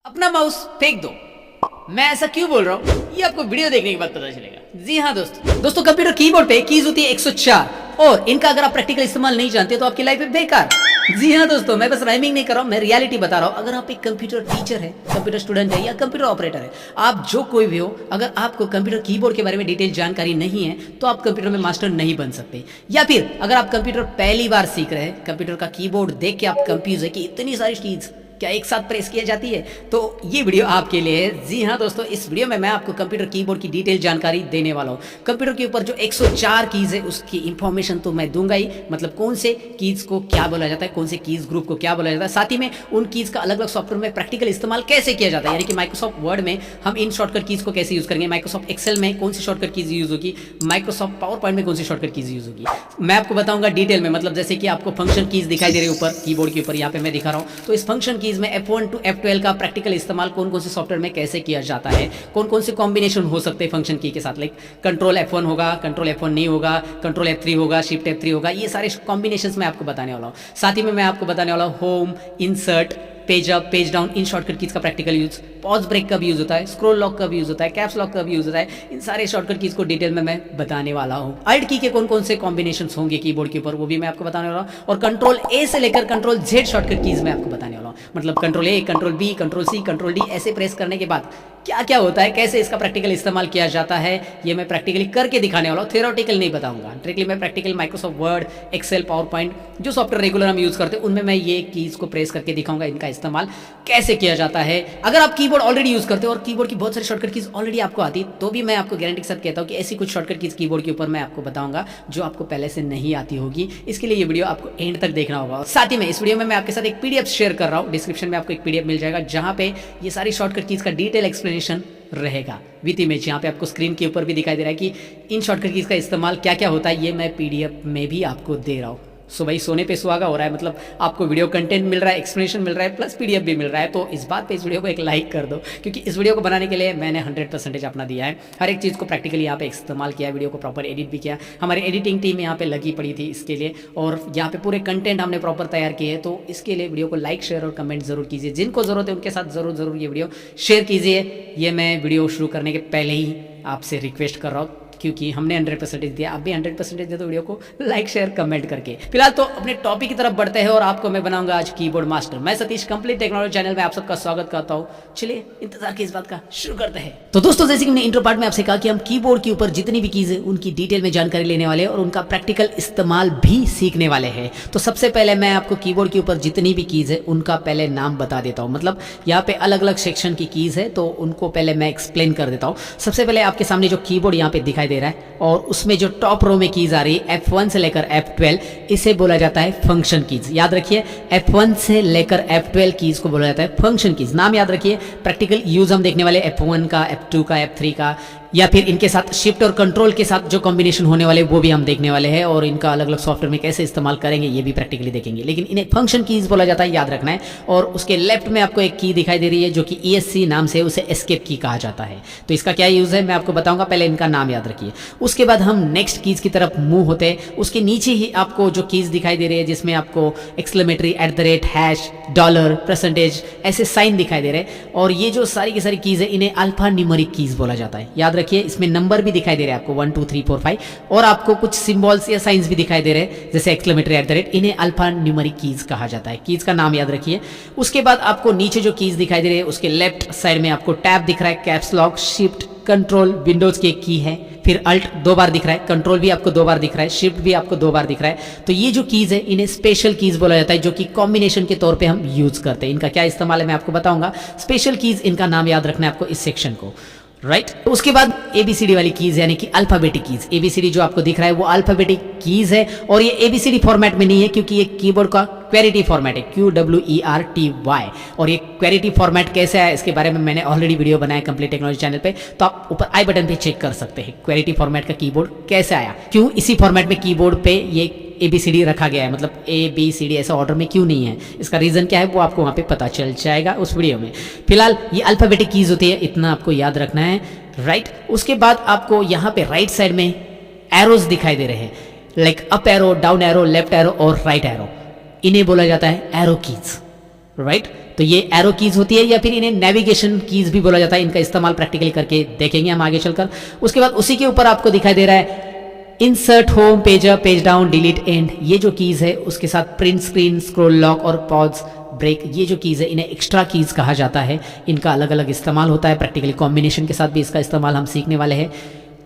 अपना माउस फेंक दो। मैं ऐसा क्यों बोल रहा हूँ ये आपको वीडियो देखने के बाद पता चलेगा। जी हाँ दोस्तों कंप्यूटर कीबोर्ड पे कीज होती है 104 और इनका अगर आप प्रैक्टिकल इस्तेमाल नहीं जानते तो आपकी लाइफ है बेकार। जी हाँ दोस्तों, मैं बस राइमिंग नहीं कर रहा हूँ, मैं रियलिटी बता रहा हूँ। अगर आप एक कंप्यूटर टीचर है, कंप्यूटर स्टूडेंट है या कंप्यूटर ऑपरेटर है, आप जो कोई भी हो, अगर आपको कंप्यूटर कीबोर्ड के बारे में डिटेल जानकारी नहीं है तो आप कंप्यूटर में मास्टर नहीं बन सकते। या फिर अगर आप कंप्यूटर पहली बार सीख रहे हैं, कंप्यूटर का कीबोर्ड देख के आप कंफ्यूज है कि इतनी सारी चीज क्या एक साथ प्रेस किया जाती है, तो ये वीडियो आपके लिए है। जी हाँ दोस्तों, इस वीडियो में मैं आपको कंप्यूटर कीबोर्ड की डिटेल जानकारी देने वाला हूँ। कंप्यूटर के ऊपर जो 104 कीज है उसकी इंफॉर्मेशन तो मैं दूंगा ही, मतलब कौन से कीज को क्या बोला जाता है, कौन से कीज ग्रुप को क्या बोला जाता है, साथ ही में उन कीज का अलग अलग सॉफ्टवेयर में प्रैक्टिकल इस्तेमाल कैसे किया जाता है। यानी कि माइक्रोसॉफ्ट वर्ड में हम इन शॉर्टकट कीज को कैसे यूज करेंगे, माइक्रोसॉफ्ट एक्सेल में कौन सी शॉर्टकट कीज यूज होगी, माइक्रोसॉफ्ट पावर पॉइंट में कौन सी शॉर्टकट कीज यूज होगी, मैं आपको बताऊंगा डिटेल में। मतलब जैसे कि आपको फंक्शन कीज दिखाई दे रही है ऊपर कीबोर्ड के ऊपर, यहाँ पे मैं दिखा रहा हूँ। तो इस फंक्शन कीज में F1 to F12 का प्रैक्टिकल इस्तेमाल कौन कौन से सॉफ्टवेयर में कैसे किया जाता है, कौन कौन से कॉम्बिनेशन हो सकते हैं फंक्शन की के साथ। लाइक कंट्रोल F1 होगा, कंट्रोल F1 नहीं होगा, कंट्रोल F3 होगा, शिफ्ट F3 होगा, ये सारे कॉम्बिनेशंस मैं आपको बताने वाला हूँ। साथ ही में मैं आपको बताने वाला हूँ home, insert, page up, page down, इन शॉर्टकट कीज का प्रैक्टिकल यूज, पॉज ब्रेक कब यूज होता है, स्क्रॉल लॉक कब यूज होता है, कैप्स लॉक कब यूज होता है, इन सारे शॉर्टकट कीज को डिटेल में मैं बताने वाला हूँ। अल्ट की के कौन कौन से कॉम्बिनेशंस होंगे कीबोर्ड के ऊपर वो भी मैं आपको बताने वाला हूँ। और कंट्रोल ए से लेकर कंट्रोल जेड शॉर्टकट कीज मैं आपको बताने वाला हूँ। मतलब control A, control B, control C, control D ऐसे प्रेस करने के बाद क्या क्या होता है, कैसे इसका प्रैक्टिकल इस्तेमाल किया जाता है, ये मैं प्रैक्टिकली करके दिखाने वाला हूँ। थ्योरेटिकल नहीं बताऊंगा, डायरेक्टली मैं practical Microsoft Word, Excel, PowerPoint जो सॉफ्टवेयर रेगुलर हम यूज करते हैं उनमें मैं ये कीज को प्रेस करके दिखाऊंगा, इनका इस्तेमाल कैसे किया जाता है। अगर आप कीबोर्ड ऑलरेडी यूज करते हो और कीबोर्ड की बहुत सारी शॉर्टकट कीज ऑलरेडी आपको आती तो भी मैं आपको गारंटी के साथ कहता हूँ कि ऐसी कुछ शॉर्टकट कीज कीबोर्ड के ऊपर मैं आपको बताऊंगा जो आपको पहले से नहीं आती होगी। इसके लिए ये वीडियो आपको एंड तक देखना होगा। साथ ही में इस वीडियो में मैं आपके साथ एक पीडीएफ शेयर कर रहा हूँ, डिस्क्रिप्शन में आपको एक पीडीएफ मिल जाएगा जहां पे ये सारी शॉर्टकट कीज का डिटेल एक्सप्लेनेशन रहेगा विद इमेज। यहाँ पे आपको स्क्रीन के ऊपर भी दिखाई दे रहा है कि इन शॉर्टकट कीज का इस्तेमाल क्या क्या होता है, ये मैं पीडीएफ में भी आपको दे रहा हूँ। सो भाई सोने पे सुहागा हो रहा है, मतलब आपको वीडियो कंटेंट मिल रहा है, एक्सप्लेनेशन मिल रहा है, प्लस पीडीएफ भी मिल रहा है। तो इस बात पे इस वीडियो को एक लाइक कर दो, क्योंकि इस वीडियो को बनाने के लिए मैंने 100% अपना दिया है। हर एक चीज़ को प्रैक्टिकली यहाँ पे इस्तेमाल किया है, वीडियो को प्रॉपर एडिट भी किया। हमारी एडिटिंग टीम यहाँ पे लगी पड़ी थी इसके लिए, और यहाँ पे पूरे कंटेंट हमने प्रॉपर तैयार किए हैं। तो इसके लिए वीडियो को लाइक, शेयर और कमेंट जरूर कीजिए। जिनको जरूरत है उनके साथ जरूर ये वीडियो शेयर कीजिए। ये मैं वीडियो शुरू करने के पहले ही आपसे रिक्वेस्ट कर रहा हूँ, क्योंकि हमने 100% दिया, आप भी 100% दे दो वीडियो को लाइक, शेयर, कमेंट करके। फिलहाल तो अपने टॉपिक की तरफ बढ़ते हैं और आपको मैं बनाऊंगा आज कीबोर्ड मास्टर। मैं सतीश, कंप्लीट टेक्नोलॉजी चैनल में आप सबका स्वागत करता हूं। चलिए इंतजार की इस बात का शुरू करते हैं। तो दोस्तों जैसे कि मैंने इंट्रो पार्ट में आपसे कहा कि हम कीबोर्ड के ऊपर जितनी भी कीज है उनकी डिटेल में जानकारी लेने वाले हैं और उनका प्रैक्टिकल इस्तेमाल भी सीखने वाले हैं। तो सबसे पहले मैं आपको कीबोर्ड के ऊपर जितनी भी कीज है उनका पहले नाम बता देता हूँ। मतलब यहाँ पे अलग अलग सेक्शन की कीज है तो उनको पहले मैं एक्सप्लेन कर देता हूँ। सबसे पहले आपके सामने जो कीबोर्ड यहाँ पे दिखाई दे रहा है और उसमें जो टॉप रो में कीज आ रही है F1 से लेकर F12, इसे बोला जाता है फंक्शन कीज। याद रखिए F1 से लेकर F12 कीज को बोला जाता है फंक्शन कीज। नाम याद रखिए। प्रैक्टिकल यूज हम देखने वाले F1 का, F2 का, F3 का, या फिर इनके साथ शिफ्ट और कंट्रोल के साथ जो कॉम्बिनेशन होने वाले वो भी हम देखने वाले हैं, और इनका अलग अलग सॉफ्टवेयर में कैसे इस्तेमाल करेंगे ये भी प्रैक्टिकली देखेंगे। लेकिन इन्हें फंक्शन कीज बोला जाता है, याद रखना है। और उसके लेफ्ट में आपको एक की दिखाई दे रही है जो कि ESC नाम से, उसे एस्केप की कहा जाता है। तो इसका क्या यूज है मैं आपको बताऊंगा, पहले इनका नाम याद रखिए। उसके बाद हम नेक्स्ट कीज की तरफ मूव होते हैं। उसके नीचे ही आपको जो कीज दिखाई दे रही है जिसमें आपको एक्सक्लेमेटरी, @ हैश, डॉलर, परसेंटेज ऐसे साइन दिखाई दे रहे हैं, और ये जो सारी की सारी कीज है इन्हें अल्फा न्यूमेरिक कीज बोला जाता है। याद रखिए इसमें नंबर भी दिखाई दे रहे हैं आपको 1 2 3 4 5, और आपको कुछ सिंबल्स या साइंस भी दिखाई दे रहे हैं जैसे एक्सक्लेमेटरी, @ इन्हें अल्फा न्यूमेरिक कीज कहा जाता है। कीज का नाम याद रखिए। उसके बाद आपको नीचे जो कीज दिखाई दे रही है उसके लेफ्ट साइड में आपको टैब दिख रहा है, caps lock, shift, control, Windows की एक की है, फिर अल्ट 2 बार दिख रहा है, कंट्रोल भी आपको 2 बार दिख रहा है, शिफ्ट भी आपको 2 बार दिख रहा है। तो ये जो कीज है इन्हें स्पेशल कीज बोला जाता है, जो कि कॉम्बिनेशन के तौर पे हम यूज करते हैं। इनका क्या इस्तेमाल है मैं आपको बताऊंगा। स्पेशल कीज इनका नाम याद रखना है आपको इस सेक्शन को, राइट। तो उसके बाद ABCD वाली कीज यानी कि अल्फाबेटिक कीज। ABCD जो आपको दिख रहा है वो अल्फाबेटिक कीज है, और ये ABCD फॉर्मेट में नहीं है क्योंकि ये कीबोर्ड का क्वेरिटी फॉर्मेट है, QWERTY। और ये क्वेरिटी फॉर्मेट कैसे है इसके बारे में मैंने ऑलरेडी वीडियो बनाया कंप्लीट टेक्नोलॉजी चैनल पे, तो आप ऊपर आई बटन पे चेक कर सकते हैं क्वेरिटी फॉर्मेट का कीबोर्ड कैसे आया, क्यों इसी फॉर्मेट में कीबोर्ड पे ये ABCD रखा गया है, मतलब ABCD ऐसा ऑर्डर में क्यों नहीं है, इसका रीजन क्या है वो आपको वहाँ पे पता चल जाएगा उस वीडियो में। फिलहाल ये अल्फाबेटिक कीज होती है, इतना आपको याद रखना है। राइट। उसके बाद आपको यहाँ पे राइट साइड में एरोज दिखाई दे रहे हैं, like up arrow, down arrow, left arrow और राइट एरो। इन्हें बोला जाता है एरो कीज, राइट। तो ये एरो कीज होती है या फिर इन्हें नेविगेशन कीज भी बोला जाता है। इनका इस्तेमाल प्रैक्टिकली करके देखेंगे हम आगे चलकर। उसके बाद उसी के ऊपर आपको दिखाई दे रहा है insert, home, page up, page down, delete, and. ये जो कीज है उसके साथ प्रिंट, स्क्रीन, स्क्रॉल, लॉक और पॉज, ब्रेक, ये जो कीज है इन्हें एक्स्ट्रा कीज कहा जाता है। इनका अलग अलग इस्तेमाल होता है, प्रैक्टिकली कॉम्बिनेशन के साथ भी इसका इस्तेमाल हम सीखने वाले हैं,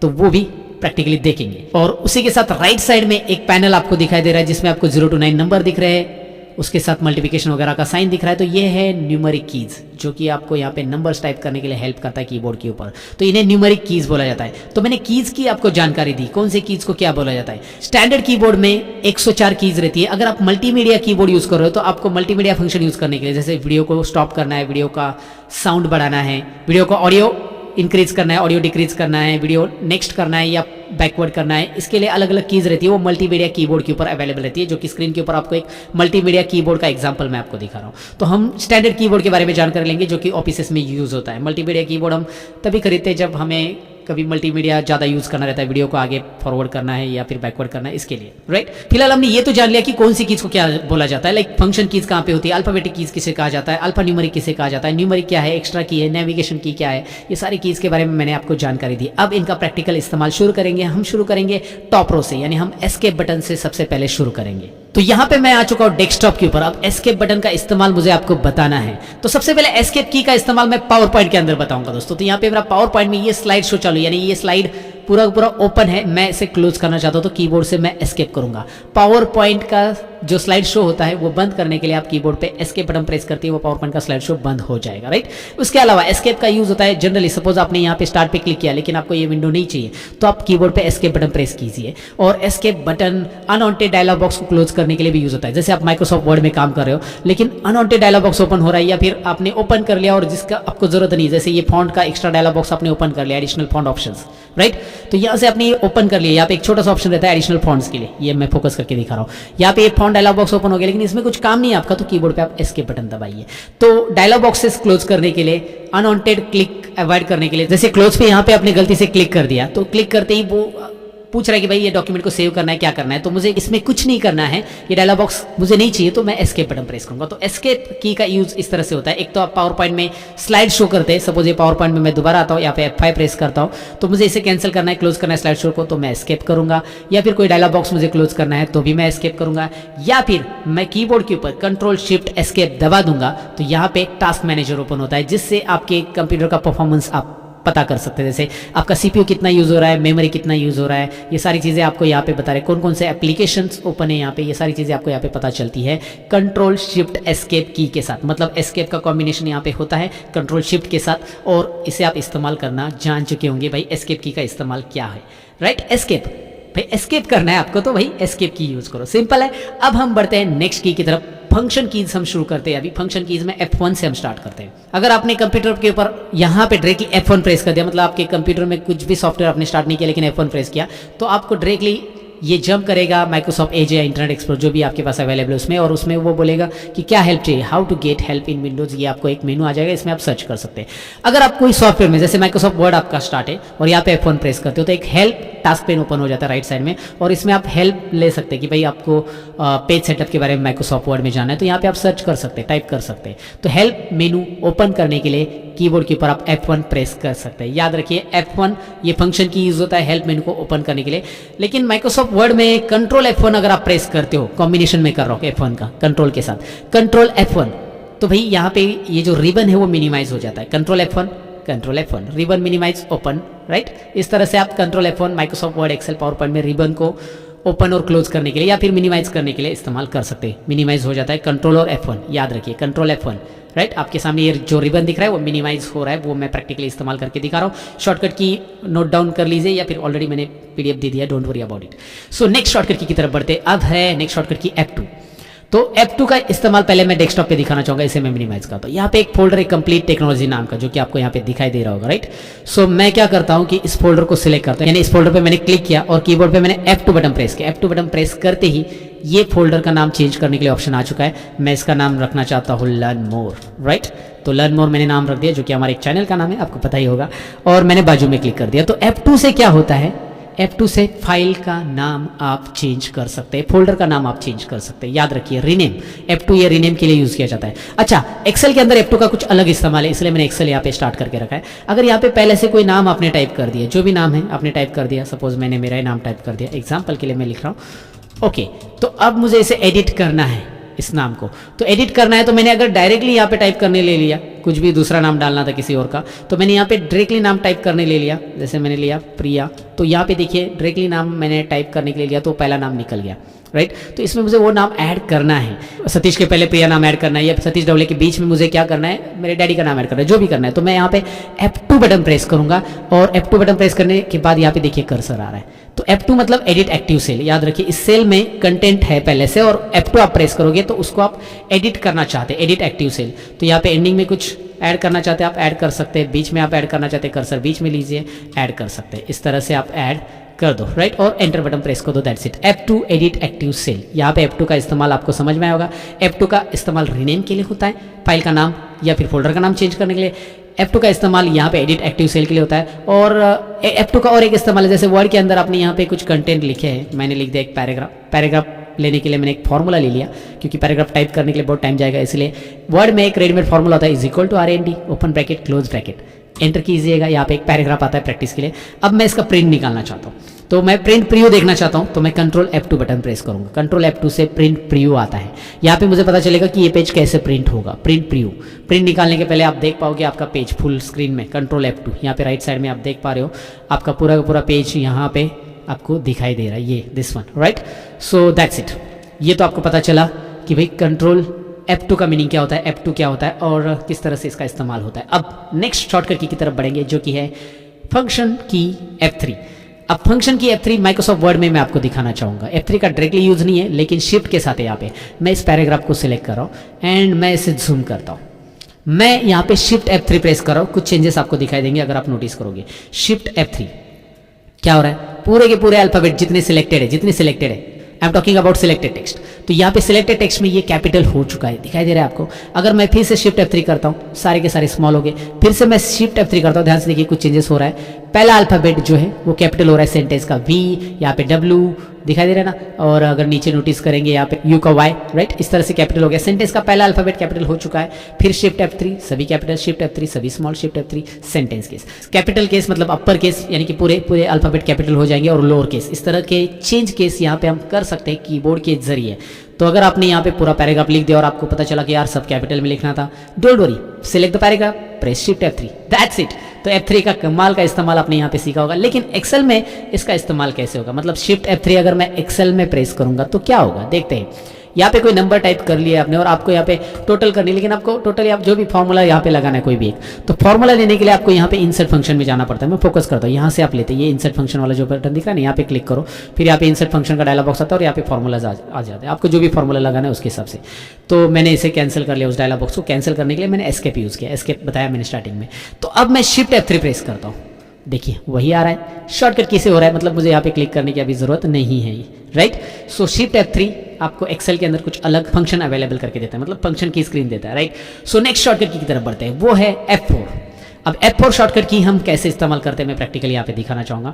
तो वो भी प्रैक्टिकली देखेंगे। और उसी के साथ राइट साइड में एक पैनल आपको दिखाई दे रहा है जिसमें आपको 0 to 9 नंबर दिख रहे हैं, उसके साथ मल्टीप्लिकेशन वगैरह का साइन दिख रहा है। तो ये है न्यूमेरिक कीज, जो कि आपको यहाँ पे नंबर्स टाइप करने के लिए हेल्प करता है कीबोर्ड के ऊपर। तो इन्हें न्यूमेरिक कीज बोला जाता है। तो मैंने कीज की आपको जानकारी दी, कौन से कीज को क्या बोला जाता है। स्टैंडर्ड कीबोर्ड में 104 कीज रहती है। अगर आप मल्टीमीडिया कीबोर्ड यूज कर रहे हो तो आपको मल्टीमीडिया फंक्शन यूज करने के लिए, जैसे वीडियो को स्टॉप करना है, वीडियो का साउंड बढ़ाना है, वीडियो का ऑडियो इंक्रीज करना है, ऑडियो डिक्रीज करना है, वीडियो नेक्स्ट करना है या बैकवर्ड करना है, इसके लिए अलग अलग कीज रहती है। वो मल्टीमीडिया कीबोर्ड के ऊपर अवेलेबल रहती है, जो कि स्क्रीन के ऊपर आपको एक मल्टीमीडिया कीबोर्ड का एग्जांपल मैं आपको दिखा रहा हूँ। तो हम स्टैंडर्ड कीबोर्ड के बारे में जानकारी लेंगे जो कि ऑफिसेस में यूज होता है। मल्टीमीडिया कीबोर्ड हम तभी खरीदते हैं जब हमें कभी मल्टीमीडिया ज़्यादा यूज़ करना रहता है, वीडियो को आगे फॉरवर्ड करना है या फिर बैकवर्ड करना है, इसके लिए, राइट। फिलहाल हमने ये तो जान लिया कि कौन सी कीज को क्या बोला जाता है, लाइक फंक्शन कीज कहाँ पे होती है, अल्फाबेटिक कीज किसे कहा जाता है, अल्फा न्यूमेरिक किसे कहा जाता है, न्यूमेरिक क्या है, एक्स्ट्रा की है, नेविगेशन की क्या है, ये सारी कीज के बारे में मैंने आपको जानकारी दी। अब इनका प्रैक्टिकल इस्तेमाल शुरू करेंगे। हम शुरू करेंगे टॉप रो से, यानी हम एस्केप बटन से सबसे पहले शुरू करेंगे। तो यहाँ पे मैं आ चुका हूँ डेस्कटॉप के ऊपर। अब एस्केप बटन का इस्तेमाल मुझे आपको बताना है। तो सबसे पहले एस्केप की का इस्तेमाल मैं पावर पॉइंट के अंदर बताऊंगा दोस्तों। तो यहाँ पे मेरा पावर पॉइंट में ये स्लाइड शो चालू, यानी ये स्लाइड पूरा पूरा ओपन है, मैं इसे क्लोज करना चाहता हूँ तो कीबोर्ड से मैं एस्केप करूंगा। पावर पॉइंट का जो स्लाइड शो होता है वो बंद करने के लिए आप कीबोर्ड पे एस्केप बटन प्रेस करते हैं, वो पावर पॉइंट का स्लाइड शो बंद हो जाएगा, राइट। उसके अलावा एस्केप का यूज होता है जनरली, सपोज आपने यहाँ पे स्टार्ट पे क्लिक किया लेकिन आपको ये विंडो नहीं चाहिए तो आप कीबोर्ड पे एस्केप बटन प्रेस कीजिए। और escape button unwanted dialog box को क्लोज करने के लिए भी यूज होता है। जैसे आप माइक्रोसॉफ्ट वर्ड में काम कर रहे हो लेकिन अनवांटेड डायलॉग बॉक्स ओपन हो रहा है या फिर आपने ओपन कर लिया और जिसका आपको जरूरत नहीं, जैसे ये फॉन्ट का एक्स्ट्रा डायलॉग बॉक्स आपने ओपन कर लिया, एडिशनल फॉन्ट ऑप्शंस, राइट। तो यहाँ से आपने ये ओपन कर लिया, यहाँ पे एक छोटा सा ऑप्शन रहता है एडिशनल फॉन्ट्स के लिए, ये मैं फोकस करके दिखा रहा हूँ। यहाँ पे ये फॉन्ट डायलॉग बॉक्स ओपन हो गया लेकिन इसमें कुछ काम नहीं है आपका, तो कीबोर्ड पे आप एस्केप बटन दबाइए। तो डायलॉग बॉक्सेस क्लोज करने के लिए, अनवांटेड क्लिक अवॉइड करने के लिए, जैसे क्लोज पे यहाँ पे आपने गलती से क्लिक कर दिया तो क्लिक करते ही वो पूछ रहा है कि भाई ये डॉक्यूमेंट को सेव करना है, क्या करना है, तो मुझे इसमें कुछ नहीं करना है, ये डायलॉग बॉक्स मुझे नहीं चाहिए तो मैं एस्केप बटन प्रेस करूंगा। तो एस्केप की का यूज इस तरह से होता है। एक तो आप पावर पॉइंट में स्लाइड शो करते हैं, सपोज ये पावर पॉइंट में मैं दोबारा आता हूँ, यहाँ पे F5 प्रेस करता हूँ तो मुझे इसे कैंसिल करना है, क्लोज करना है स्लाइड शो को, तो मैं एस्केप करूंगा। या फिर कोई डायलॉग बॉक्स मुझे क्लोज करना है तो भी मैं एस्केप करूंगा। या फिर मैं कीबोर्ड के ऊपर कंट्रोल शिफ्ट एस्केप दबा दूंगा तो यहाँ पे टास्क मैनेजर ओपन होता है, जिससे आपके कंप्यूटर का परफॉर्मेंस आप पता कर सकते हैं। जैसे आपका सीपीयू कितना यूज हो रहा है, मेमोरी कितना यूज हो रहा है, ये सारी चीजें आपको यहाँ पे बता रहे हैं। कौन कौन से एप्लीकेशंस ओपन है यहाँ पे, ये सारी चीजें आपको यहाँ पे पता चलती है कंट्रोल शिफ्ट एस्केप की के साथ। मतलब एस्केप का कॉम्बिनेशन यहाँ पे होता है कंट्रोल शिफ्ट के साथ, और इसे आप इस्तेमाल करना जान चुके होंगे भाई एस्केप की का इस्तेमाल क्या है, राइट। एस्केप भाई एस्केप करना है आपको तो भाई एस्केप की यूज करो, सिंपल है। अब हम बढ़ते हैं नेक्स्ट की तरफ। फंक्शन कीज हम शुरू करते हैं। अभी फंक्शन कीज में F1 से हम स्टार्ट करते हैं। अगर आपने कंप्यूटर के ऊपर यहाँ पे डायरेक्टली F1 प्रेस कर दिया, मतलब आपके कंप्यूटर में कुछ भी सॉफ्टवेयर आपने स्टार्ट नहीं किया लेकिन F1 प्रेस किया, तो आपको डायरेक्टली ये जंप करेगा माइक्रोसॉफ्ट एज या इंटरनेट एक्सप्लोरर जो भी आपके पास अवेलेबल है उसमें, और उसमें वो बोलेगा कि क्या हेल्प चाहिए, how to get help in Windows. ये आपको एक मेनू आ जाएगा, इसमें आप सर्च कर सकते हैं। अगर आप कोई सॉफ्टवेयर में, जैसे माइक्रोसॉफ्ट वर्ड आपका स्टार्ट है और यहाँ पे F1 प्रेस करते हो तो एक हेल्प टास्क पेन ओपन हो जाता है राइट साइड में, और इसमें आप हेल्प ले सकते हैं कि भाई आपको पेज सेटअप के बारे में माइक्रोसॉफ्ट वर्ड में जाना है तो यहाँ पे आप सर्च कर सकते हैं, टाइप कर सकते हैं। तो हेल्प मेनू ओपन करने के लिए कीबोर्ड के ऊपर आप F1 प्रेस कर सकते हैं। याद रखिए F1 ये फंक्शन की यूज होता है हेल्प मेनू को ओपन करने के लिए। लेकिन माइक्रोसॉफ्ट वर्ड में कंट्रोल F1 अगर आप प्रेस करते हो, कॉम्बिनेशन में कर रहा हूँ F1 का कंट्रोल के साथ, कंट्रोल F1, तो भाई यहाँ पे ये जो रिबन है वो मिनिमाइज हो जाता है। Control F1 ribbon minimise open, right. इस तरह से आप control F1 Microsoft Word, Excel, PowerPoint में रिबन को ओपन और क्लोज करने के लिए या फिर मिनिमाइज करने के लिए इस्तेमाल कर सकते हैं। मिनिमाइज हो जाता है कंट्रोल और F1, याद रखिए कंट्रोल F1, राइट। आपके सामने ये जो रिबन दिख रहा है वो मिनिमाइज हो रहा है, वो मैं प्रैक्टिकली इस्तेमाल करके दिखा रहा हूँ। शॉर्टकट की नोट डाउन कर लीजिए या फिर ऑलरेडी मैंने PDF दे दिया, don't worry about it. So next shortcut की तरफ बढ़ते। अब है नेक्स्ट शॉर्टकट की F2। तो F2 का इस्तेमाल पहले मैं डेस्कटॉप पे दिखाना चाहूंगा, इसे मैं मिनिमाइज करता हूँ। यहाँ पे एक फोल्डर है कंप्लीट टेक्नोलॉजी नाम का, जो कि आपको यहाँ पे दिखाई दे रहा होगा, राइट। सो मैं क्या करता हूँ कि इस फोल्डर को सिलेक्ट करता हूँ, यानी इस फोल्डर पे मैंने क्लिक किया और कीबोर्ड पे मैंने F2 बटन प्रेस किया। F2 बटन प्रेस करते ही ये फोल्डर का नाम चेंज करने के लिए ऑप्शन आ चुका है। मैं इसका नाम रखना चाहता हूँ लर्न मोर, राइट। तो लर्न मोर मैंने नाम रख दिया, जो कि हमारे एक चैनल का नाम है, आपको पता ही होगा, और मैंने बाजू में क्लिक कर दिया। तो F2 से क्या होता है, F2 से फाइल का नाम आप चेंज कर सकते हैं, फोल्डर का नाम आप चेंज कर सकते हैं। याद रखिए रीनेम, F2 ये रीनेम के लिए यूज किया जाता है। अच्छा, एक्सेल के अंदर F2 का कुछ अलग इस्तेमाल है, इसलिए मैंने एक्सेल यहाँ पे स्टार्ट करके रखा है। अगर यहाँ पे पहले से कोई नाम आपने टाइप कर दिया, जो भी नाम है आपने टाइप कर दिया, सपोज मैंने मेरा ही नाम टाइप कर दिया, एग्जाम्पल के लिए मैं लिख रहा हूँ। ओके, तो अब मुझे इसे एडिट करना है, इस नाम को तो एडिट करना है। तो मैंने अगर डायरेक्टली यहाँ पे टाइप करने ले लिया, कुछ भी दूसरा नाम डालना था किसी और का, तो मैंने यहाँ पे डायरेक्टली नाम टाइप करने ले लिया, जैसे मैंने लिया प्रिया, तो यहाँ पे देखिए डायरेक्टली नाम मैंने टाइप करने के लिए लिया, तो पहला नाम निकल गया, राइट। तो इसमें मुझे वो नाम ऐड करना है, सतीश के पहले प्रिया नाम ऐड करना है, या सतीश डबले के बीच में मुझे क्या करना है, मेरे डैडी का नाम ऐड करना है, जो भी करना है। तो मैं यहाँ पे F2 बटन प्रेस करूंगा, और F2 बटन प्रेस करने के बाद यहाँ पे देखिए कर्सर आ रहा है। तो F2 मतलब एडिट एक्टिव सेल। याद रखिए इस सेल में कंटेंट है पहले से, और F2 आप प्रेस करोगे तो उसको आप एडिट करना चाहते हैं, एडिट एक्टिव सेल। तो यहाँ पे एंडिंग में कुछ ऐड करना चाहते हैं आप ऐड कर सकते हैं, बीच में आप ऐड करना चाहते हैं कर्सर बीच में लीजिए, ऐड कर सकते हैं, इस तरह से आप ऐड कर दो, राइट, और एंटर बटन प्रेस कर दो, that's it. F2 edit active cell. यहाँ पे F2 का इस्तेमाल आपको समझ में आया होगा। F2 का इस्तेमाल रीनेम के लिए होता है, फाइल का नाम या फिर फोल्डर का नाम चेंज करने के लिए। F2 का इस्तेमाल यहाँ पे एडिट एक्टिव सेल के लिए होता है। और F2 का और एक इस्तेमाल है, जैसे वर्ड के अंदर आपने यहाँ पे कुछ कंटेंट लिखे हैं, मैंने लिख दिया एक पैराग्राफ लेने के लिए मैंने एक फॉर्मूला ले लिया, क्योंकि पैराग्राफ टाइप करने के लिए बहुत टाइम जाएगा, इसलिए वर्ड में एक रेडीमेड फॉर्मूला होता है, is equal to RND open bracket close bracket, enter कीजिएगा। यहाँ पे एक पैराग्राफ आता है प्रैक्टिस के लिए। अब मैं इसका प्रिंट निकालना चाहता हूँ, तो मैं प्रिंट प्रीव्यू देखना चाहता हूँ, तो मैं कंट्रोल F2 बटन प्रेस करूंगा, कंट्रोल F2 से प्रिंट प्रीव्यू आता है। यहाँ पे मुझे पता चलेगा कि ये पेज कैसे प्रिंट होगा, प्रिंट प्रीव्यू। प्रिंट निकालने के पहले आप देख पाओगे आपका पेज फुल स्क्रीन में, कंट्रोल F2, यहाँ पे राइट साइड में आप देख पा रहे हो आपका पूरा का पूरा पेज यहाँ पे आपको दिखाई दे रहा है, ये this one, right. So that's it. ये तो आपको पता चला कि भाई कंट्रोल F2 का मीनिंग क्या होता है, F2 क्या होता है और किस तरह से इसका इस्तेमाल होता है। अब नेक्स्ट शॉर्टकट की तरफ बढ़ेंगे, जो कि है फंक्शन की F3। अब फंक्शन की F3 माइक्रोसॉफ्ट वर्ड में मैं आपको दिखाना चाहूंगा। F3 का डायरेक्टली यूज नहीं है, लेकिन शिफ्ट के साथ है। यहाँ पे मैं इस पैराग्राफ को सिलेक्ट कर रहा हूँ एंड मैं इसे जूम करता हूँ। मैं यहाँ पे शिफ्ट F3 प्रेस कर रहा हूँ, कुछ चेंजेस आपको दिखाई देंगे अगर आप नोटिस करोगे। शिफ्ट F3 क्या हो रहा है, पूरे के पूरे अल्फाबेट जितने सिलेक्टेड है, I am talking about selected text, तो यहाँ पे सिलेक्टेड टेक्स्ट में ये कैपिटल हो चुका है, दिखाई दे रहा है आपको। अगर मैं फिर से शिफ्ट F3 करता हूँ, सारे के सारे स्मॉल हो गए, फिर से मैं शिफ्ट F3 करता हूँ, ध्यान से देखिए कुछ चेंजेस हो रहा है। पहला अल्फाबेट जो है वो कैपिटल हो रहा है, सेंटेंस का V, यहाँ पे W दिखाई दे रहा है ना, और अगर नीचे नोटिस करेंगे यहाँ पे U का Y, राइट, इस तरह से कैपिटल हो गया। सेंटेंस का पहला अल्फाबेट कैपिटल हो चुका है। फिर शिफ्ट F3 सभी कैपिटल, शिफ्ट F3 सभी small, shift F3 sentence case. Capital case मतलब अपर केस, यानी कि पूरे पूरे अल्फाबेट कैपिटल हो जाएंगे, और लोअर केस, इस तरह के चेंज केस यहाँ पे हम कर सकते हैं कीबोर्ड के जरिए। तो अगर आपने यहाँ पे पूरा पैराग्राफ लिख दिया और आपको पता चला कि यार सब कैपिटल में लिखना था, don't worry, select the paragraph, press shift F3, that's it. तो F3 का कमाल का इस्तेमाल आपने यहाँ पे सीखा होगा। लेकिन एक्सेल में इसका इस्तेमाल कैसे होगा, मतलब शिफ्ट F3 अगर मैं एक्सेल में प्रेस करूंगा तो क्या होगा, देखते हैं। यहाँ पे कोई नंबर टाइप कर लिया आपने और आपको यहाँ पे टोटल करनी, लेकिन आपको टोटल आप जो भी फॉर्मूला यहाँ पे लगाना है कोई भी एक, तो फॉर्मूला लेने के लिए आपको यहाँ पे इंसर्ट फंक्शन में जाना पड़ता है। मैं फोकस करता हूँ, यहाँ से आप लेते हैं, ये इंसर्ट फंक्शन वाला जो बटन दिख रहा है ना, यहाँ पे क्लिक करो, फिर यहाँ पे इंसर्ट फंक्शन का डायलॉग बॉक्स आता है और यहाँ पे फॉर्मूलाज आ जाते हैं, आपको जो भी फॉर्मूला लगाना है उसके हिसाब से। तो मैंने इसे कैंसिल कर लिया, उस डायलॉग बॉक्स को कैंसिल करने के लिए मैंने एस्केप यूज़ किया, एस्केप बताया मैंने स्टार्टिंग में। तो अब मैं शिफ्ट F3 प्रेस करता हूँ, देखिए वही आ रहा है। शॉर्टकट कैसे हो रहा है, मतलब मुझे यहाँ पे क्लिक करने की अभी जरूरत नहीं है, राइट। सो शिफ्ट F3 आपको एक्सेल के अंदर कुछ अलग फंक्शन अवेलेबल करके देता है, मतलब फंक्शन की स्क्रीन देता है, राइट। सो नेक्स्ट शॉर्टकट की तरफ बढ़ते हैं, वो है F4। अब F4 शॉर्टकट की हम कैसे इस्तेमाल करते हैं मैं प्रैक्टिकली यहाँ पे दिखाना चाहूँगा।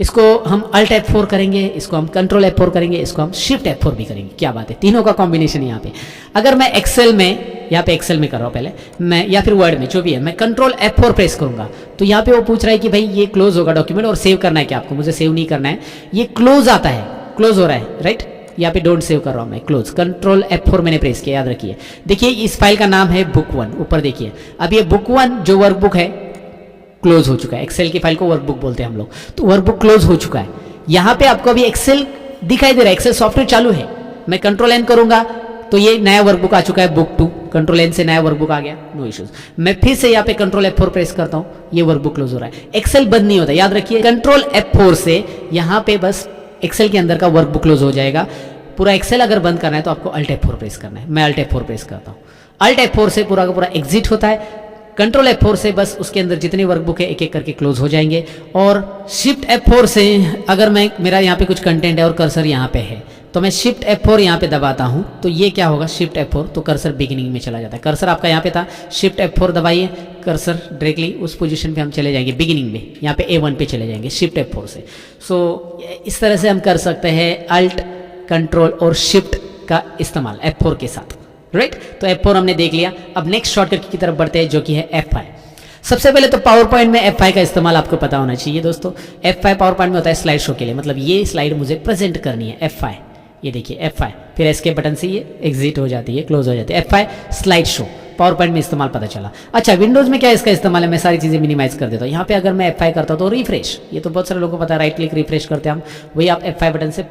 इसको हम अल्ट F4 करेंगे, इसको हम कंट्रोल F4 करेंगे, इसको हम शिफ्ट F4 भी करेंगे। क्या बात है, तीनों का कॉम्बिनेशन यहाँ पे। अगर मैं एक्सेल में, यहाँ पे एक्सेल में कर रहा हूँ पहले मैं, या फिर वर्ड में जो भी है, मैं कंट्रोल F4 प्रेस करूंगा तो यहाँ पे वो पूछ रहा है कि भाई ये क्लोज होगा डॉक्यूमेंट, और सेव करना है क्या आपको, मुझे सेव नहीं करना है, ये क्लोज आता है, क्लोज हो रहा है, राइट। यहाँ पे डोंट सेव कर रहा हूँ मैं, क्लोज, कंट्रोल F4 मैंने प्रेस किया, याद रखिए। देखिए इस फाइल का नाम है बुक1, ऊपर देखिए। अब ये बुक1 जो वर्कबुक है क्लोज हो चुका है, एक्सेल की फाइल को वर्कबुक बोलते हैं हम लोग, तो वर्कबुक क्लोज हो चुका है। यहाँ पे आपको अभी एक्सेल दिखाई दे रहा है, एक्सेल सॉफ्टवेयर चालू है। मैं कंट्रोल N करूंगा तो ये नया वर्कबुक आ चुका है, बुक2, कंट्रोल N से नया वर्कबुक आ गया, नो इश्यूज। मैं फिर से यहाँ पे कंट्रोल F4 प्रेस करता हूँ, ये वर्कबुक क्लोज हो रहा है। एक्सेल बंद नहीं होता, याद रखिए, कंट्रोल F4 से यहाँ पे बस एक्सेल के अंदर का वर्कबुक क्लोज हो जाएगा। पूरा एक्सेल अगर बंद करना है तो आपको अल्ट F4 प्रेस करना है। मैं अल्ट F4 प्रेस करता हूँ, अल्ट F4 से पूरा का पूरा एग्जिट होता है, कंट्रोल F4 से बस उसके अंदर जितने वर्कबुक है एक एक करके क्लोज हो जाएंगे। और शिफ्ट F4 से अगर मेरा यहाँ पे कुछ कंटेंट है और कर्सर यहाँ पे है तो मैं शिफ्ट F4 यहाँ पे दबाता हूँ तो ये क्या होगा, शिफ्ट F4 तो कर्सर बिगिनिंग में चला जाता है। कर्सर आपका यहाँ पे था, शिफ्ट F4 दबाइए, कर्सर डायरेक्टली उस पोजीशन पे हम चले जाएंगे बिगिनिंग में, यहाँ पे A1 पे चले जाएंगे शिफ्ट F4 से। सो इस तरह से हम कर सकते हैं अल्ट कंट्रोल और शिफ्ट का इस्तेमाल F4 के साथ, राइट। तो F4 हमने देख लिया। अब नेक्स्ट शॉर्टकट की तरफ बढ़ते हैं जो कि है F5। सबसे पहले तो पावर पॉइंट में F5 का इस्तेमाल आपको पता होना चाहिए दोस्तों। F5 पावर पॉइंट में होता है स्लाइड शो के लिए, मतलब ये स्लाइड मुझे प्रेजेंट करनी है F5, ये देखिए F5, फिर एस्केप बटन से ये एग्जिट हो जाती है, क्लोज हो जाती है। F5 slide show power point में इस्तेमाल पता चला। अच्छा, विंडोज में क्या इसका इस्तेमाल है, मैं सारी चीज़ें मिनिमाइज कर देता हूँ। यहाँ पे अगर मैं F5 करता हूँ तो रिफ्रेश, ये तो बहुत सारे लोगों को पता है, राइट क्लिक रिफ्रेश करते हैं हम, वही आप F5 बटन से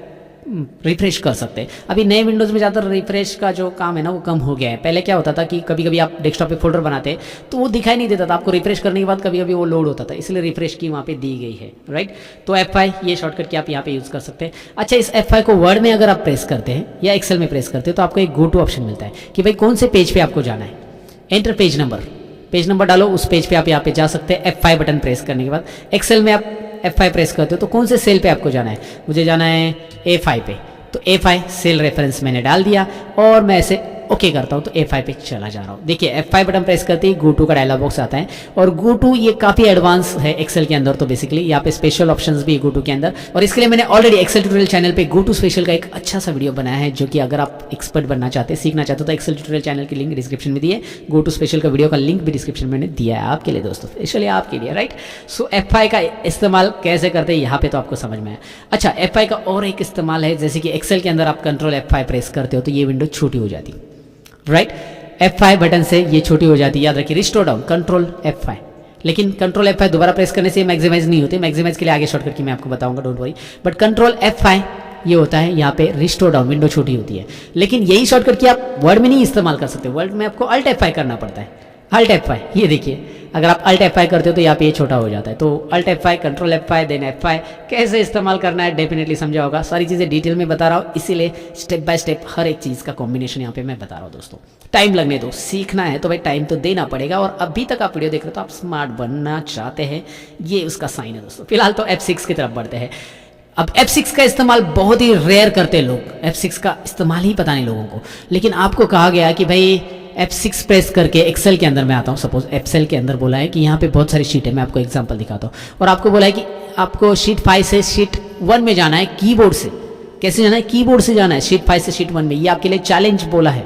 रिफ्रेश कर सकते हैं। अभी नए विंडोज़ में ज़्यादातर रिफ्रेश का जो काम है ना वो कम हो गया है। पहले क्या होता था कि कभी कभी आप डेस्कटॉप पे फोल्डर बनाते तो वो दिखाई नहीं देता था, आपको रिफ्रेश करने के बाद कभी कभी वो लोड होता था, इसलिए रिफ्रेश की वहाँ पे दी गई है, राइट। तो F5 ये शॉर्टकट की आप यहाँ पे यूज़ कर सकते हैं। अच्छा, इस F5 को वर्ड में अगर आप प्रेस करते हैं या एक्सेल में प्रेस करते हैं तो आपको एक गो टू ऑप्शन मिलता है कि भाई कौन से पेज पे आपको जाना है। एंटर पेज नंबर डालो, उस पेज पे आप यहाँ पे जा सकते हैं F5 बटन प्रेस करने के बाद। एक्सेल में आप F5 प्रेस करते हो तो कौन से सेल पे आपको जाना है, मुझे जाना है A5 पे, तो A5 सेल रेफरेंस मैंने डाल दिया और मैं ऐसे ओके करता हूँ तो A5 पे चला जा रहा हूँ। देखिए F5 बटन प्रेस करते ही गो टू का डायलॉग बॉक्स आता है और गो टू ये काफ़ी एडवांस है एक्सेल के अंदर। तो बेसिकली यहाँ पे स्पेशल ऑप्शंस भी गो टू के अंदर, और इसके लिए मैंने ऑलरेडी एक्सेल ट्यूटोरियल चैनल पे गो टू स्पेशल का एक अच्छा सा वीडियो बनाया है, जो कि अगर आप एक्सपर्ट बनना चाहते हैं, सीखना चाहते हो तो एक्सेल ट्यूटोरियल चैनल की लिंक डिस्क्रिप्शन में दी है, गो टू स्पेशल का वीडियो का लिंक भी डिस्क्रिप्शन में मैंने दिया है आपके लिए दोस्तों, स्पेशली आपके लिए, राइट। सो F5 का इस्तेमाल कैसे करते हैं यहाँ पे तो आपको समझ में आया। अच्छा, F5 का और एक इस्तेमाल है, जैसे कि एक्सेल के अंदर आप कंट्रोल F5 प्रेस करते हो तो ये विंडो छोटी हो जाती है, राइट। F5 बटन से ये छोटी हो जाती है, याद रखिए, रिस्टोर डाउन कंट्रोल F5। लेकिन कंट्रोल F5 दोबारा प्रेस करने से मैक्सिमाइज नहीं होती, मैक्सिमाइज के लिए आगे शॉर्टकट की मैं आपको बताऊंगा, don't worry. But control F5 ये होता है, यहाँ पे रिस्टोर डाउन, विंडो छोटी होती है। लेकिन यही शॉर्टकट की आप वर्ड में नहीं इस्तेमाल कर सकते, वर्ड में आपको अल्ट F5 करना पड़ता है। अल्ट F5, ये देखिए, अगर आप अल्ट F5 करते हो तो यहाँ पे ये छोटा हो जाता है। तो alt F5 control F5 then F5 कैसे इस्तेमाल करना है डेफिनेटली समझा होगा। सारी चीज़ें डिटेल में बता रहा हूँ, इसीलिए स्टेप बाय स्टेप हर एक चीज़ का कॉम्बिनेशन यहाँ पे मैं बता रहा हूँ दोस्तों। टाइम लगने दो, सीखना है तो भाई टाइम तो देना पड़ेगा। और अभी तक आप वीडियो देख रहे हो तो आप स्मार्ट बनना चाहते हैं, ये उसका साइन है दोस्तों। फिलहाल तो F6 की तरफ बढ़ते हैं। अब F6 का इस्तेमाल बहुत ही रेयर करते हैं लोग, F6 का इस्तेमाल ही पता नहीं लोगों को। लेकिन आपको कहा गया कि भाई F6 प्रेस करके एक्सेल के अंदर मैं आता हूँ, सपोज एक्सेल के अंदर बोला है कि यहाँ पे बहुत सारी शीट है, मैं आपको एग्जांपल दिखाता हूँ, और आपको बोला है कि आपको शीट 5 से शीट 1 में जाना है कीबोर्ड से। कैसे जाना है, कीबोर्ड से जाना है शीट 5 से शीट 1 में। ये आपके लिए चैलेंज बोला है,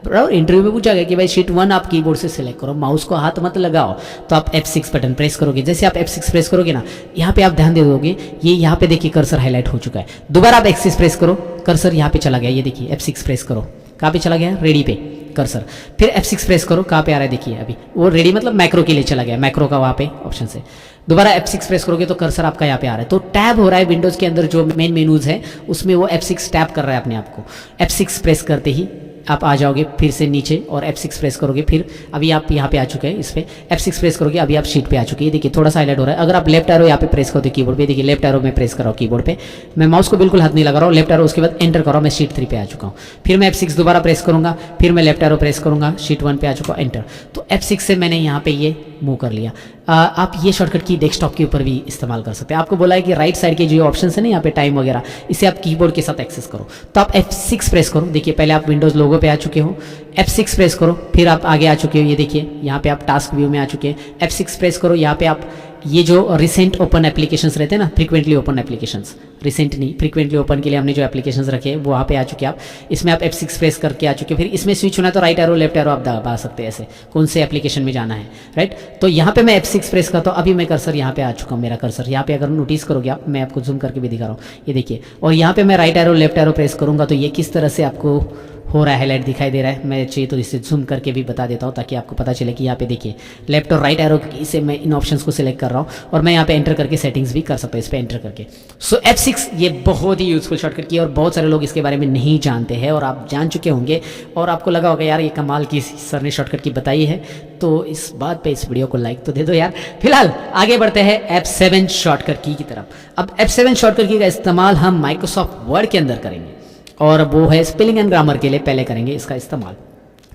इंटरव्यू में पूछा गया कि भाई शीट 1 आप कीबोर्ड से सिलेक्ट करो, माउस को हाथ मत लगाओ। तो आप F6 बटन प्रेस करोगे, जैसे आप F6 प्रेस करोगे ना, यहाँ पे आप ध्यान दे दोगे, ये यहाँ पे देखिए कर्सर हाईलाइट हो चुका है। दोबारा आप F6 प्रेस करो, कर्सर यहाँ पे चला गया, ये देखिए F6 प्रेस करो, कहाँ पे चला गया, रेडी पे कर्सर। फिर F6 प्रेस करो, कहाँ पे आ रहा है देखिए, अभी वो रेडी मतलब मैक्रो के लिए चला गया, मैक्रो का वहाँ पे ऑप्शन से। दोबारा F6 प्रेस करोगे तो कर्सर आपका यहाँ पे आ रहा है। तो टैब हो रहा है विंडोज़ के अंदर, जो मेन मेनूज है उसमें वो F6 टैब कर रहा है अपने आप को। F6 प्रेस करते ही आप आ जाओगे फिर से नीचे और F6 प्रेस करोगे, फिर अभी आप यहाँ पे आ चुके हैं, इस पे F6 प्रेस करोगे, अभी आप शीट पे आ चुके हैं। देखिए थोड़ा सा हाईलाइट हो रहा है। अगर आप लेफ्ट एरो यहाँ पे प्रेस करोगे कीबोर्ड पे, देखिए लेफ्ट एरो में प्रेस कर रहा हूँ कीबोर्ड पे, मैं माउस को बिल्कुल हाथ नहीं लगा रहा हूँ, लेफ्ट एरो उसके बाद एंटर कर रहा हूँ, मैं शीट 3 पे आ चुका हूँ। फिर मैं F6 दोबारा प्रेस करूँगा, फिर मैं लेफ्ट एरो प्रेस करूँगा, शीट 1 पे आ चुका हूँ, एंटर। तो F6 से मैंने यहाँ पे ये मूव कर लिया। आप ये शॉर्टकट की डेस्कटॉप के ऊपर भी इस्तेमाल कर सकते हैं। आपको बोला है कि राइट साइड के जो ऑप्शन है ना यहाँ पे टाइम वगैरह, इसे आप कीबोर्ड के साथ एक्सेस करो। तो आप F6 प्रेस करो, देखिए पहले आप विंडोज़ लोगो पे आ चुके हो, F6 प्रेस करो, फिर आप आगे आ चुके हो, ये देखिए यहाँ पे आप टास्क व्यू में आ चुके हैं। F6 प्रेस करो, यहाँ पे आप ये जो रिसेंट ओपन एप्लीकेशंस रहते हैं ना, फ्रीक्वेंटली ओपन एप्लीकेशंस, रिसेंट नहीं फ्रीक्वेंटली ओपन के लिए हमने जो एप्लीकेशंस रखे हैं वो वहाँ पे आ चुके हैं आप। इसमें आप F6 प्रेस करके आ चुके हैं। फिर इसमें स्विच होना है तो राइट एरो लेफ्ट एरो आप दबा सकते हैं, ऐसे कौन से एप्लीकेशन में जाना है, राइट। तो यहाँ पे मैं F6 प्रेस करता हूँ, अभी मैं कर्सर यहाँ पे आ चुका हूँ, मेरा कर्सर यहाँ पे अगर नोटिस करोगे आप, मैं आपको जूम करके भी दिखा रहा हूँ, ये देखिए। और यहाँ पे मैं right arrow left arrow press करूँगा तो ये किस तरह से आपको हो रहा है, हाईलाइट दिखाई दे रहा है। मैं चाहिए तो इसे जूम करके भी बता देता हूँ ताकि आपको पता चले कि यहाँ पे देखिए लेफ्ट और राइट एरो से मैं इन ऑप्शंस को सिलेक्ट कर रहा हूँ और मैं यहाँ पे एंटर करके सेटिंग्स भी कर सकता हूँ इस पे एंटर करके। सो F6 ये बहुत ही यूजफुल शॉर्टकट की है और बहुत सारे लोग इसके बारे में नहीं जानते हैं और आप जान चुके होंगे और आपको लगा होगा यार ये कमाल की सर ने शॉर्टकट की बताई है, तो इस बात पे इस वीडियो को लाइक तो दे दो यार। फिलहाल आगे बढ़ते हैं F7 शॉर्टकट की तरफ। अब F7 शॉर्टकट की का इस्तेमाल हम माइक्रोसॉफ्ट वर्ड के अंदर करेंगे और वो है स्पेलिंग एंड ग्रामर के लिए पहले करेंगे इसका इस्तेमाल।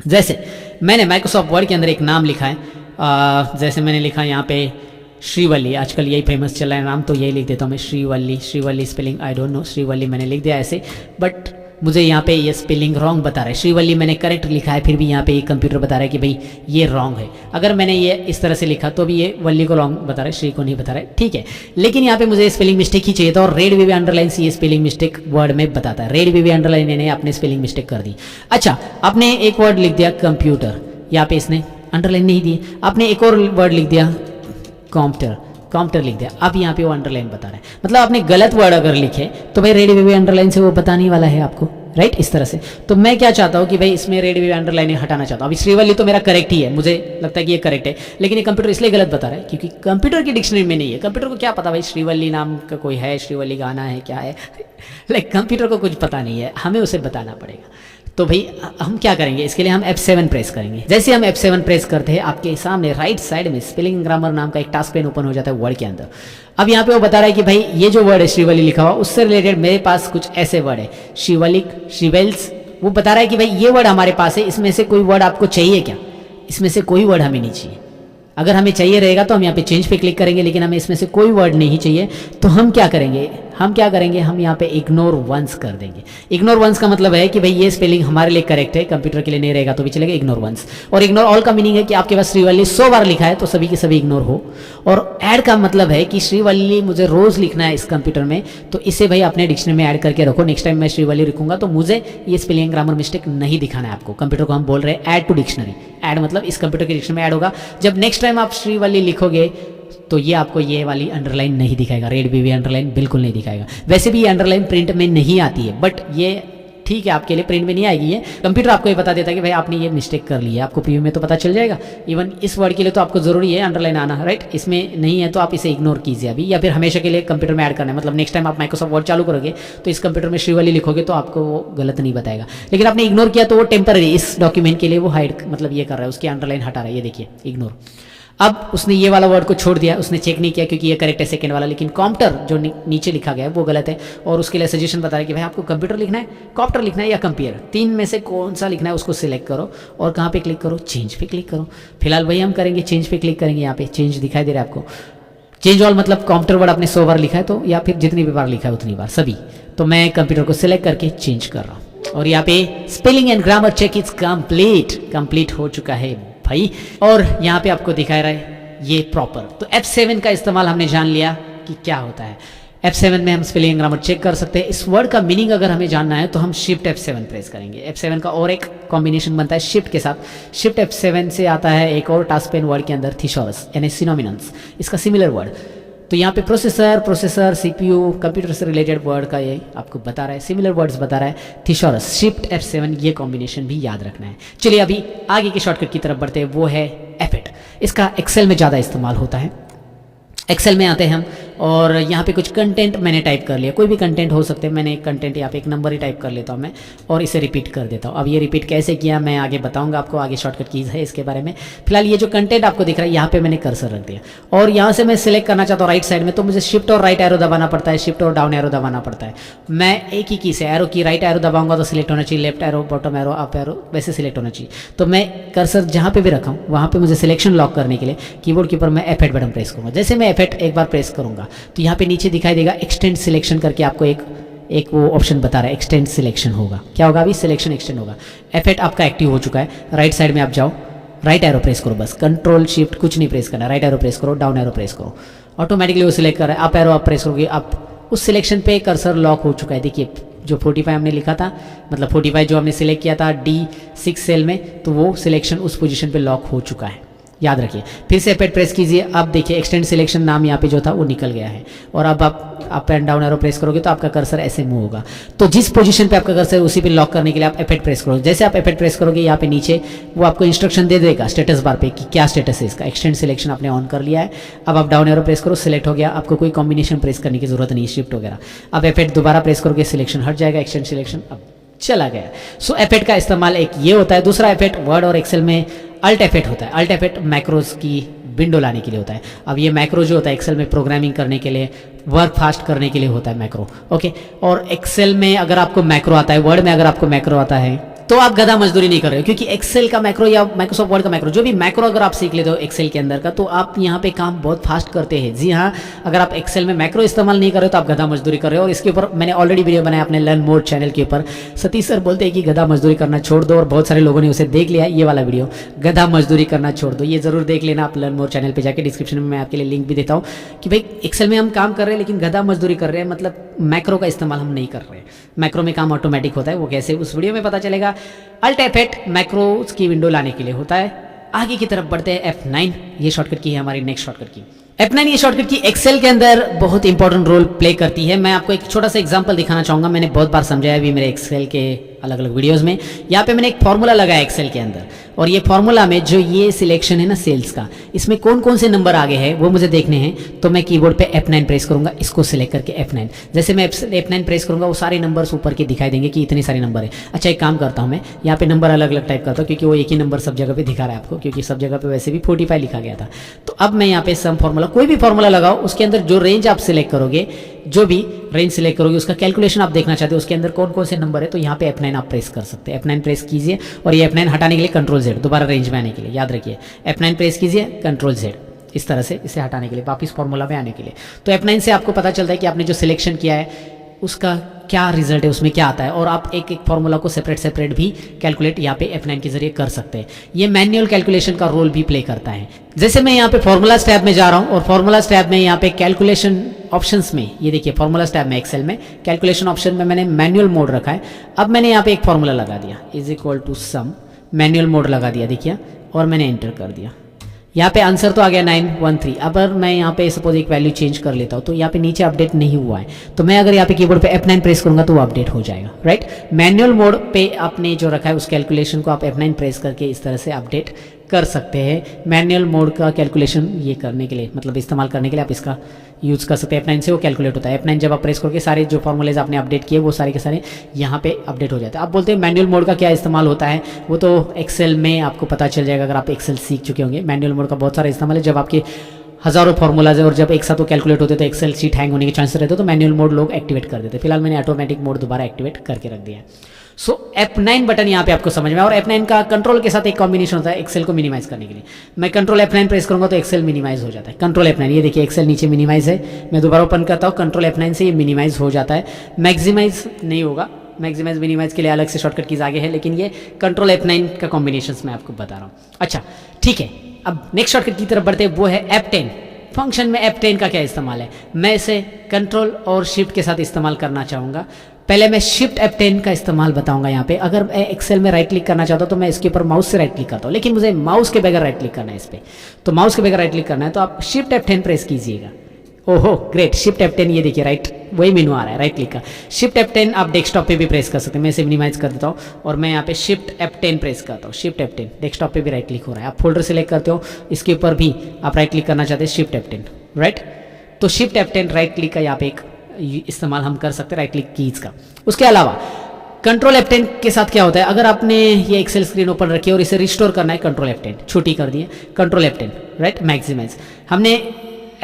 जैसे मैंने माइक्रोसॉफ्ट वर्ड के अंदर एक नाम लिखा है, जैसे मैंने लिखा यहाँ पे श्रीवल्ली, आजकल यही फेमस चल रहा है नाम, तो यही लिख देता हूँ मैं Srivalli. Srivalli spelling I don't know, Srivalli मैंने लिख दिया ऐसे, बट मुझे यहाँ पे ये स्पेलिंग रॉन्ग बता रहा है। श्रीवल्ली मैंने करेक्ट लिखा है, फिर भी यहाँ पे ये कंप्यूटर बता रहा है कि भाई ये रॉन्ग है। अगर मैंने ये इस तरह से लिखा तो भी ये वल्ली को रॉन्ग बता रहा है, श्री को नहीं बता रहा है, ठीक है। लेकिन यहाँ पे मुझे स्पेलिंग मिस्टेक ही चाहिए था, और रेड वी अंडरलाइन से ये स्पेलिंग मिस्टेक वर्ड में बताता है। रेड वी अंडरलाइन ने आपने स्पेलिंग मिस्टेक कर दी। अच्छा, आपने एक वर्ड लिख दिया कंप्यूटर, यहाँ पे इसने अंडरलाइन नहीं दी। आपने एक और वर्ड लिख दिया कॉम्प्यूटर, कॉम्प्यूटर लिख दिया, अब यहाँ पे वो अंडरलाइन बता रहा है। मतलब आपने गलत वर्ड अगर लिखे तो भाई रेड वे अंडरलाइन से वो बताने वाला है आपको, राइट, इस तरह से। तो मैं क्या चाहता हूँ कि भाई इसमें रेड वे अंडरलाइन हटाना चाहता हूँ। अभी श्रीवल्ली तो मेरा करेक्ट ही है, मुझे लगता है कि ये करेक्ट है, लेकिन ये कंप्यूटर इसलिए गलत बता रहा है क्योंकि कंप्यूटर की डिक्शनरी में नहीं है। कंप्यूटर को क्या पता भाई श्रीवल्ली नाम का कोई है, श्रीवल्ली गाना है, क्या है, लाइक कंप्यूटर को कुछ पता नहीं है, हमें उसे बताना पड़ेगा। तो भाई हम क्या करेंगे, इसके लिए हम F7 प्रेस करेंगे। जैसे हम F7 प्रेस करते हैं, आपके सामने राइट साइड में स्पेलिंग ग्रामर नाम का एक टास्क पेन ओपन हो जाता है वर्ड के अंदर। अब यहाँ पे वो बता रहा है कि भाई ये जो वर्ड है श्रीवल्ली लिखा हुआ, उससे रिलेटेड मेरे पास कुछ ऐसे वर्ड है, श्रीवलिक, श्रीवेल्स। वो बता रहा है कि भाई ये वर्ड हमारे पास है, इसमें से कोई वर्ड आपको चाहिए क्या, इसमें से कोई वर्ड हमें नहीं चाहिए। अगर हमें चाहिए रहेगा तो हम यहाँ पे चेंज पे क्लिक करेंगे, लेकिन हमें इसमें से कोई वर्ड नहीं चाहिए। तो हम क्या करेंगे, हम यहाँ पे इग्नोर वंस कर देंगे। इग्नोर वंस का मतलब है कि भाई ये स्पेलिंग हमारे लिए करेक्ट है, कंप्यूटर के लिए नहीं रहेगा तो भी चलेगा, इग्नोर वंस। और इग्नोर ऑल का मीनिंग है कि आपके पास श्रीवल्ली 100 बार लिखा है तो सभी के सभी इग्नोर हो। और ऐड का मतलब है कि श्रीवल्ली मुझे रोज लिखना है इस कंप्यूटर में, तो इसे भाई अपने डिक्शनरी में ऐड करके रखो। नेक्स्ट टाइम मैं श्रीवल्ली लिखूंगा तो मुझे ये स्पेलिंग ग्रामर मिस्टेक नहीं दिखाना है आपको। कंप्यूटर को हम बोल रहे हैं ऐड टू डिक्शनरी, ऐड मतलब इस कंप्यूटर के डिक्शनरी में ऐड होगा। जब नेक्स्ट टाइम आप श्रीवल्ली लिखोगे तो ये आपको ये वाली अंडरलाइन नहीं दिखाएगा, रेड वी अंडरलाइन बिल्कुल नहीं दिखाएगा। वैसे भी ये अंडरलाइन प्रिंट में नहीं आती है, बट ये ठीक है आपके लिए प्रिंट में नहीं आएगी। ये कंप्यूटर आपको ये बता देता है कि भाई आपने ये मिस्टेक कर ली है, आपको प्रीव्यू में तो पता चल जाएगा। इवन इस वर्ड के लिए तो आपको जरूरी है अंडरलाइन आना, राइट, इसमें नहीं है तो आप इसे इग्नोर कीजिए अभी, या फिर हमेशा के लिए कंप्यूटर में ऐड करना है। मतलब नेक्स्ट टाइम आप माइक्रोसॉफ्ट वर्ड चालू करोगे तो इस कंप्यूटर में श्रीवल्ली लिखोगे तो आपको वो गलत नहीं बताएगा। लेकिन आपने इग्नोर किया तो वो टेम्पररी इस डॉक्यूमेंट के लिए वो हाइड, मतलब ये कर रहा है, उसकी अंडरलाइन हटा रहा है, ये देखिए इग्नोर। अब उसने ये वाला वर्ड को छोड़ दिया, उसने चेक नहीं किया क्योंकि ये करेक्ट है सेकंड वाला, लेकिन कॉम्प्यूटर जो नीचे लिखा गया है वो गलत है। और उसके लिए सजेशन बता रहा है कि भाई आपको कंप्यूटर लिखना है, कॉम्प्यूटर लिखना है या कंपेयर, तीन में से कौन सा लिखना है उसको सिलेक्ट करो और कहाँ पे क्लिक करो, चेंज पे क्लिक करो। फिलहाल वही हम करेंगे, चेंज पे क्लिक करेंगे। यहाँ पे चेंज दिखाई दे रहा है आपको, चेंज ऑल मतलब कॉम्प्यूटर वर्ड आपने 100 बार लिखा है तो, या फिर जितनी भी बार लिखा है उतनी बार सभी। तो मैं कंप्यूटर को सिलेक्ट करके चेंज कर रहा हूँ और यहाँ पे spelling and grammar check is complete हो चुका है भाई। और यहाँ पे आपको दिखा रहा है ये प्रॉपर। तो F7 का इस्तेमाल हमने जान लिया कि क्या होता है। F7 में हम स्पेलिंग ग्रामर चेक कर सकते हैं। इस वर्ड का मीनिंग अगर हमें जानना है तो हम शिफ्ट F7 प्रेस करेंगे। F7 का और एक कॉम्बिनेशन बनता है शिफ्ट के साथ। शिफ्ट F7 से आता है एक और टास्क पेन वर्ड के अंदर थिसॉरस यानी सिनोमिनन्स, इसका सिमिलर वर्ड। तो यहाँ पे प्रोसेसर CPU कंप्यूटर से रिलेटेड वर्ड का ये आपको बता रहा है, सिमिलर वर्ड्स बता रहा है थिसॉरस, शिफ्ट F7, ये कॉम्बिनेशन भी याद रखना है। चलिए अभी आगे के शॉर्टकट की तरफ बढ़ते हैं, वो है F8। इसका एक्सेल में ज़्यादा इस्तेमाल होता है। एक्सेल में आते हैं हम और यहाँ पे कुछ कंटेंट मैंने टाइप कर लिया, कोई भी कंटेंट हो सकते हैं। मैंने एक कंटेंट यहाँ पे एक नंबर ही टाइप कर लेता हूँ मैं और इसे रिपीट कर देता हूँ। अब ये रिपीट कैसे किया मैं आगे बताऊँगा आपको, आगे शॉर्टकट कीज है इसके बारे में। फिलहाल ये जो कंटेंट आपको दिख रहा है यहाँ पे मैंने कर्सर रख दिया और यहाँ से मैं सिलेक्ट करना चाहता हूँ राइट साइड में, तो मुझे शिफ्ट और राइट एरो दबाना पड़ता है, शिफ्ट और डाउन एरो दबाना पड़ता है। मैं एक ही की से एरो की राइट एरो दबाऊंगा तो सिलेक्ट होना चाहिए, left arrow, bottom arrow, up arrow, वैसे सिलेक्ट होना चाहिए। तो मैं कर्सर जहाँ पे भी रखा हूँ वहाँ पे मुझे सिलेक्शन लॉक करने के लिए कीबोर्ड के ऊपर मैं F8 बटन प्रेस करूँगा। जैसे मैं F8 एक बार प्रेस करूँगा तो यहाँ पे नीचे दिखाई देगा एक्सटेंड सिलेक्शन करके, आपको एक वो ऑप्शन बता रहा है एक्सटेंड सिलेक्शन होगा। क्या होगा अभी, सिलेक्शन एक्सटेंड होगा। F8 आपका एक्टिव हो चुका है। राइट साइड में आप जाओ, राइट एरो प्रेस करो, बस कंट्रोल शिफ्ट कुछ नहीं प्रेस करना, राइट एरो प्रेस करो, डाउन एरो प्रेस करो, ऑटोमेटिकली वो सिलेक्ट कर रहा है। अप एरो आप प्रेस करोगे, आप उस सिलेक्शन पे कर्सर लॉक हो चुका है। देखिए जो 45 हमने लिखा था, मतलब 45 जो हमने सिलेक्ट किया था D6 सेल में, तो वो सिलेक्शन उस पोजीशन पे लॉक हो चुका है, याद रखिए। फिर से F8 प्रेस कीजिए, अब देखिए एक्सटेंड सिलेक्शन नाम यहाँ पे जो था वो निकल गया है। और अब आप up and down arrow press करोगे तो आपका कर्सर ऐसे मूव होगा। तो जिस पोजीशन पे आपका कर्सर है उसी पे लॉक करने के लिए आप F8 प्रेस करोगे। जैसे आप F8 प्रेस करोगे यहाँ पे नीचे वो आपको इंस्ट्रक्शन दे देगा स्टेटस बार पे कि क्या स्टेटस है इसका। एक्सटेंड सिलेक्शन आपने ऑन कर लिया है। अब आप डाउन एरो प्रेस करो, सिलेक्ट हो गया, आपको कोई कॉम्बिनेशन प्रेस करने की जरूरत नहीं, शिफ्ट वगैरह। अब F8 दोबारा प्रेस करोगे, सिलेक्शन हट जाएगा, एक्सटेंड सिलेक्शन अब चला गया। सो F8 का इस्तेमाल एक ये होता है। दूसरा F8 वर्ड और एक्सेल में अल्ट F8 होता है। अल्ट F8 मैक्रोज की विंडो लाने के लिए होता है। अब ये मैक्रो जो होता है एक्सेल में प्रोग्रामिंग करने के लिए, वर्क फास्ट करने के लिए होता है मैक्रो, ओके। और एक्सेल में अगर आपको मैक्रो आता है, वर्ड में अगर आपको मैक्रो आता है तो आप गधा मजदूरी नहीं कर रहे हो, क्योंकि एक्सेल का मैक्रो या माइक्रोसॉफ्ट वर्ड का मैक्रो, जो भी मैक्रो अगर आप सीख लेते हो एक्सेल के अंदर का, तो आप यहाँ पे काम बहुत फास्ट करते हैं। जी हाँ, अगर आप एक्सेल में मैक्रो इस्तेमाल नहीं कर रहे हो तो आप गधा मजदूरी कर रहे हो। और इसके ऊपर मैंने ऑलरेडी वीडियो बनाया अपने लर्न मोर चैनल के ऊपर। सतीश सर बोलते हैं कि गधा मजदूरी करना छोड़ दो, और बहुत सारे लोगों ने उसे देख लिया। ये वाला वीडियो, गधा मजदूरी करना छोड़ दो, ये जरूर देख लेना आप लर्न मोर चैनल पर जाकर। डिस्क्रिप्शन में मैं आपके लिए लिंक भी देता हूँ कि भाई एक्सेल में हम काम कर रहे हैं लेकिन गधा मजदूरी कर रहे हैं, मतलब मैक्रो का इस्तेमाल हम नहीं कर रहे हैं। मैक्रो में काम ऑटोमेटिक होता है, वो कैसे उस वीडियो में पता चलेगा। अल्ट F8 मैक्रोज की विंडो लाने के लिए होता है। आगे की तरफ बढ़ते हैं। F9 ये शॉर्टकट की है हमारी नेक्स्ट शॉर्टकट की। F9 ये शॉर्टकट की एक्सेल के अंदर बहुत इंपॉर्टेंट रोल प्ले करती है। मैं आपको एक छोटा सा एग्जांपल दिखाना चाहूंगा। मैंने बहुत बार समझाया भी मेरे एक्सेल के अलग अलग वीडियोस में। यहाँ पे मैंने एक फॉर्मूला लगाया एक्सेल के अंदर, और ये फॉर्मूला में जो ये सिलेक्शन है ना सेल्स का, इसमें कौन कौन से नंबर आगे हैं वो मुझे देखने हैं। तो मैं कीबोर्ड पे F9 प्रेस करूंगा, इसको सिलेक्ट करके F9। जैसे मैं F9 प्रेस करूंगा वो सारे नंबर्स ऊपर के दिखाई देंगे कि इतने सारे नंबर है। अच्छा एक काम करता हूँ, मैं यहाँ पे नंबर अलग अलग टाइप करता हूँ, क्योंकि वो एक ही नंबर सब जगह पे दिखा रहा है आपको, क्योंकि सब जगह पे वैसे भी 45 लिखा गया था। तो अब मैं यहाँ पे सम फॉर्मूला, कोई भी फॉर्मूला लगाओ, उसके अंदर जो रेंज आप सिलेक्ट करोगे, जो भी रेंज सिलेक्ट करोगे, उसका कैलकुलेशन आप देखना चाहते हो उसके अंदर कौन कौन से नंबर है, तो यहाँ पे F9 आप प्रेस कर सकते हैं। F9 प्रेस कीजिए, और ये F9 हटाने के लिए Ctrl Z, दोबारा रेंज में आने के लिए याद रखिए F9 प्रेस कीजिए, Ctrl Z, इस तरह से इसे हटाने के लिए, वापस फॉर्मूला में आने के लिए। तो F9 से आपको पता चलता है कि आपने जो सिलेक्शन किया है उसका क्या रिजल्ट है, उसमें क्या आता है, और आप एक एक फॉर्मूला को सेपरेट भी कैलकुलेट यहाँ पे F9 के जरिए कर सकते हैं। ये मैनुअल कैलकुलेशन का रोल भी प्ले करता है। जैसे मैं यहाँ पे फॉर्मूलाज टैब में जा रहा हूँ, और फॉर्मूलाज टैब में यहाँ पे कैलकुलेशन ऑप्शंस में, ये देखिए फॉर्मूलाज टैब में एक्सेल में कैलकुलेशन ऑप्शन में मैंने मैनुअल मोड रखा है। अब मैंने यहाँ पे एक फॉर्मूला लगा दिया, is equal to sum, manual mode लगा दिया देखिए, और मैंने एंटर कर दिया। यहाँ पे आंसर तो आ गया 913। अब अगर मैं यहाँ पे सपोज एक वैल्यू चेंज कर लेता हूँ, तो यहाँ पे नीचे अपडेट नहीं हुआ है, तो मैं अगर यहाँ पे कीबोर्ड पे F9 प्रेस करूंगा तो वो अपडेट हो जाएगा, राइट। मैनुअल मोड पे आपने जो रखा है उस कैलकुलेशन को आप F9 प्रेस करके इस तरह से अपडेट कर सकते हैं। मैनुअल मोड का कैलकुलेशन ये करने के लिए, मतलब इस्तेमाल करने के लिए आप इसका यूज़ कर सकते हैं। F9 से वो कैलकुलेट होता है। F9 जब आप प्रेस करके सारे जो फॉर्मूलेज आपने अपडेट किए वो सारे के सारे यहाँ पे अपडेट हो जाते हैं। आप बोलते हैं मैनुअल मोड का क्या इस्तेमाल होता है, वो तो एक्सेल में आपको पता चल जाएगा अगर आप एक्सेल सीख चुके होंगे। मैनुअल मोड का बहुत सारा इस्तेमाल है, जब आपके हज़ारों फॉर्मूलाज है और जब एक साथ वो कैलकुलेट होते तो एक्सेल शीट हैंग होने के चांसेस रहते, तो मैनुअल मोड लोग एक्टिवेट कर देते। फिलहाल मैंने ऑटोमेटिक मोड दोबारा एक्टिवेट करके रख दिया है। सो F9 बटन यहाँ पे आपको समझ में, और F9 का कंट्रोल के साथ एक कॉम्बिनेशन होता है एक्सेल को मिनिमाइज करने के लिए। मैं कंट्रोल F9 प्रेस करूंगा तो एक्सेल मिनिमाइज हो जाता है। कंट्रोल F9, ये देखिए एक्सेल नीचे मिनिमाइज है, मैं दोबारा ओपन करता हूँ, कंट्रोल F9 से ये मिनिमाइज हो जाता है। मैक्सिमाइज नहीं होगा, मैक्सिमाइज मिनिमाइज के लिए अलग से शॉर्टकट कीज आगे है, लेकिन ये कंट्रोल F9 का कॉम्बिनेशन मैं आपको बता रहा हूँ। अच्छा ठीक है, अब नेक्स्ट शॉर्टकट की तरफ बढ़ते हैं, वो है F10। फंक्शन में F10 का क्या इस्तेमाल है, मैं इसे कंट्रोल और शिफ्ट के साथ इस्तेमाल करना चाहूँगा। पहले मैं शिफ्ट F10 का इस्तेमाल बताऊंगा यहाँ पे। अगर मैं एक्सेल में राइट क्लिक करना चाहता हूँ तो मैं इसके ऊपर माउस से राइट क्लिक करता हूँ, लेकिन मुझे माउस के बगैर राइट क्लिक करना है इस पर, तो माउस के बगैर राइट क्लिक करना है तो आप शिफ्ट F10 प्रेस कीजिएगा। ओहो ग्रेट, शिफ्ट F10, ये देखिए राइट, वही मेनू आ रहा है राइट क्लिक का। शिफ्ट F10 आप डेस्कटॉप पे भी प्रेस कर सकते हैं। मैं इसे मिनिमाइज कर देता हूँ और मैं यहाँ पे शिफ्ट F10 प्रेस करता हूँ। शिफ्ट F10, डेस्कटॉप पे भी राइट क्लिक हो रहा है। आप फोल्डर सेलेक्ट करते हो, इसके ऊपर भी आप राइट क्लिक करना चाहते हैं, शिफ्ट F10, राइट। तो शिफ्ट F10 राइट क्लिक का यहाँ पे एक इस्तेमाल हम कर सकते हैं, राइट क्लिक कीज का। उसके अलावा कंट्रोल F10 के साथ क्या होता है, अगर आपने ये एक्सेल स्क्रीन ओपन रखी है और इसे रिस्टोर करना है, कंट्रोल F10 छोटी कर दिए, कंट्रोल F10, राइट। मैक्सिमाइज हमने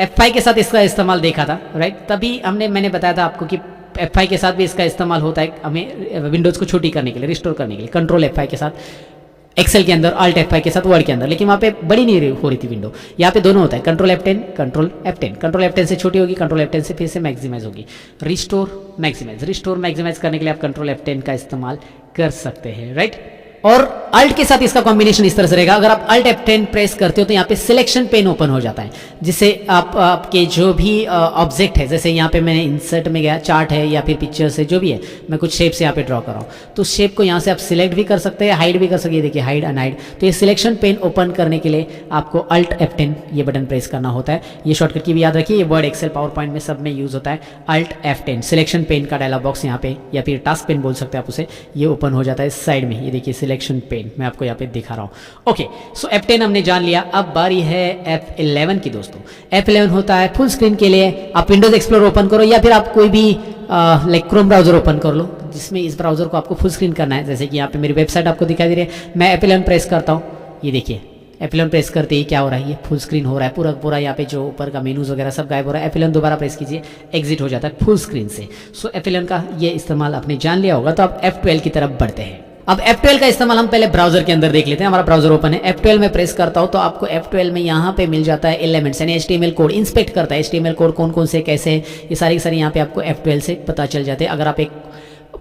F5 के साथ इसका इस्तेमाल देखा था, राइट। तभी मैंने बताया था आपको कि F5 के साथ भी इसका इस्तेमाल होता है हमें विंडोज़ को छोटी करने के लिए, रिस्टोर करने के लिए। कंट्रोल F5 के साथ एक्सेल के अंदर, अल्ट F5 के साथ वर्ड के अंदर, लेकिन वहाँ पे बड़ी नहीं हो रही थी विंडो। यहाँ पे दोनों होता है, control F10, control F10। Control F10 से छोटी होगी, कंट्रोल F10 से फिर से मैक्सिमाइज होगी। रिस्टोर मैक्सिमाइज, रिस्टोर मैक्सिमाइज करने के लिए आप कंट्रोल F10 का इस्तेमाल कर सकते हैं, राइट। और अल्ट के साथ इसका कॉम्बिनेशन इस तरह से रहेगा, अगर आप अल्ट F10 प्रेस करते हो तो यहाँ पे सिलेक्शन पेन ओपन हो जाता है, जिससे आप आपके जो भी ऑब्जेक्ट है, जैसे यहाँ पे मैंने इंसर्ट में गया, चार्ट है या फिर पिक्चर्स है, जो भी है, मैं कुछ शेप से यहाँ पे ड्रॉ कर रहा हूँ, तो शेप को यहाँ से आप सिलेक्ट भी कर सकते हैं, हाइड भी कर सकते हैं। देखिए हाइड अनहाइड, तो ये सिलेक्शन पेन ओपन करने के लिए आपको अल्ट F10 ये बटन प्रेस करना होता है। ये शॉर्टकट की भी याद रखिए, ये वर्ड, एक्सेल, पावर पॉइंट में सब में यूज होता है। अल्ट F10 सिलेक्शन पेन का डायलॉग बॉक्स यहाँ पे, या फिर टास्क पेन बोल सकते हैं आप उसे, ये ओपन हो जाता है साइड में। ये देखिए सिलेक्शन पेन मैं आपको यहाँ पे दिखा रहा हूँ। ओके, सो F10 हमने जान लिया। अब बारी है F11 की दोस्तों। F11 होता है फुल स्क्रीन के लिए। आप विंडोज एक्सप्लोर ओपन करो या फिर आप कोई भी लाइक क्रोम ब्राउजर ओपन कर लो, जिसमें इस ब्राउजर को आपको फुल स्क्रीन करना है। जैसे कि यहाँ पे मेरी वेबसाइट आपको दिखाई दे रही है, मैं F11 प्रेस करता हूँ, ये देखिए F11 प्रेस करते ही क्या हो रहा है, ये फुल स्क्रीन हो रहा है पूरा पूरा। यहाँ पे जो ऊपर का मेनूज वगैरह सब गायब हो रहा है। F11 दोबारा प्रेस कीजिए, एग्जिट हो जाता है फुल स्क्रीन से। सो F11 का ये इस्तेमाल आपने जान लिया होगा। तो आप F12 की तरफ बढ़ते हैं। अब F12 का इस्तेमाल हम पहले ब्राउजर के अंदर देख लेते हैं। हमारा ब्राउजर ओपन है, F12 में प्रेस करता हूँ तो आपको F12 में यहाँ पे मिल जाता है एलिमेंट्स यानी HTML कोड इंस्पेक्ट करता है। HTML कोड कौन कौन से कैसे हैं ये सारी की सारी यहाँ पे आपको F12 से पता चल जाते हैं। अगर आप एक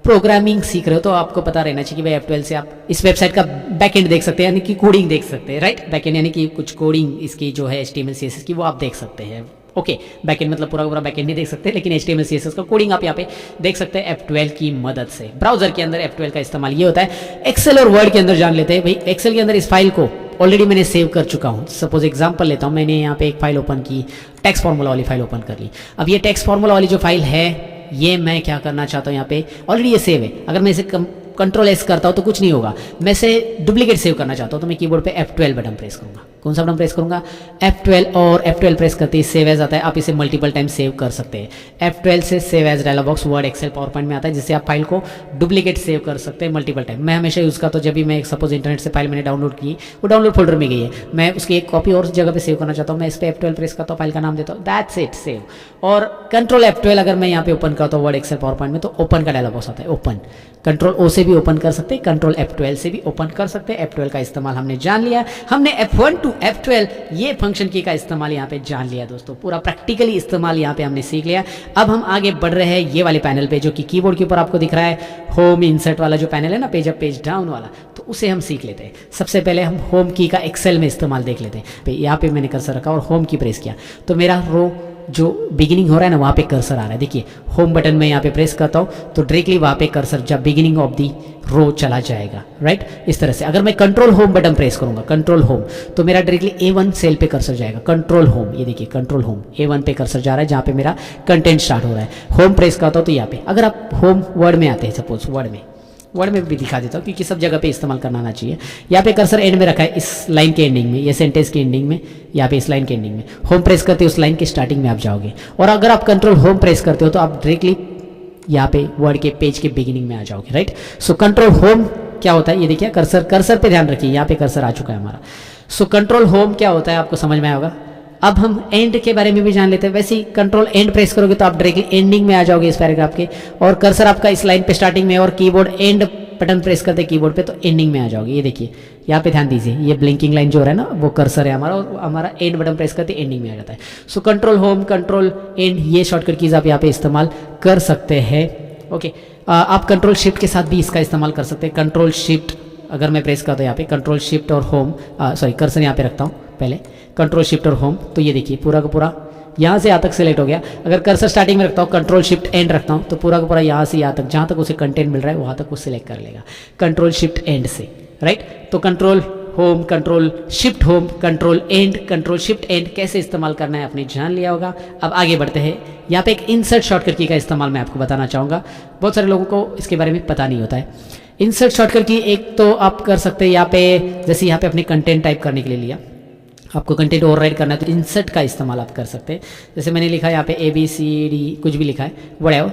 प्रोग्रामिंग सीख रहे हो तो आपको पता रहना चाहिए कि भाई F12 से आप इस वेबसाइट का बैकएंड देख सकते हैं यानी कि कोडिंग देख सकते हैं, राइट। बैकएंड यानी कि कुछ कोडिंग इसकी जो है HTML CSS की वो आप देख सकते हैं। ओके, बैकएंड मतलब पूरा पूरा बैकएंड नहीं देख सकते, लेकिन HTML CSS का कोडिंग आप यहाँ पे देख सकते हैं F12 की मदद से। ब्राउजर के अंदर F12 का इस्तेमाल ये होता है। एक्सेल और वर्ड के अंदर जान लेते हैं। भाई एक्सेल के अंदर इस फाइल को ऑलरेडी मैंने सेव कर चुका हूँ। सपोज एग्जांपल लेता हूँ, मैंने यहाँ पे एक फाइल ओपन की, टेक्स्ट फॉर्मूला वाली फाइल ओपन कर ली। अब ये टेक्स्ट फॉर्मूला वाली जो फाइल है ये मैं क्या करना चाहता हूँ, यहाँ पे ऑलरेडी ये सेव है। अगर मैं इसे कंट्रोल एस करता हूँ तो कुछ नहीं होगा। मैं इसे डुप्लीकेट सेव करना चाहता हूँ तो मैं कीबोर्ड पे F12 बटन प्रेस करूँगा। कौन सा बटन प्रेस करूँगा? F12, और F12 प्रेस करते ही सेव एज आता है। आप इसे मल्टीपल टाइम सेव कर सकते हैं। F12 से save as dialog box Word, Excel, PowerPoint में आता है, जिससे आप फाइल को डुप्लीकेट सेव कर सकते हैं मल्टीपल टाइम। मैं हमेशा यूज़ करता हूँ जब भी मैं सपोज इंटरनेट से फाइल मैंने डाउनलोड की, वो डाउनलोड फोल्डर में गई है, मैं उसकी एक कॉपी और जगह पे सेव करना चाहता हूँ, मैं इस पर F12 प्रेस करता हूँ, फाइल का नाम देता हूँ, दैट्स इट, सेव। और कंट्रोल F12 अगर मैं यहाँ पे ओपन करता हूँ वर्ड, एक्सेल, पावर पॉइंट में, तो ओपन का डायलॉग बॉक्स आता है, ओपन। कंट्रोल O से भी ओपन कर सकते हैं, कंट्रोल F12 से भी ओपन कर सकते हैं। F12 का इस्तेमाल हमने जान लिया। हमने F1 to F12 ये फंक्शन की का इस्तेमाल यहाँ पे जान लिया दोस्तों। पूरा प्रैक्टिकली इस्तेमाल यहाँ पे हमने सीख लिया। अब हम आगे बढ़ रहे हैं ये वाले पैनल पे, जो कि कीबोर्ड के ऊपर आपको दिख रहा है, होम इंसर्ट वाला जो पैनल है ना, पेज अप पेज डाउन वाला, तो उसे हम सीख लेते हैं। सबसे पहले हम होम की का एक्सेल में इस्तेमाल देख लेते हैं। यहाँ पे मैंने कर्सर रखा और होम की प्रेस किया तो मेरा रो जो बिगिनिंग हो रहा है ना वहाँ पे कर्सर आ रहा है। देखिए होम बटन में यहाँ पे प्रेस करता हूँ तो डायरेक्टली वहाँ पे कर्सर जब बिगिनिंग ऑफ दी रो चला जाएगा, राइट। इस तरह से अगर मैं कंट्रोल होम बटन प्रेस करूँगा, कंट्रोल होम, तो मेरा डायरेक्टली A1 सेल पे कर्सर जाएगा। कंट्रोल होम, ये देखिए कंट्रोल होम, A1 पे कर्सर जा रहा है जहाँ पे मेरा कंटेंट स्टार्ट हो रहा है। होम प्रेस करता हूँ तो यहाँ पे, अगर आप होम वर्ड में आते हैं, सपोज वर्ड में भी दिखा देता हूँ क्योंकि सब जगह पे इस्तेमाल करना आना चाहिए। यहाँ पे कर्सर एंड में रखा है, इस लाइन के एंडिंग में, ये सेंटेंस के एंडिंग में, यहाँ पे इस लाइन के एंडिंग में होम प्रेस करते हो उस लाइन के स्टार्टिंग में आप जाओगे। और अगर आप कंट्रोल होम प्रेस करते हो तो आप डायरेक्टली यहाँ पे वर्ड के पेज के बिगिनिंग में आ जाओगे, राइट। सो कंट्रोल होम क्या होता है ये देखिए, कर्सर पे ध्यान रखिए, यहाँ पे कर्सर आ चुका है हमारा। सो कंट्रोल होम क्या होता है आपको समझ में आया होगा। अब हम एंड के बारे में भी जान लेते हैं। वैसे ही कंट्रोल एंड प्रेस करोगे तो आप डायरेक्टली एंडिंग में आ जाओगे इस पैराग्राफ के, और कर्सर आपका इस लाइन पे स्टार्टिंग में, और कीबोर्ड एंड बटन प्रेस करते कीबोर्ड पे तो एंडिंग में आ जाओगे। ये देखिए यहाँ पे ध्यान दीजिए, ये ब्लिंकिंग लाइन जो हो रहा है ना वो कर्सर है हमारा, और हमारा एंड बटन प्रेस करते एंडिंग में आ जाता है। So control home, control and, ये शॉर्टकट कीज आप यहाँ पे इस्तेमाल कर सकते हैं। ओके, आप कंट्रोल शिफ्ट के साथ भी इसका इस्तेमाल कर सकते हैं। कंट्रोल शिफ्ट अगर मैं प्रेस करता हूँ यहाँ पे, कंट्रोल शिफ्ट और होम, सॉरी कर्सर यहाँ पे रखता हूँ पहले, कंट्रोल शिफ्ट और होम, तो ये देखिए पूरा का पूरा यहाँ से यहाँ तक सिलेक्ट हो गया। अगर कर्सर स्टार्टिंग में रखता हूँ, कंट्रोल शिफ्ट एंड रखता हूँ, तो पूरा का पूरा यहाँ से यहाँ तक जहाँ तक उसे कंटेंट मिल रहा है वहाँ तक वो सिलेक्ट कर लेगा कंट्रोल शिफ्ट एंड से, राइट। तो control home, control shift home, control and, control shift and कैसे इस्तेमाल करना है आपने जान लिया होगा। अब आगे बढ़ते हैं। यहाँ पे एक इंसर्ट शॉर्टकट की का इस्तेमाल मैं आपको बताना चाहूँगा। बहुत सारे लोगों को इसके बारे में पता नहीं होता है। इंसर्ट शॉर्टकट की एक तो आप कर सकते हैं यहाँ पे, जैसे यहाँ पे अपने कंटेंट टाइप करने के लिए लिया, आपको कंटेंट ओवरराइट करना है तो इंसर्ट का इस्तेमाल आप कर सकते हैं। जैसे मैंने लिखा है यहाँ पे ABCD कुछ भी लिखा है व्हाटएवर,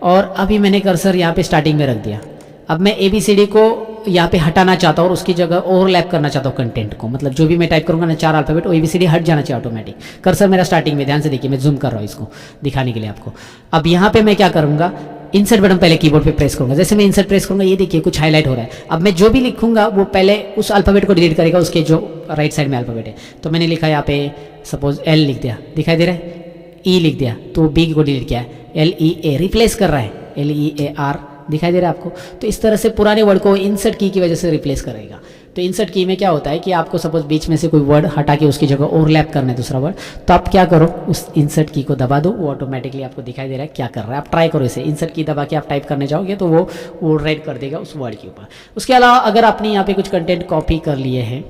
और अभी मैंने कर्सर यहाँ पे स्टार्टिंग में रख दिया। अब मैं ABCD को यहाँ पे हटाना चाहता हूँ और उसकी जगह ओवरलैप करना चाहता हूँ कंटेंट को, मतलब जो भी मैं टाइप करूँगा ना 4 अल्फाबेट, वो ABCD हट जाना चाहिए ऑटोमेटिक। कर्सर मेरा स्टार्टिंग में, ध्यान से देखिए मैं जूम कर रहा हूँ इसको दिखाने के लिए आपको। अब यहाँ पे मैं क्या करूँगा, इंसर्ट बटन पहले कीबोर्ड पे प्रेस करूंगा। जैसे मैं इंसर्ट प्रेस करूंगा ये देखिए कुछ हाईलाइट हो रहा है। अब मैं जो भी लिखूंगा वो पहले उस अल्फाबेट को डिलीट करेगा, उसके जो राइट साइड में अल्फाबेट है। तो मैंने लिखा यहाँ पे सपोज L लिख दिया, दिखाई दे रहा है, E लिख दिया तो B को डिलीट किया है, LEA रिप्लेस कर रहा है, LEAR दिखाई दे रहा है आपको। तो इस तरह से पुराने वर्ड को इंसर्ट की वजह से रिप्लेस करेगा। तो इंसर्ट की में क्या होता है कि आपको सपोज बीच में से कोई वर्ड हटा के उसकी जगह ओवरलैप करना है दूसरा वर्ड, तो आप क्या करो, उस इंसर्ट की को दबा दो, वो ऑटोमेटिकली आपको दिखाई दे रहा है क्या कर रहा है। आप ट्राई करो इसे, इंसर्ट की दबा के आप टाइप करने जाओगे तो वो ओवरराइट कर देगा उस वर्ड के ऊपर। उसके अलावा अगर आपने यहाँ पे कुछ कंटेंट कॉपी कर लिए हैं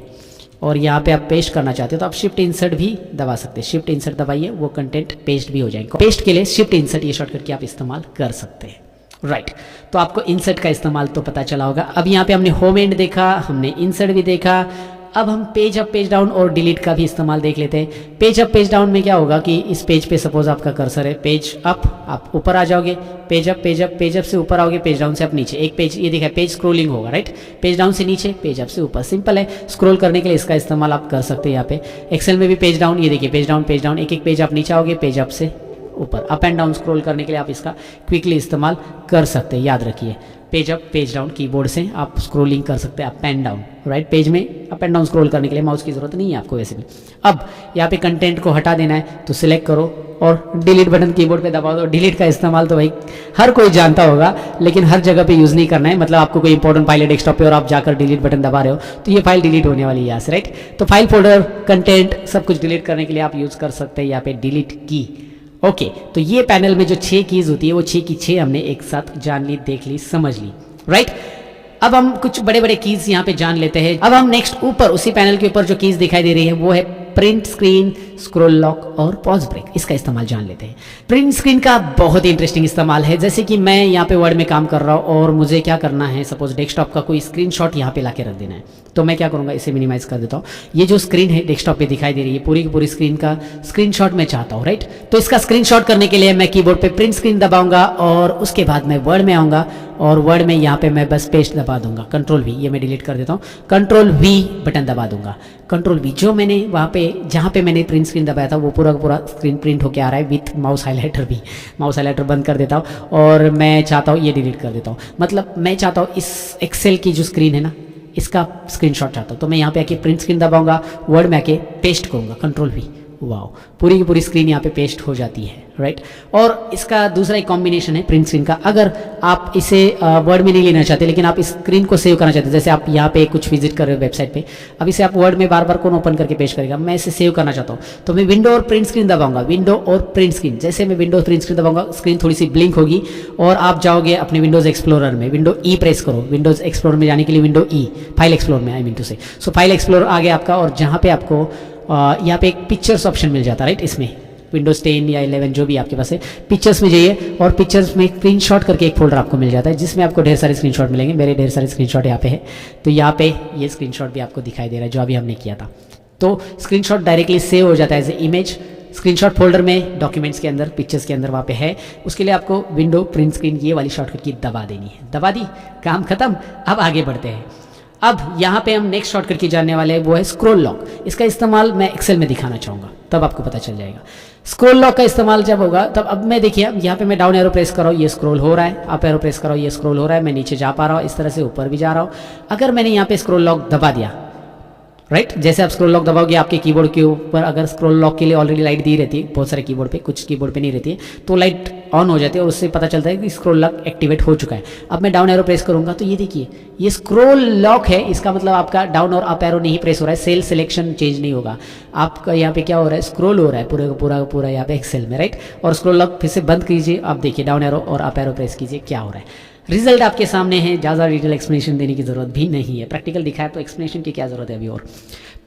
और यहाँ पे आप पेस्ट करना चाहते हो तो आप शिफ्ट इंसर्ट भी दबा सकते हैं। शिफ्ट इंसर्ट दबाइए, वो कंटेंट पेस्ट भी हो जाएगा। पेस्ट के लिए शिफ्ट इंसर्ट ये शॉर्टकट की आप इस्तेमाल कर सकते हैं, राइट। तो आपको इंसर्ट का इस्तेमाल तो पता चला होगा। अब यहाँ पे हमने होम एंड देखा, हमने इंसर्ट भी देखा। अब हम पेज अप पेज डाउन और डिलीट का भी इस्तेमाल देख लेते हैं। पेज अप पेज डाउन में क्या होगा कि इस पेज पे सपोज आपका कर्सर है, पेज अप आप ऊपर आ जाओगे, page up page up page up से ऊपर आओगे, पेज डाउन से आप नीचे। एक पेज ये देखा पेज स्क्रोलिंग होगा, राइट। पेज डाउन से नीचे, पेज अप से ऊपर, सिंपल है। स्क्रॉल करने के लिए इसका इस्तेमाल आप कर सकते हैं। यहाँ पे एक्सेल में भी पेज डाउन, ये देखिए पेज डाउन एक एक पेज आप नीचे आओगे, पेज अप से ऊपर। अप एंड डाउन स्क्रॉल करने के लिए आप इसका क्विकली इस्तेमाल कर सकते हैं, याद रखिए। Page up page down keyboard से आप स्क्रॉलिंग कर सकते हैं up and down, right. Page में अप एंड डाउन स्क्रॉल करने के लिए माउस की ज़रूरत नहीं है आपको वैसे भी। अब यहाँ पे कंटेंट को हटा देना है तो सिलेक्ट करो और डिलीट बटन कीबोर्ड पे दबा दो। डिलीट का इस्तेमाल तो भाई हर कोई जानता होगा, लेकिन हर जगह पे यूज़ नहीं करना है। मतलब आपको कोई इंपॉर्टेंट फाइल है डेस्कटॉप पे और आप जाकर डिलीट बटन दबा रहे हो तो ये फाइल डिलीट होने वाली है यहाँ से, राइट। तो फाइल फोल्डर कंटेंट सब कुछ डिलीट करने के लिए आप यूज़ कर सकते हैं यहाँ पे डिलीट की। ओके, तो ये पैनल में जो 6 कीज़ होती है वो 6 की 6 हमने एक साथ जान ली, देख ली, समझ ली, राइट। अब हम कुछ बड़े बड़े कीज यहाँ पे जान लेते हैं। अब हम नेक्स्ट ऊपर उसी पैनल के ऊपर जो कीज दिखाई दे रही है वो है प्रिंट स्क्रीन, स्क्रॉल लॉक और पॉज ब्रेक। इसका इस्तेमाल जान लेते हैं। प्रिंट स्क्रीन का बहुत ही इंटरेस्टिंग इस्तेमाल है। जैसे कि मैं यहाँ पे वर्ड में काम कर रहा हूँ और मुझे क्या करना है, सपोज डेस्कटॉप का कोई स्क्रीनशॉट यहाँ पे लाके रख देना है, तो मैं क्या करूँगा, इसे मिनिमाइज कर देता हूँ। ये जो स्क्रीन है डेस्कटॉप पे दिखाई दे रही है पूरी की पूरी स्क्रीन का स्क्रीनशॉट मैं चाहता हूँ, राइट। तो इसका स्क्रीनशॉट करने के लिए मैं कीबोर्ड पे प्रिंट स्क्रीन दबाऊंगा और उसके बाद मैं वर्ड में आऊँगा और वर्ड में यहाँ पे मैं बस पेस्ट दबा दूंगा, कंट्रोल वी, ये मैं डिलीट कर देता हूँ, कंट्रोल वी बटन दबा दूंगा। कंट्रोल वी, जो मैंने वहाँ पे जहाँ पे मैंने प्रिंट स्क्रीन दबाया था वो पूरा का पूरा स्क्रीन प्रिंट होकर आ रहा है विथ माउस हाइलाइटर भी। माउस हाइलाइटर बंद कर देता हूँ और मैं चाहता हूँ ये डिलीट कर देता हूँ। मतलब मैं चाहता हूँ इस एक्सेल की जो स्क्रीन है ना, इसका स्क्रीनशॉट चाहता हूँ, तो मैं यहाँ पे आके प्रिंट स्क्रीन दबाऊंगा, वर्ड में आके पेस्ट करूँगा, कंट्रोल वी, वाओ, पूरी की पूरी स्क्रीन यहाँ पे पेस्ट हो जाती है, राइट। और इसका दूसरा एक कॉम्बिनेशन है प्रिंट स्क्रीन का। अगर आप इसे वर्ड में नहीं लेना चाहते लेकिन आप इस स्क्रीन को सेव करना चाहते हैं, जैसे आप यहाँ पे कुछ विजिट कर रहे हो वेबसाइट पे, अब इसे आप वर्ड में बार बार कौन ओपन करके पेस्ट करेगा, मैं इसे सेव करना चाहता हूँ तो मैं विंडो और प्रिंट स्क्रीन दबाऊंगा, विंडो और प्रिंट स्क्रीन। जैसे मैं विंडो प्रिंट स्क्रीन दबाऊंगा स्क्रीन थोड़ी सी ब्लिंक होगी और आप जाओगे अपने विंडोज एक्सप्लोरर में, विंडो ई प्रेस करो, विंडोज एक्सप्लोरर में जाने के लिए विंडो ई, फाइल एक्सप्लोर में आई मीन टू से, सो फाइल एक्सप्लोरर आ गया आपका और जहाँ पे आपको यहाँ पे एक पिक्चर्स ऑप्शन मिल जाता है, राइट। इसमें विंडोज 10 या 11 जो भी आपके पास है, पिक्चर्स में जाइए और पिक्चर्स में स्क्रीनशॉट करके एक फोल्डर आपको मिल जाता है जिसमें आपको ढेर सारे स्क्रीनशॉट मिलेंगे। मेरे ढेर सारे स्क्रीनशॉट यहाँ पे है, तो यहाँ पे ये स्क्रीनशॉट भी आपको दिखाई दे रहा है जो अभी हमने किया था। तो स्क्रीनशॉट डायरेक्टली सेव हो जाता है as a image screenshot folder में, डॉक्यूमेंट्स के अंदर, पिक्चर्स के अंदर वहाँ पे है। उसके लिए आपको विंडो प्रिंट स्क्रीन ये वाली शॉर्टकट की दबा देनी है। दबा दी, काम खत्म। अब आगे बढ़ते हैं। अब यहाँ पे हम नेक्स्ट शॉर्टकट की जानने वाले हैं, वो है स्क्रॉल लॉक। इसका इस्तेमाल मैं एक्सेल में दिखाना चाहूँगा, तब आपको पता चल जाएगा। स्क्रॉल लॉक का इस्तेमाल जब होगा तब, अब मैं देखिए यहाँ पे मैं डाउन एरो प्रेस कर रहा हूँ, ये स्क्रॉल हो रहा है, अप एरो प्रेस कर रहा हूँ, ये स्क्रॉल हो रहा है, मैं नीचे जा पा रहा हूँ, इस तरह से ऊपर भी जा रहा हूँ। अगर मैंने यहाँ पे स्क्रॉल लॉक दबा दिया, राइट, जैसे आप स्क्रॉल लॉक दबाओगे आपके कीबोर्ड के ऊपर अगर स्क्रॉल लॉक के लिए ऑलरेडी लाइट दी रहती है, बहुत सारे कीबोर्ड पे, कुछ कीबोर्ड पे नहीं रहती है, तो लाइट ऑन हो जाती है और उससे पता चलता है कि स्क्रॉल लॉक एक्टिवेट हो चुका है। अब मैं डाउन एरो प्रेस करूंगा तो ये देखिए ये स्क्रॉल लॉक है, इसका मतलब आपका डाउन और अप एरो नहीं प्रेस हो रहा है, सेल सिलेक्शन चेंज नहीं होगा आपका। यहाँ पे क्या हो रहा है, स्क्रॉल हो रहा है पूरा पूरा पूरा यहाँ पे एक्सेल में, राइट। और स्क्रॉल लॉक फिर से बंद कीजिए, आप देखिए डाउन एरो और अप एरो प्रेस कीजिए क्या हो रहा है। रिजल्ट आपके सामने है, ज़्यादा डिटेल एक्सप्लेनेशन देने की जरूरत भी नहीं है, प्रैक्टिकल दिखाया तो एक्सप्लेनेशन की क्या जरूरत है अभी। और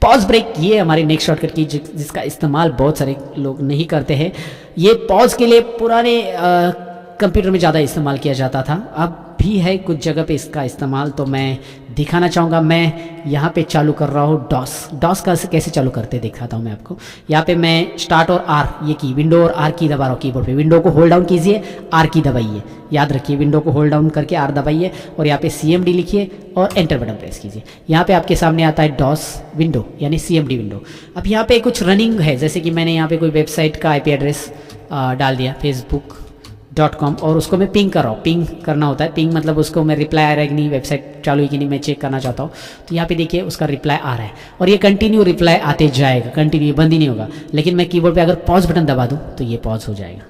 पॉज ब्रेक, ये हमारी नेक्स्ट शॉर्टकट की जिसका इस्तेमाल बहुत सारे लोग नहीं करते हैं। ये पॉज के लिए पुराने कंप्यूटर में ज़्यादा इस्तेमाल किया जाता था, अब भी है कुछ जगह पे इसका इस्तेमाल, तो मैं दिखाना चाहूँगा। मैं यहाँ पे चालू कर रहा हूँ डॉस का कैसे चालू करते दिखाता हूँ मैं आपको। यहाँ पे मैं स्टार्ट और आर, ये की विंडो और आर की दबा रहा हूँ कीबोर्ड पे। विंडो को होल्ड डाउन कीजिए, आर की दबाइए, याद रखिए विंडो को होल्ड डाउन करके आर दबाइए और यहाँ पे CMD लिखिए और एंटर बटन प्रेस कीजिए। यहाँ पे आपके सामने आता है डॉस विंडो यानी CMD विंडो। अब यहाँ पे कुछ रनिंग है, जैसे कि मैंने यहाँ पे कोई वेबसाइट का IP एड्रेस डाल दिया facebook.com और उसको मैं पिंग कर रहा हूँ। पिंग करना होता है, पिंग मतलब उसको मैं रिप्लाई आ रहा है कि नहीं, वेबसाइट चालू है कि नहीं, मैं चेक करना चाहता हूँ। तो यहाँ पे देखिए उसका रिप्लाई आ रहा है और ये कंटिन्यू रिप्लाई आते जाएगा, कंटिन्यू, बंद ही नहीं होगा। लेकिन मैं कीबोर्ड पे अगर पॉज बटन दबा दूँ तो ये पॉज हो जाएगा,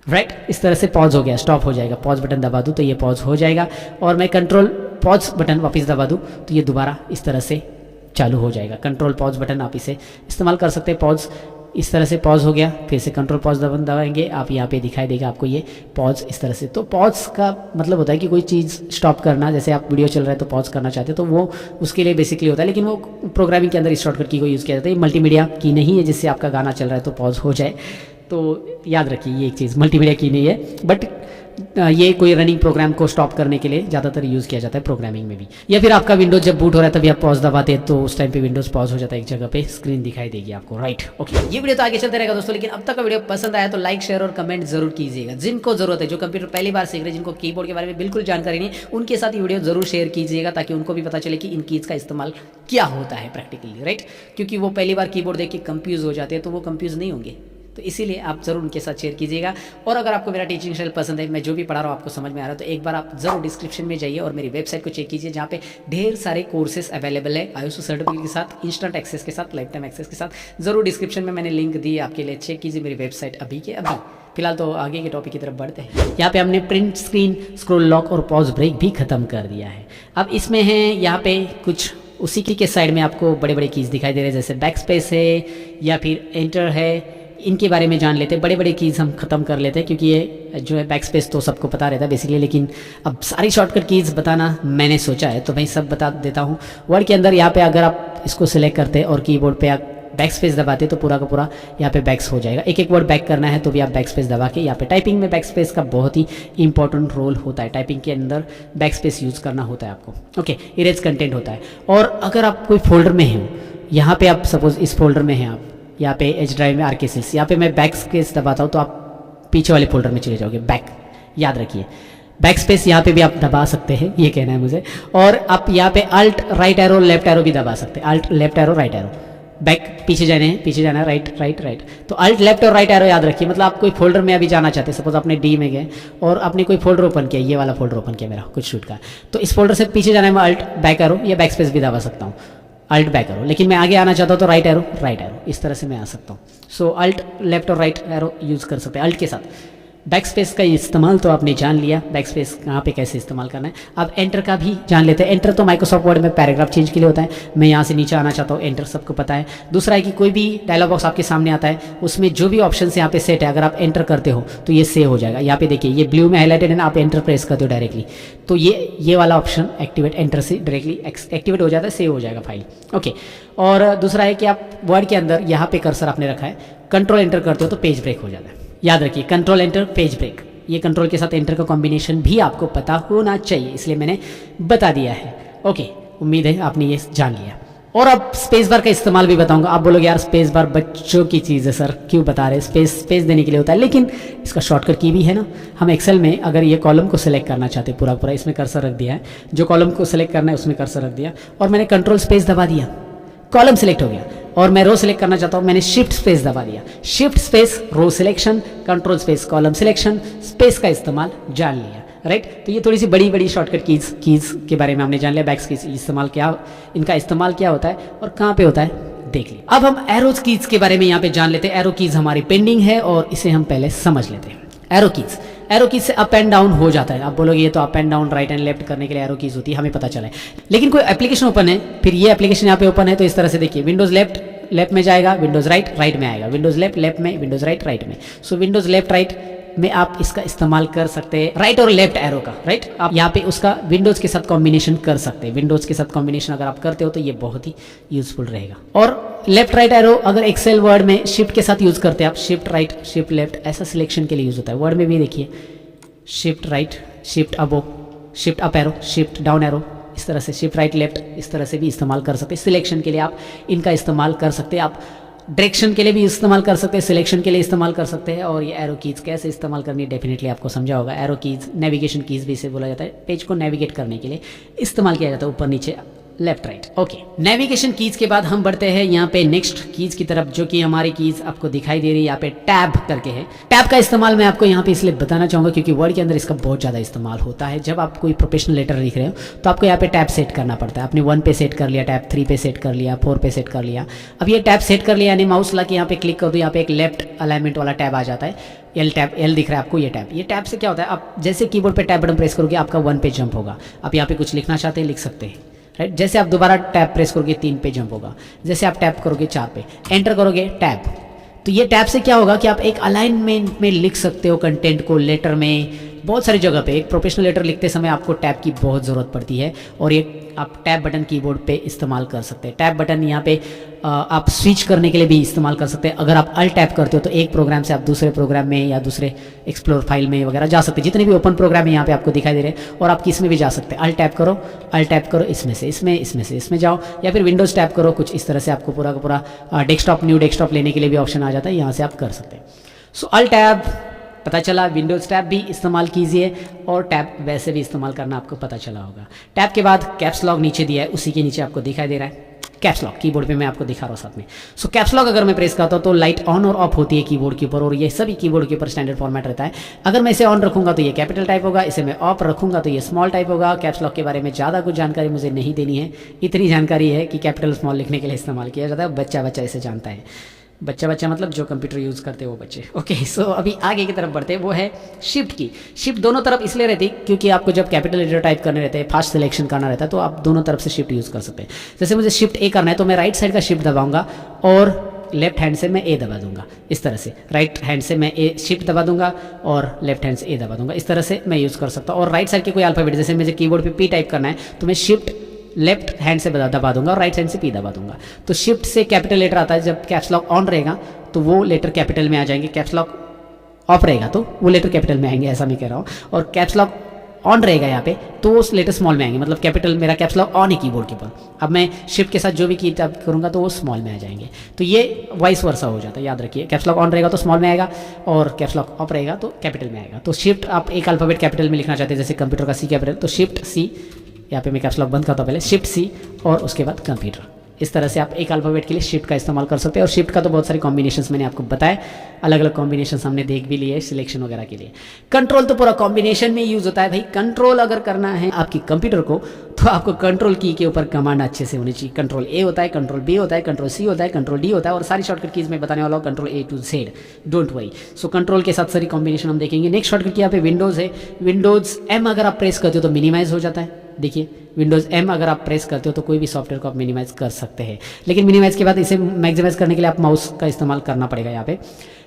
राइट। इस तरह से पॉज हो गया, स्टॉप हो जाएगा। पॉज बटन दबा दूँ तो ये पॉज हो जाएगा और मैं कंट्रोल पॉज बटन वापस दबा दूँ तो ये दोबारा इस तरह से चालू हो जाएगा। कंट्रोल पॉज बटन आप इसे इस्तेमाल कर सकते हैं। पॉज इस तरह से पॉज हो गया, फिर से कंट्रोल पॉज बटन दबाएंगे आप, यहाँ पे दिखाई देगा आपको ये पॉज इस तरह से। तो पॉज का मतलब होता है कि कोई चीज़ स्टॉप करना, जैसे आप वीडियो चल रहा है तो पॉज करना चाहते हो तो वो उसके लिए बेसिकली होता है, लेकिन वो प्रोग्रामिंग के अंदर इस शॉर्टकट की को यूज़ किया जाता है। मल्टीमीडिया की नहीं है जिससे आपका गाना चल रहा है तो पॉज हो जाए, तो याद रखिए ये एक चीज़ मल्टीमीडिया की नहीं है, बट ये कोई रनिंग प्रोग्राम को स्टॉप करने के लिए ज़्यादातर यूज़ किया जाता है प्रोग्रामिंग में भी। या फिर आपका विंडोज जब बूट हो रहा है तभी आप पॉज दबाते हैं तो उस टाइम पे विंडोज पॉज हो जाता है, एक जगह पे स्क्रीन दिखाई देगी आपको, राइट। ओके, ये वीडियो तो आगे चलते रहेगा दोस्तों, लेकिन अब तक का वीडियो पसंद आया तो लाइक, शेयर और कमेंट जरूर कीजिएगा। जिनको जरूरत है, जो कंप्यूटर पहली बार सीख रहे हैं, जिनको कीबोर्ड के बारे में बिल्कुल जानकारी नहीं, उनके साथ ये वीडियो जरूर शेयर कीजिएगा ताकि उनको भी पता चले कि इन कीज का इस्तेमाल क्या होता है प्रैक्टिकली, राइट। क्योंकि वो पहली बार कीबोर्ड देख के कंफ्यूज हो जाते हैं तो वो कंफ्यूज नहीं होंगे, तो इसीलिए आप ज़रूर उनके साथ शेयर कीजिएगा। और अगर आपको मेरा टीचिंग स्टाइल पसंद है, मैं जो भी पढ़ा रहा हूँ आपको समझ में आ रहा है, तो एक बार आप ज़रूर डिस्क्रिप्शन में जाइए और मेरी वेबसाइट को चेक कीजिए, जहाँ पे ढेर सारे कोर्सेज अवेलेबल है ISO सर्टिफिकेट के साथ, इंस्टेंट एक्सेस के साथ, लाइफ टाइम एक्सेस के साथ। ज़रूर डिस्क्रिप्शन में मैंने लिंक दी आपके लिए, चेक कीजिए मेरी वेबसाइट अभी के अभी। फिलहाल तो आगे के टॉपिक की तरफ बढ़ते हैं। यहाँ पे हमने प्रिंट स्क्रीन, स्क्रॉल लॉक और पॉज ब्रेक भी खत्म कर दिया है। अब इसमें है यहाँ पे कुछ उसी के साइड में आपको बड़े बड़े कीज़ दिखाई दे रहे हैं, जैसे बैक स्पेस है या फिर एंटर है। इनके बारे में जान लेते हैं। बड़े बड़े कीज़ हम खत्म कर लेते हैं, क्योंकि ये जो है बैक स्पेस तो सबको पता रहता है बेसिकली, लेकिन अब सारी शॉर्टकट कीज़ बताना मैंने सोचा है तो मैं सब बता देता हूँ। वर्ड के अंदर यहाँ पे अगर आप इसको सिलेक्ट करते हैं और कीबोर्ड पे आप बैक स्पेस दबाते तो पूरा का पूरा यहाँ पे बैक्स हो जाएगा। एक एक वर्ड बैक करना है तो भी आप बैक स्पेस दबा के, यहाँ पे टाइपिंग में बैक स्पेस का बहुत ही इंपॉर्टेंट रोल होता है। टाइपिंग के अंदर बैक स्पेस यूज़ करना होता है आपको। ओके, इरेज कंटेंट होता है। और अगर आप कोई फोल्डर में हो, यहाँ पे आप सपोज इस फोल्डर में हैं आप, यहाँ पे एच ड्राइव में RKSys, यहाँ पे मैं बैक स्पेस दबाता हूँ तो आप पीछे वाले फोल्डर में चले जाओगे, बैक, याद रखिए। बैक स्पेस यहाँ पे भी आप दबा सकते हैं, ये कहना है मुझे। और आप यहाँ पे alt right arrow left arrow भी दबा सकते हैं, alt left arrow right arrow. Back पीछे जाने हैं, पीछे जाना है, राइट राइट राइट। तो अल्ट लेफ्ट और राइट एरो याद रखिए। मतलब आप कोई फोल्डर में अभी जाना चाहते हैं, सपोज आपने डी में गए और आपने कोई फोल्डर ओपन किया, ये वाला फोल्डर ओपन किया मेरा कुछ शूट का, तो इस फोल्डर से पीछे जाना है, मैं अल्ट बैक एरो या बैक स्पेस भी दबा सकता हूँ, अल्ट बैक एरो। लेकिन मैं आगे आना चाहता हूँ तो राइट एरो राइट एरो, इस तरह से मैं आ सकता हूँ। सो अल्ट लेफ्ट और राइट एरो यूज़ कर सकते हैं अल्ट के साथ। बैक स्पेस का इस्तेमाल तो आपने जान लिया, बैक स्पेस कहाँ पे कैसे इस्तेमाल करना है। अब एंटर का भी जान लेते हैं। एंटर तो माइक्रोसॉफ्ट वर्ड में पैराग्राफ चेंज के लिए होता है। मैं यहाँ से नीचे आना चाहता हूँ, एंटर सबको पता है। दूसरा है कि कोई भी डायलॉग बॉक्स आपके सामने आता है, उसमें जो भी ऑप्शन यहाँ पे सेट है, अगर आप एंटर करते हो तो ये सेव हो जाएगा। यहाँ पे देखिए ये ब्लू में हाईलाइटेड है ना, आप एंटर प्रेस करते हो डायरेक्टली तो ये वाला ऑप्शन एक्टिवेट, एंटर से डायरेक्टली एक्टिवेट हो जाता है, सेव हो जाएगा फाइल। ओके, और दूसरा है कि आप वर्ड के अंदर यहाँ पे कर्सर आपने रखा है, कंट्रोल एंटर करते हो तो पेज ब्रेक हो जाता है। याद रखिए, कंट्रोल एंटर पेज ब्रेक, ये कंट्रोल के साथ एंटर का कॉम्बिनेशन भी आपको पता होना चाहिए, इसलिए मैंने बता दिया है। ओके, उम्मीद है आपने ये जान लिया। और अब स्पेस बार का इस्तेमाल भी बताऊंगा। आप बोलोगे यार स्पेस बार बच्चों की चीज़ है सर, क्यों बता रहे, स्पेस देने के लिए होता है, लेकिन इसका शॉर्टकट की भी है ना। हम एक्सेल में अगर ये कॉलम को सिलेक्ट करना चाहते हैं, पूरा पूरा इसमें कर्सर रख दिया है, जो कॉलम को सिलेक्ट करना है उसमें कर्सर रख दिया और मैंने कंट्रोल स्पेस दबा दिया, कॉलम सिलेक्ट हो गया। और मैं रो सिलेक्ट करना चाहता हूँ, मैंने शिफ्ट स्पेस दबा दिया, shift space row selection, control space column selection, space का इस्तेमाल जान लिया, राइट। तो ये थोड़ी सी बड़ी बड़ी शॉर्टकट कीज़ के बारे में हमने जान लिया। बैक कीज़ इस्तेमाल क्या, इनका इस्तेमाल क्या होता है और कहाँ पे होता है देख लिया। अब हम एरोज कीज़ के बारे में यहाँ पे जान लेते हैं। एरो कीज़ हमारी पेंडिंग है और इसे हम पहले समझ लेते हैं। एरो कीज से अप एंड डाउन हो जाता है। आप बोलोगे ये तो up and down right and left करने के लिए एरो कीज होती है, हमें पता चला है। लेकिन कोई एप्लीकेशन ओपन है, फिर ये एप्लीकेशन यहाँ पे ओपन है तो इस तरह से देखिए, विंडोज लेफ्ट में जाएगा, विंडोज राइट में आएगा, विंडोज लेफ्ट में, विंडोज राइट में। सो विंडोज लेफ्ट में आप इसका इस्तेमाल कर सकते हैं, राइट और लेफ्ट एरो का, राइट। आप यहाँ पे उसका विंडोज के साथ कॉम्बिनेशन कर सकते हैं। विंडोज के साथ कॉम्बिनेशन अगर आप करते हो तो ये बहुत ही यूजफुल रहेगा। और लेफ्ट राइट एरो अगर एक्सेल वर्ड में शिफ्ट के साथ यूज करते हैं आप, शिफ्ट राइट शिफ्ट लेफ्ट, ऐसा सिलेक्शन के लिए यूज होता है। वर्ड में भी देखिए, shift right shift above, shift up arrow, shift down arrow, इस तरह से शिफ्ट राइट लेफ्ट, इस तरह से भी इस्तेमाल कर सकते हैं। सिलेक्शन के लिए आप इनका इस्तेमाल कर सकते हैं। आप डायरेक्शन के लिए भी इस्तेमाल कर सकते हैं, सिलेक्शन के लिए इस्तेमाल कर सकते हैं। और ये एरो कीज़ कैसे इस्तेमाल करनी है डेफिनेटली आपको समझा होगा। एरो कीज़ नेविगेशन कीज़ भी इसे बोला जाता है, पेज को नेविगेट करने के लिए इस्तेमाल किया जाता है, ऊपर नीचे left right. Okay, navigation keys के बाद हम बढ़ते हैं यहाँ पे नेक्स्ट कीज की तरफ, जो कि हमारी कीज आपको दिखाई दे रही है यहाँ पे टैब करके है। टैब का इस्तेमाल मैं आपको यहाँ पे इसलिए बताना चाहूंगा क्योंकि वर्ड के अंदर इसका बहुत ज़्यादा इस्तेमाल होता है। जब आप कोई प्रोफेशनल लेटर लिख रहे हो तो आपको यहाँ पे टैब सेट करना पड़ता है। आपने 1 पे सेट कर लिया, टैब 3 पे सेट कर लिया, 4 पे सेट कर लिया। अब ये टैब सेट कर लिया, यानी माउस ला के यहाँ पे क्लिक कर दो, यहाँ पे एक लेफ्ट अलाइनमेंट वाला टैब आ जाता है। एल दिख रहा है आपको, ये टैब से क्या होता है, आप जैसे कीबोर्ड पे टैब बटन प्रेस करोगे आपका 1 पे जंप होगा। आप यहाँ पे कुछ लिखना चाहते हैं लिख सकते हैं, राइट। जैसे आप दोबारा टैब प्रेस करोगे 3 पे जंप होगा, जैसे आप टैप करोगे 4 पे, एंटर करोगे टैब। तो ये टैब से क्या होगा कि आप एक अलाइनमेंट में लिख सकते हो कंटेंट को, लेटर में, बहुत सारी जगह पे। एक प्रोफेशनल लेटर लिखते समय आपको टैब की बहुत ज़रूरत पड़ती है और ये आप टैब बटन कीबोर्ड पे इस्तेमाल कर सकते हैं। टैब बटन यहाँ पे आप स्विच करने के लिए भी इस्तेमाल कर सकते हैं। अगर आप अल्ट टैप करते हो तो एक प्रोग्राम से आप दूसरे प्रोग्राम में या दूसरे एक्सप्लोर फाइल में वगैरह जा सकते हैं। जितने भी ओपन प्रोग्राम है यहाँ पे आपको दिखाई दे रहे हैं, और आप किस में भी जा सकते हैं। अल्ट टैप करो इसमें से इसमें जाओ, या फिर विंडोज़ टैप करो, कुछ इस तरह से आपको पूरा का पूरा डेस्कटॉप, न्यू डेस्कटॉप लेने के लिए भी ऑप्शन आ जाता है, यहाँ से आप कर सकते हैं। सो अल्ट टैब पता चला, विंडोज़ टैब भी इस्तेमाल कीजिए और टैब वैसे भी इस्तेमाल करना आपको पता चला होगा। टैब के बाद कैप्स लॉक नीचे दिया है, उसी के नीचे आपको दिखाई दे रहा है कैप्स लॉक कीबोर्ड पे मैं आपको दिखा रहा हूँ साथ में। सो कैप्स लॉक अगर मैं प्रेस करता हूँ तो लाइट ऑन और ऑफ होती है कीबोर्ड के ऊपर, और ये सभी कीबोर्ड के ऊपर स्टैंडर्ड फॉर्मेट रहता है। अगर मैं इसे ऑन रखूंगा तो ये कैपिटल टाइप होगा, इसे मैं ऑफ रखूंगा तो ये स्मॉल टाइप होगा। कैप्स लॉक के बारे में ज़्यादा कुछ जानकारी मुझे नहीं देनी है, इतनी जानकारी है कि कैपिटल स्मॉल लिखने के लिए इस्तेमाल किया जाता है, बच्चा बच्चा इसे जानता है। बच्चा मतलब जो कंप्यूटर यूज़ करते हैं वो बच्चे। ओके, सो अभी आगे की तरफ बढ़ते हैं, वो है शिफ्ट की। शिफ्ट दोनों तरफ इसलिए रहती है क्योंकि आपको जब कैपिटल लेटर टाइप करने रहते हैं, फास्ट सिलेक्शन करना रहता है, तो आप दोनों तरफ से शिफ्ट यूज़ कर सकते हैं। जैसे मुझे शिफ्ट ए करना है तो मैं राइट साइड का शिफ्ट दबाऊंगा और लेफ्ट हैंड से मैं ए दबा दूंगा, इस तरह से। राइट हैंड से मैं ए शिफ्ट दबा दूंगा और लेफ्ट हैंड से ए दबा दूंगा, इस तरह से मैं यूज़ कर सकता हूँ। और राइट साइड के कोई अल्फाबेट, जैसे मुझे कीबोर्ड पे पी टाइप करना है तो मैं शिफ्ट लेफ्ट हैंड से दबा दूंगा और राइट हैंड से पी दबा दूंगा। तो शिफ्ट से कैपिटल लेटर आता है, जब कैप्स लॉक ऑन रहेगा तो वो लेटर कैपिटल में आ जाएंगे, कैप्स लॉक ऑफ रहेगा तो वो लेटर कैपिटल में आएंगे, ऐसा मैं कह रहा हूँ। और कैप्स लॉक ऑन रहेगा यहाँ पे तो उस लेटर स्मॉल में आएंगे, मतलब कैपिटल मेरा कैप्स लॉक ऑन है कीबोर्ड के ऊपर। अब मैं शिफ्ट के साथ जो भी की टाइप करूँगा तो वो स्मॉल में आ जाएंगे। तो ये वाइस वर्सा हो जाता है, याद रखिए। कैप्स लॉक ऑन रहेगा तो स्मॉल में आएगा और कैप्स लॉक ऑफ रहेगा तो कैपिटल में आएगा। तो शिफ्ट आप एक अल्फाबेट कैपिटल में लिखना चाहते हैं, जैसे कंप्यूटर का सी कैपिटल, तो शिफ्ट सी, यहाँ पे मैं कैप्स लॉक बंद करता हूँ पहले, शिफ्ट सी और उसके बाद कंप्यूटर। इस तरह से आप एक अल्फाबेट के लिए शिफ्ट का इस्तेमाल कर सकते हैं। और शिफ्ट का तो बहुत सारे कॉम्बिनेशंस मैंने आपको बताया, अलग अलग कॉम्बिनेशंस हमने देख भी लिए सिलेक्शन वगैरह के लिए। कंट्रोल तो पूरा कॉम्बिनेशन में यूज होता है भाई। कंट्रोल अगर करना है आपकी कंप्यूटर को तो आपको कंट्रोल की के ऊपर कमांड अच्छे से होनी चाहिए। कंट्रोल ए होता है, कंट्रोल बी होता है, कंट्रोल सी होता है, कंट्रोल डी होता है, और सारी शॉर्टकट कीज में बताने वाला हूँ, control A to Z, don't worry. So control के साथ सारी कॉम्बिनेशन हम देखेंगे। नेक्स्ट शॉर्टकट की यहाँ पे विंडोज़ है। विंडोज़ एम अगर आप प्रेस करते हो तो मिनिमाइज हो जाता है। देखिए विंडोज़ एम अगर आप प्रेस करते हो तो कोई भी सॉफ्टवेयर को आप मिनिमाइज कर सकते हैं, लेकिन मिनिमाइज के बाद इसे मैक्सिमाइज करने के लिए आप माउस का इस्तेमाल करना पड़ेगा यहाँ पे।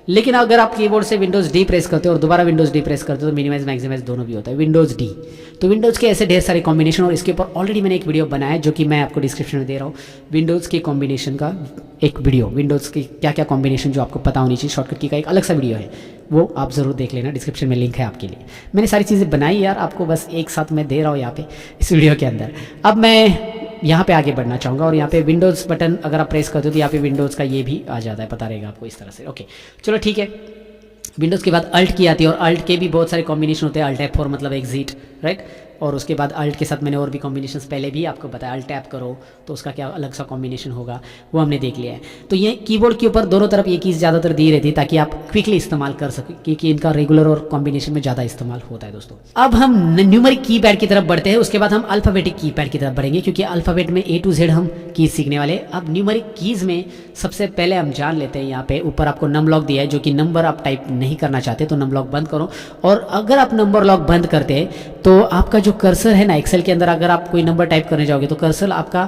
लेकिन अगर आप कीबोर्ड से विंडोज़ डी प्रेस करते हो और दोबारा विंडोज़ डी प्रेस करते हो तो मिनिमाइज मैक्सिमाइज दोनों भी होता है, विंडोज़ डी। तो विंडोज़ के ऐसे ढेर सारे कॉम्बिनेशन, और इसके ऊपर ऑलरेडी मैंने एक वीडियो बनाया है जो कि मैं आपको डिस्क्रिप्शन में दे रहा हूँ। विंडोज़ के कॉम्बिनेशन का एक वीडियो, विंडोज़ की क्या क्या कॉम्बिनेशन जो आपको पता होनी चाहिए, शॉर्टकट की का एक अलग सा वीडियो है, वो आप ज़रूर देख लेना, डिस्क्रिप्शन में लिंक है आपके लिए। मैंने सारी चीज़ें बनाई यार, आपको बस एक साथ मैं दे रहा हूँ यहाँ पे इस वीडियो के अंदर। अब मैं यहाँ पे आगे बढ़ना चाहूँगा और यहाँ पे विंडोज़ बटन अगर आप प्रेस करते हो तो यहाँ पे विंडोज़ का ये भी आ जाता है, पता रहेगा आपको इस तरह से। ओके चलो ठीक है। विंडोज़ के बाद अल्ट की आती है और अल्ट के भी बहुत सारे कॉम्बिनेशन होते हैं। अल्ट F4 मतलब एग्जिट, राइट। और उसके बाद अल्ट के साथ मैंने और भी कॉम्बिनेशंस पहले भी आपको बताया। अल्ट टैप करो तो उसका क्या अलग सा कॉम्बिनेशन होगा वो हमने देख लिया है। तो ये कीबोर्ड के ऊपर दोनों तरफ ये कीज़ ज़्यादातर दी रहती है ताकि आप क्विकली इस्तेमाल कर सकें, क्योंकि इनका रेगुलर और कॉम्बिनेशन में ज़्यादा इस्तेमाल होता है दोस्तों। अब हम न्यूमेरिक कीपैड की तरफ बढ़ते हैं, उसके बाद हम अल्फ़ाबेटिक कीपैड की तरफ बढ़ेंगे, क्योंकि अल्फ़ाबेट में A to Z हम कीज़ सीखने वाले। अब न्यूमेरिक कीज़ में सबसे पहले हम जान लेते हैं, यहाँ पे ऊपर आपको नंबर लॉक दिया है, जो कि नंबर आप टाइप नहीं करना चाहते तो नंबर लॉक बंद करो। और अगर आप नंबर लॉक बंद करते हैं तो आपका जो कर्सर है ना, एक्सेल के अंदर अगर आप कोई नंबर टाइप करने जाओगे तो कर्सर आपका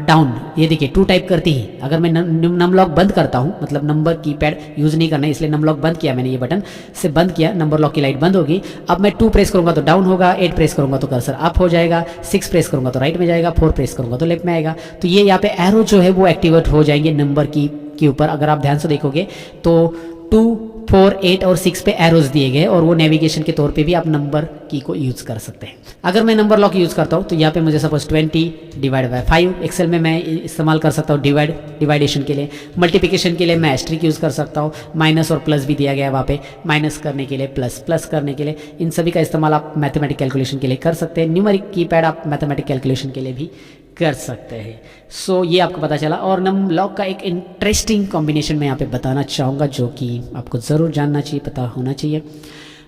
डाउन, ये देखिए 2 टाइप करती ही। अगर मैं नंबर लॉक बंद करता हूँ, मतलब नंबर कीपैड यूज़ नहीं करना है, इसलिए नंबर लॉक बंद किया मैंने, ये बटन से बंद किया, नंबर लॉक की लाइट बंद होगी। अब मैं 2 प्रेस करूँगा तो डाउन होगा, 8 प्रेस करूँगा तो कर्सर अप हो जाएगा, 6 प्रेस करूँगा तो राइट में जाएगा, 4 प्रेस करूँगा तो लेफ्ट में आएगा। तो ये यहाँ पे एरो जो है वो एक्टिवेट हो जाएंगे नंबर की के ऊपर। अगर आप ध्यान से देखोगे तो 2, 4, 8 और 6 पे एरोज दिए गए, और वो नेविगेशन के तौर पे भी आप नंबर की को यूज़ कर सकते हैं। अगर मैं नंबर लॉक यूज़ करता हूँ तो यहाँ पे मुझे सपोज 20 डिवाइड बाय 5 एक्सेल में मैं इस्तेमाल कर सकता हूँ डिवाइडेशन के लिए। मल्टीप्लिकेशन के लिए मैं एस्ट्रिक यूज़ कर सकता हूँ, माइनस और प्लस भी दिया गया है वहाँ पे, माइनस करने के लिए प्लस करने के लिए, इन सभी का इस्तेमाल आप मैथमेटिक कैलकुलेशन के लिए कर सकते हैं। न्यूमेरिक कीपैड आप मैथमेटिक कैलकुलेशन के लिए भी कर सकते हैं। सो ये आपको पता चला। और नंबर लॉक का एक इंटरेस्टिंग कॉम्बिनेशन मैं यहाँ पे बताना चाहूँगा, जो कि आपको ज़रूर जानना चाहिए, पता होना चाहिए।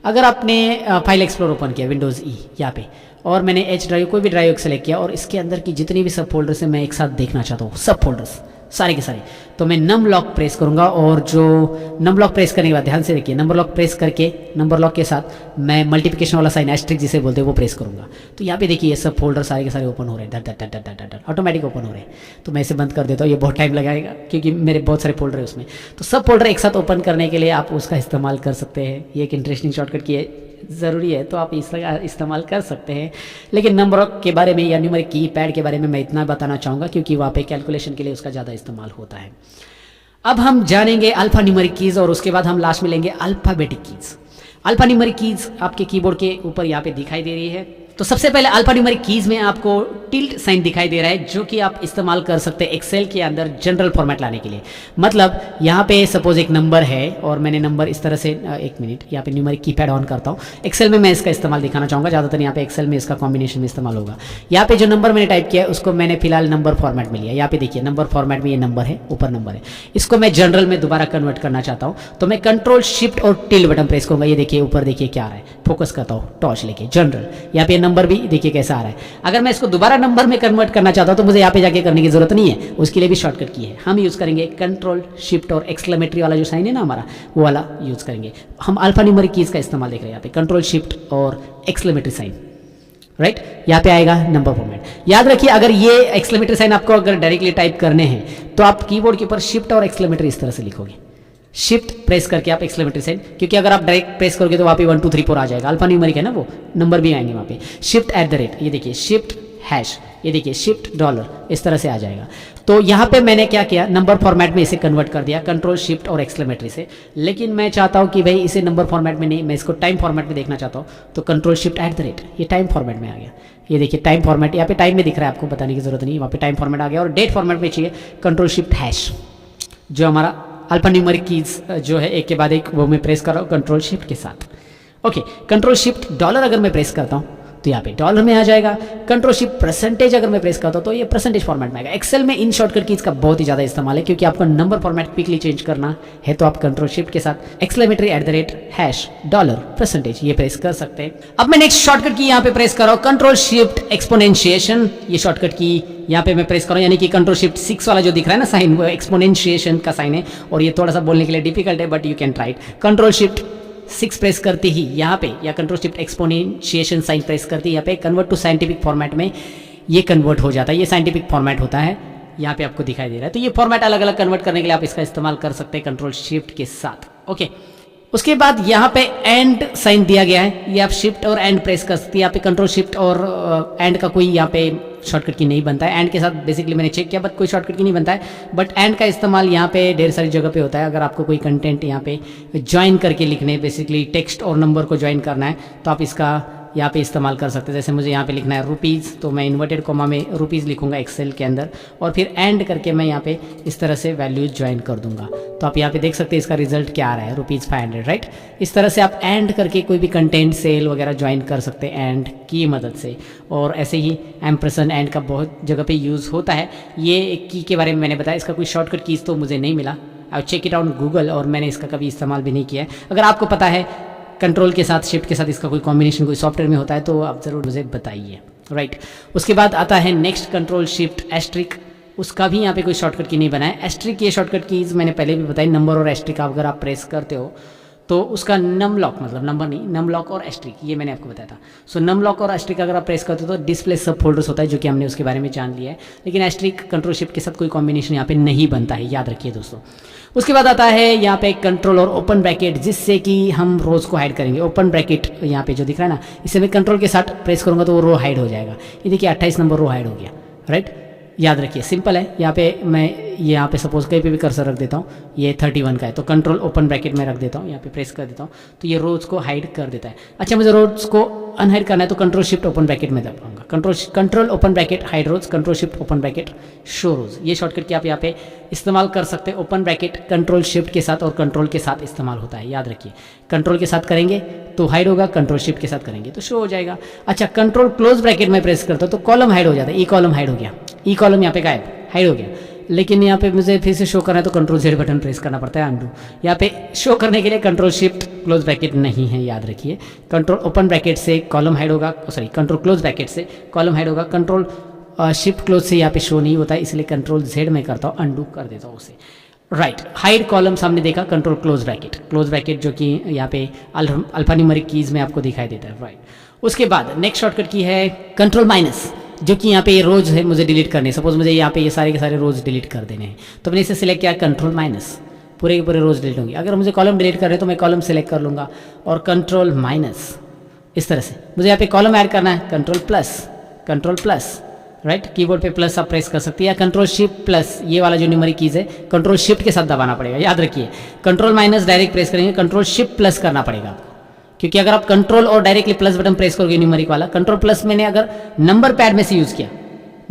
अगर आपने फाइल एक्सप्लोर ओपन किया विंडोज़ ई यहाँ पे, और मैंने एच ड्राइव कोई भी ड्राइव सेलेक्ट किया, और इसके अंदर की जितनी भी सब फोल्डर्स हैं मैं एक साथ देखना चाहता हूँ, सब फोल्डर्स सारे के सारे, तो मैं नंबर लॉक प्रेस करूँगा। और जो नंबर लॉक प्रेस करने के बाद ध्यान से देखिए, नंबर लॉक प्रेस करके नंबर लॉक के साथ मैं मल्टीप्लिकेशन वाला साइन एस्ट्रिक जिसे बोलते हैं वो प्रेस करूँगा। तो यहाँ पे देखिए ये सब फोल्डर सारे के सारे ओपन हो रहे हैं, डट ऑटोमेटिक ओपन हो रहे हैं। तो मैं इसे बंद कर देता हूँ, ये बहुत टाइम लगाएगा क्योंकि मेरे बहुत सारे फोल्डर है उसमें। तो सब फोल्डर एक साथ ओपन करने के लिए आप उसका इस्तेमाल कर सकते हैं। ये एक इंटरेस्टिंग शॉर्टकट की है, ज़रूरी है तो आप इसका इस्तेमाल कर सकते हैं। लेकिन नंबर लॉक के बारे में या न्यूमेरिक कीपैड के बारे में मैं इतना बताना चाहूँगा क्योंकि वहाँ पे कैलकुलेशन के लिए उसका ज़्यादा इस्तेमाल होता है। अब हम जानेंगे अल्फा न्यूमेरिक कीज़, और उसके बाद हम लास्ट में लेंगे alphabetic keys. Alpha numeric keys आपके कीबोर्ड के ऊपर यहाँ पे दिखाई दे रही है। तो सबसे पहले अल्फा न्यूमेरिक कीज में आपको टिल्ट साइन दिखाई दे रहा है, जो कि आप इस्तेमाल कर सकते हैं एक्सेल के अंदर जनरल फॉर्मेट लाने के लिए। मतलब यहाँ पे सपोज एक नंबर है और मैंने नंबर इस तरह से, एक मिनट, यहाँ पे न्यूमेरिक कीपैड ऑन करता हूँ। एक्सेल में मैं इसका इस्तेमाल दिखाना चाहूँगा, ज़्यादातर यहाँ पे एक्सेल में इसका कॉम्बिनेशन में इस्तेमाल होगा। यहाँ पे जो नंबर मैंने टाइप किया है उसको मैंने फिलहाल नंबर फॉर्मेट में लिया। यहाँ पे देखिए नंबर फॉर्मेट में ये नंबर है, ऊपर नंबर है, इसको मैं जनरल में दोबारा कन्वर्ट करना चाहता हूँ। तो मैं कंट्रोल शिफ्ट और टिल्ट बटन प्रेस करूँगा। ये देखिए ऊपर देखिए क्या आ रहा है, फोकस करता हूँ टॉर्च लेके जनरल। यहाँ पे नंबर भी देखिए कैसा आ रहा है। अगर मैं इसको दोबारा नंबर में कन्वर्ट करना चाहता हूँ तो मुझे यहाँ पे जाके करने की जरूरत नहीं है, उसके लिए भी शॉर्टकट की है। हम यूज़ करेंगे कंट्रोल शिफ्ट और एक्सक्लेमेटरी वाला जो साइन है ना हमारा, वो वाला यूज़ करेंगे। हम अल्फा न्यूमेरिक कीज का इस्तेमाल देख रहे हैं यहाँ पे, कंट्रोल शिफ्ट और एक्सक्लेमेटरी साइन, राइट। यहाँ पे आएगा नंबर फॉर्मेट। याद रखिए अगर ये एक्सक्लेमेटरी साइन आपको अगर डायरेक्टली टाइप करने हैं तो आप कीबोर्ड के ऊपर शिफ्ट और एक्सक्लेमेटरी इस तरह से लिखोगे, शिफ्ट प्रेस करके आप एक्सक्लेमेटरी साइन, क्योंकि अगर आप डायरेक्ट प्रेस करोगे तो वहाँ पे 1 2 3 4 आ जाएगा। अल्फा न्यूमेरिक है ना, वो नंबर भी आएंगे वहाँ पे। शिफ्ट एट द रेट, ये देखिए शिफ्ट हैश, ये देखिए शिफ्ट डॉलर, इस तरह से आ जाएगा। तो यहाँ पे मैंने क्या किया, नंबर फॉर्मेट में इसे कन्वर्ट कर दिया कंट्रोल शिफ्ट और एक्सक्लेमेटरी से। लेकिन मैं चाहता हूँ कि भाई इसे नंबर फॉर्मेट में नहीं, मैं इसको टाइम फॉर्मेट में देखना चाहता हूँ, तो control shift at the rate, ये टाइम फॉर्मेट में आ गया। ये देखिए टाइम फॉर्मेट, यहाँ पे टाइम में दिख रहा है, आपको बताने की जरूरत नहीं, वहाँ पे टाइम फॉर्मेट आ गया। और डेट फॉर्मेट में चाहिए कंट्रोल शिफ्ट हैश, जो हमारा अल्फा न्यूमेरिक कीज जो है एक के बाद एक, वो मैं प्रेस कर रहा हूँ कंट्रोल शिफ्ट के साथ। ओके, कंट्रोल शिफ्ट डॉलर अगर मैं प्रेस करता हूँ तो यहाँ पे डॉलर में आ जाएगा। कंट्रोल शिफ्ट परसेंटेज अगर मैं प्रेस करता हूँ तो ये परसेंटेज फॉर्मेट में आएगा। एक्सेल में इन शॉर्टकट कीज का बहुत ही ज़्यादा इस्तेमाल है, क्योंकि आपको नंबर फॉर्मेट क्विकली चेंज करना है तो आप कंट्रोल शिफ्ट के साथ exclamatory at the rate hash dollar percentage ये प्रेस कर सकते हैं। अब मैं नेक्स्ट शॉर्टकट की यहाँ पे प्रेस कर रहा हूँ, कंट्रोल शिफ्ट एक्सपोनेंशिएशन, ये शॉर्टकट की यहाँ पे मैं प्रेस कर रहा हूँ, यानी कि कंट्रोल शिफ्ट 6 वाला जो दिख रहा है ना साइन, वो एक्सपोनेंशिएशन का साइन है। और ये थोड़ा सा बोलने के लिए डिफिकल्ट है, but you can try it. Control shift 6 press करते ही यहाँ पे, या control shift exponentiation sign press करते ही यहाँ पे कन्वर्ट टू साइंटिफिक फॉर्मेट में ये कन्वर्ट हो जाता है। ये साइंटिफिक फॉर्मेट होता है, यहाँ पे आपको दिखाई दे रहा है। तो ये फॉर्मेट अलग अलग कन्वर्ट करने के लिए आप इसका इस्तेमाल कर सकते हैं कंट्रोल शिफ्ट के साथ। ओके, उसके बाद यहाँ पे एंड साइन दिया गया है, ये आप शिफ्ट और एंड प्रेस कर सकते हैं। यहाँ पे कंट्रोल शिफ्ट और एंड का कोई यहाँ पे शॉर्टकट की नहीं बनता है। एंड के साथ बेसिकली मैंने चेक किया, बट कोई शॉर्टकट की नहीं बनता है। बट एंड का इस्तेमाल यहाँ पे ढेर सारी जगह पे होता है। अगर आपको कोई कंटेंट यहाँ पे ज्वाइन करके लिखने, बेसिकली टेक्स्ट और नंबर को ज्वाइन करना है, तो आप इसका यहाँ पे इस्तेमाल कर सकते हैं। जैसे मुझे यहाँ पे लिखना है रुपीज़, तो मैं इन्वर्टेड कॉमा में रुपीज़ लिखूंगा एक्सेल के अंदर, और फिर एंड करके मैं यहाँ पे इस तरह से वैल्यूज ज्वाइन कर दूंगा। तो आप यहाँ पे देख सकते हैं इसका रिजल्ट क्या आ रहा है, ₹500, राइट। इस तरह से आप एंड करके कोई भी कंटेंट सेल वगैरह ज्वाइन कर सकते हैं एंड की मदद से। और ऐसे ही एम्परसेंड एंड का बहुत जगह पे यूज़ होता है। ये की के बारे में मैंने बताया, इसका कोई शॉर्टकट कीज़ तो मुझे नहीं मिला, I check it out Google, और मैंने इसका कभी इस्तेमाल भी नहीं किया है। अगर आपको पता है कंट्रोल के साथ शिफ्ट के साथ इसका कोई कॉम्बिनेशन कोई सॉफ्टवेयर में होता है तो आप ज़रूर मुझे बताइए, राइट। उसके बाद आता है नेक्स्ट कंट्रोल शिफ्ट एस्ट्रिक, उसका भी यहाँ पे कोई शॉर्टकट की नहीं बना है। एस्ट्रिक ये शॉर्टकट कीज़ मैंने पहले भी बताई, नंबर और एस्ट्रिक अगर आप प्रेस करते हो तो उसका नम लॉक, मतलब नंबर नहीं, नम लॉक और एस्ट्रिक, ये मैंने आपको बताया था। सो नम लॉक और एस्ट्रिक अगर आप प्रेस करते हो तो डिस्प्ले सब फोल्डर्स होता है, जो कि हमने उसके बारे में जान लिया है। लेकिन एस्ट्रिक कंट्रोल शिफ्ट के साथ कोई कॉम्बिनेशन यहाँ पे नहीं बनता है, याद रखिए दोस्तों। उसके बाद आता है यहाँ पे कंट्रोल और ओपन ब्रैकेट, जिससे कि हम रोज को हाइड करेंगे। ओपन ब्रैकेट यहाँ पे जो दिख रहा है ना, इसे मैं कंट्रोल के साथ प्रेस करूँगा तो वो रो हाइड हो जाएगा। ये देखिए 28 नंबर रो हाइड हो गया, राइट। याद रखिए सिंपल है। यहाँ पे मैं यहाँ पे सपोज कहीं पे भी कर्सर रख देता हूँ, ये 31 का है, तो कंट्रोल ओपन ब्रैकेट में रख देता हूँ, यहाँ पे प्रेस कर देता हूँ तो ये रोज को हाइड कर देता है। अच्छा, मुझे रोज को अनहाइड करना है तो कंट्रोल शिफ्ट ओपन ब्रैकेट में दबाऊंगा, control open bracket hide rows, control shift open bracket show rows. ये शॉर्टकट की आप यहाँ पे इस्तेमाल कर सकते हैं। ओपन ब्रैकेट कंट्रोल शिफ्ट के साथ और कंट्रोल के साथ इस्तेमाल होता है, याद रखिए। कंट्रोल के साथ करेंगे तो हाइड होगा, कंट्रोल शिफ्ट के साथ करेंगे तो शो हो जाएगा। अच्छा, कंट्रोल क्लोज ब्रैकेट में प्रेस करता हूँ तो कॉलम हाइड हो जाता है, ई कॉलम हाइड हो गया, ई कॉलम यहाँ पे गायब, हाइड हो गया। लेकिन यहाँ पे मुझे फिर से शो करना है तो कंट्रोल Z बटन प्रेस करना पड़ता है, अनडू। यहाँ पे शो करने के लिए कंट्रोल शिफ्ट क्लोज ब्रैकेट नहीं है, याद रखिए। कंट्रोल ओपन ब्रैकेट से कॉलम हाइड होगा, सॉरी कंट्रोल क्लोज ब्रैकेट से कॉलम हाइड होगा, कंट्रोल शिफ्ट क्लोज से यहाँ पे शो नहीं होता है, इसलिए कंट्रोल Z में करता हूँ, अनडू कर देता हूँ उसे, राइट। हाइड कॉलम सामने देखा, कंट्रोल क्लोज ब्रैकेट जो कि यहाँ पे अल्फा न्यूमेरिक कीज में आपको दिखाई देता है, राइट। उसके बाद नेक्स्ट शॉर्टकट की है कंट्रोल माइनस, जो कि यहाँ पे ये रोज है मुझे डिलीट करने। सपोज मुझे यहाँ पे ये सारे के सारे रोज डिलीट कर देने हैं तो मैंने इसे सिलेक्ट किया, कंट्रोल माइनस, पूरे के पूरे रोज डिलीट होंगे। अगर मुझे कॉलम डिलीट कर रहे हैं तो मैं कॉलम सिलेक्ट कर लूँगा और कंट्रोल माइनस, इस तरह से। मुझे यहाँ पे कॉलम ऐड करना है, कंट्रोल प्लस, राइट। कीबोर्ड पे प्लस आप प्रेस कर सकते हैं, या कंट्रोल शिफ्ट प्लस, ये वाला जो न्यूमेरिक कीज है कंट्रोल शिफ्ट के साथ दबाना पड़ेगा, याद रखिए। कंट्रोल माइनस डायरेक्ट प्रेस करेंगे, कंट्रोल शिफ्ट प्लस करना पड़ेगा आपको, क्योंकि अगर आप कंट्रोल और डायरेक्टली प्लस बटन प्रेस करोगे न्यूमेरिक वाला, कंट्रोल प्लस मैंने अगर नंबर पैड में से यूज़ किया,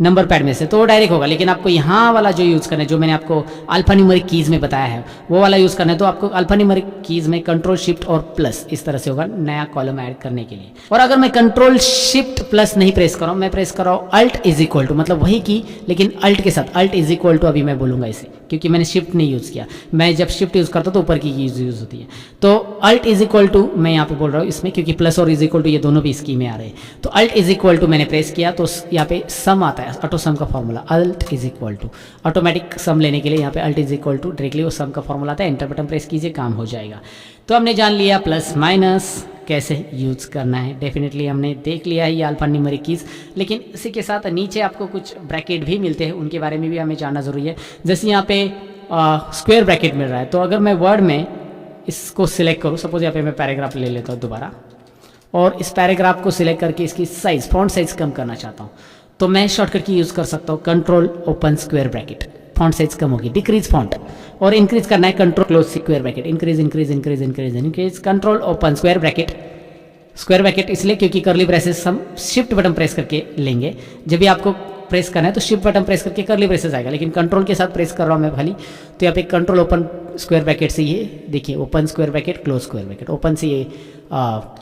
नंबर पैड में से, तो वो डायरेक्ट होगा। लेकिन आपको यहाँ वाला जो यूज़ करना है, जो मैंने आपको अल्फा न्यूमेरिक कीज़ में बताया है, वो वाला यूज़ करना है। तो आपको अल्फा न्यूमेरिक कीज़ में कंट्रोल शिफ्ट और प्लस इस तरह से होगा नया कॉलम ऐड करने के लिए। और अगर मैं कंट्रोल शिफ्ट प्लस नहीं प्रेस कर रहा हूँ, मैं प्रेस कर रहा हूँ अल्ट इज इक्वल टू, मतलब वही की लेकिन अल्ट के साथ, अल्ट इज इक्वल टू अभी मैं बोलूँगा इसे, क्योंकि मैंने शिफ्ट नहीं यूज़ किया। मैं जब शिफ्ट यूज़ करता हूँ तो ऊपर की कीज़ यूज़ होती है। तो अल्ट इज इक्वल टू मैं यहाँ पे बोल रहा हूँ इसमें, क्योंकि प्लस और इज इक्वल टू ये दोनों भी इस की में आ रहे हैं। तो अल्ट इज इक्वल टू मैंने प्रेस किया तो यहाँ पे सम आता है, ऑटो सम का formula, alt is equal to, automatic sum लेने के लिए यहाँ पे alt is equal to directly वो सम का फॉर्मूला आता है। एंटर बटन प्रेस कीजिए, काम हो जाएगा। तो हमने जान लिया प्लस माइनस कैसे यूज़ करना है, डेफिनेटली हमने देख लिया है ये अल्फा न्यूमेरिक कीज़। लेकिन इसी के साथ नीचे आपको कुछ ब्रैकेट भी मिलते हैं, उनके बारे में भी हमें जानना ज़रूरी है। जैसे यहाँ पे स्क्वायर ब्रैकेट मिल रहा है, तो अगर मैं वर्ड में इसको सिलेक्ट करूँ, सपोज यहाँ पे मैं पैराग्राफ ले लेता हूँ दोबारा, और इस पैराग्राफ को सिलेक्ट करके इसकी साइज, फॉन्ट साइज कम करना चाहता हूँ, तो मैं शॉर्टकट की यूज़ कर सकता हूँ control open square bracket, font size कम होगी, डिक्रीज फॉन्ट, और इंक्रीज करना है control close square bracket, increase increase increase increase increase, control open square bracket. Square bracket इसलिए क्योंकि करली ब्रेसेस हम शिफ्ट बटन प्रेस करके लेंगे। जब भी आपको प्रेस करना है तो शिफ्ट बटन प्रेस करके करली ब्रेसेस आएगा, लेकिन कंट्रोल के साथ प्रेस कर रहा हूँ मैं खाली, तो यहाँ पे कंट्रोल ओपन स्क्वायर ब्रैकेट से ये देखिए open square bracket, close square bracket, open से ये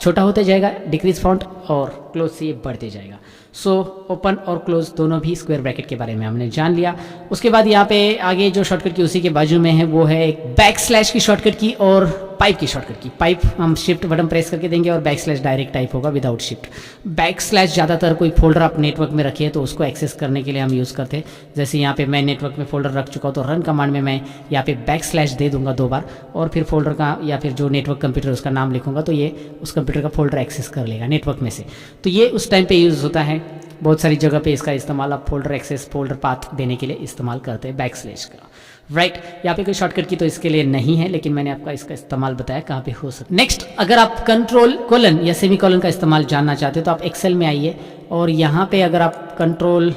छोटा होते जाएगा डिक्रीज फॉन्ट, और क्लोज से ये बढ़ते जाएगा। सो ओपन और क्लोज दोनों भी स्क्वायर ब्रैकेट के बारे में हमने जान लिया। उसके बाद यहाँ पे आगे जो शॉर्टकट की उसी के बाजू में है वो है एक बैक स्लैश की शॉर्टकट की और पाइप की शॉर्टकट की। पाइप हम शिफ्ट बटन प्रेस करके देंगे और बैक स्लैश डायरेक्ट टाइप होगा विदाउट शिफ्ट। बैक स्लैश ज़्यादातर कोई फोल्डर आप नेटवर्क में रखिए तो उसको एक्सेस करने के लिए हम यूज़ करते हैं। जैसे यहाँ पे मैं नेटवर्क में फोल्डर रख चुका हूँ तो रन कमांड में मैं यहाँ पे बैक स्लैश दे दूंगा 2 बार, और फिर फोल्डर का या फिर जो नेटवर्क कंप्यूटर उसका नाम लिखूंगा तो ये उस कंप्यूटर का फोल्डर एक्सेस कर लेगा नेटवर्क में से। तो ये उस टाइम पे यूज़ होता है, बहुत सारी जगह पे इसका इस्तेमाल आप फोल्डर एक्सेस, फोल्डर पाथ देने के लिए इस्तेमाल करते हैं बैक स्लैश का। राइट, यहाँ पे कोई शॉर्टकट की तो इसके लिए नहीं है, लेकिन मैंने आपका इसका इस्तेमाल बताया कहाँ पे हो सकता है। नेक्स्ट, अगर आप कंट्रोल कोलन या सेमी कोलन का इस्तेमाल जानना चाहते हो तो आप एक्सेल में आइए और यहाँ पे अगर आप कंट्रोल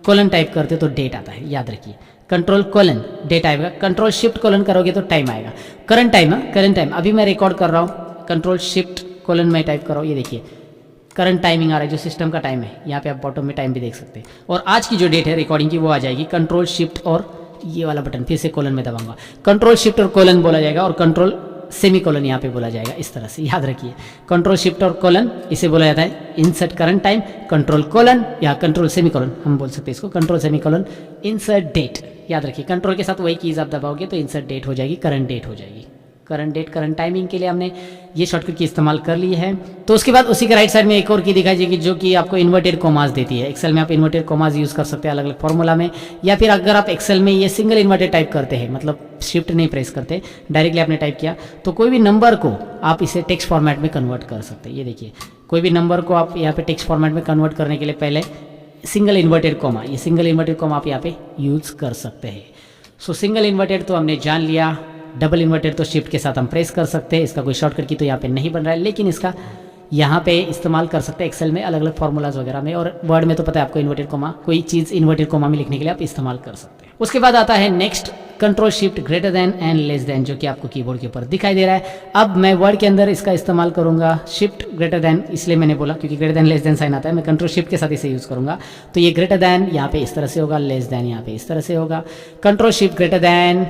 कोलन टाइप करते हो तो डेट आता है, याद रखिए कंट्रोल कोलन डेट आएगा। कंट्रोल शिफ्ट कोलन करोगे तो टाइम आएगा, करंट टाइम है, करंट टाइम। अभी मैं रिकॉर्ड कर रहा हूँ, कंट्रोल शिफ्ट कोलन में टाइप कर रहा हूँ, ये देखिए करंट टाइमिंग आ रहा है जो सिस्टम का टाइम है। यहाँ पे आप बॉटम में टाइम भी देख सकते हैं, और आज की जो डेट है रिकॉर्डिंग की वो आ जाएगी। कंट्रोल शिफ्ट और ये वाला बटन फिर से कोलन में दबाऊंगा, कंट्रोल शिफ्ट और कोलन बोला जाएगा, और कंट्रोल सेमी कोलन यहाँ पे बोला जाएगा। इस तरह से याद रखिए, कंट्रोल शिफ्ट और कोलन इसे बोला जाता है insert current time, control colon या कंट्रोल सेमी कोलन हम बोल सकते हैं इसको, control semicolon insert date. याद रखिए कंट्रोल के साथ वही कीज़ आप दबाओगे तो इंसर्ट डेट हो जाएगी, करंट डेट हो जाएगी। करंट डेट, करंट टाइमिंग के लिए हमने ये शॉर्टकट की इस्तेमाल कर ली है। तो उसके बाद उसी के राइट साइड में एक और की दिखाई जाएगी जो कि आपको इन्वर्टेड कोमास देती है। एक्सेल में आप इन्वर्टेड कोमास यूज़ कर सकते हैं अलग अलग फॉर्मूला में, या फिर अगर आप एक्सेल में ये सिंगल इन्वर्टेड टाइप करते हैं, मतलब शिफ्ट नहीं प्रेस करते, डायरेक्टली आपने टाइप किया, तो कोई भी नंबर को आप इसे टेक्स्ट फॉर्मेट में कन्वर्ट कर सकते हैं। ये देखिए कोई भी नंबर को आप यहाँ पे टेक्स्ट फॉर्मेट में कन्वर्ट करने के लिए पहले सिंगल इन्वर्टेड कोमा, ये सिंगल इन्वर्टेड कोमा आप यहाँ पे यूज़ कर सकते हैं। सो सिंगल इन्वर्टेड तो हमने जान लिया, डबल इन्वर्टेड तो शिफ्ट के साथ हम प्रेस कर सकते हैं। इसका कोई शॉर्टकट की तो यहाँ पे नहीं बन रहा है, लेकिन इसका यहाँ पे इस्तेमाल कर सकते हैं एक्सेल में अलग अलग फॉर्मूलाज वगैरह में, और वर्ड में तो पता है आपको इन्वर्टेड कोमा, कोई चीज़ इन्वर्टेड कोमा में लिखने के लिए आप इस्तेमाल कर सकते हैं। उसके बाद आता है next control shift greater than and less than, जो कि आपको कीबोर्ड के ऊपर दिखाई दे रहा है। अब मैं वर्ड के अंदर इसका इस्तेमाल करूंगा शिफ्ट ग्रेटर देन, इसलिए मैंने बोला क्योंकि greater than less than sign आता है, मैं कंट्रोल शिफ्ट के साथ इसे यूज़ करूंगा। तो ये ग्रेटर देन यहाँ पे इस तरह से होगा, लेस देन यहाँ पे इस तरह से होगा। कंट्रोल शिफ्ट ग्रेटर देन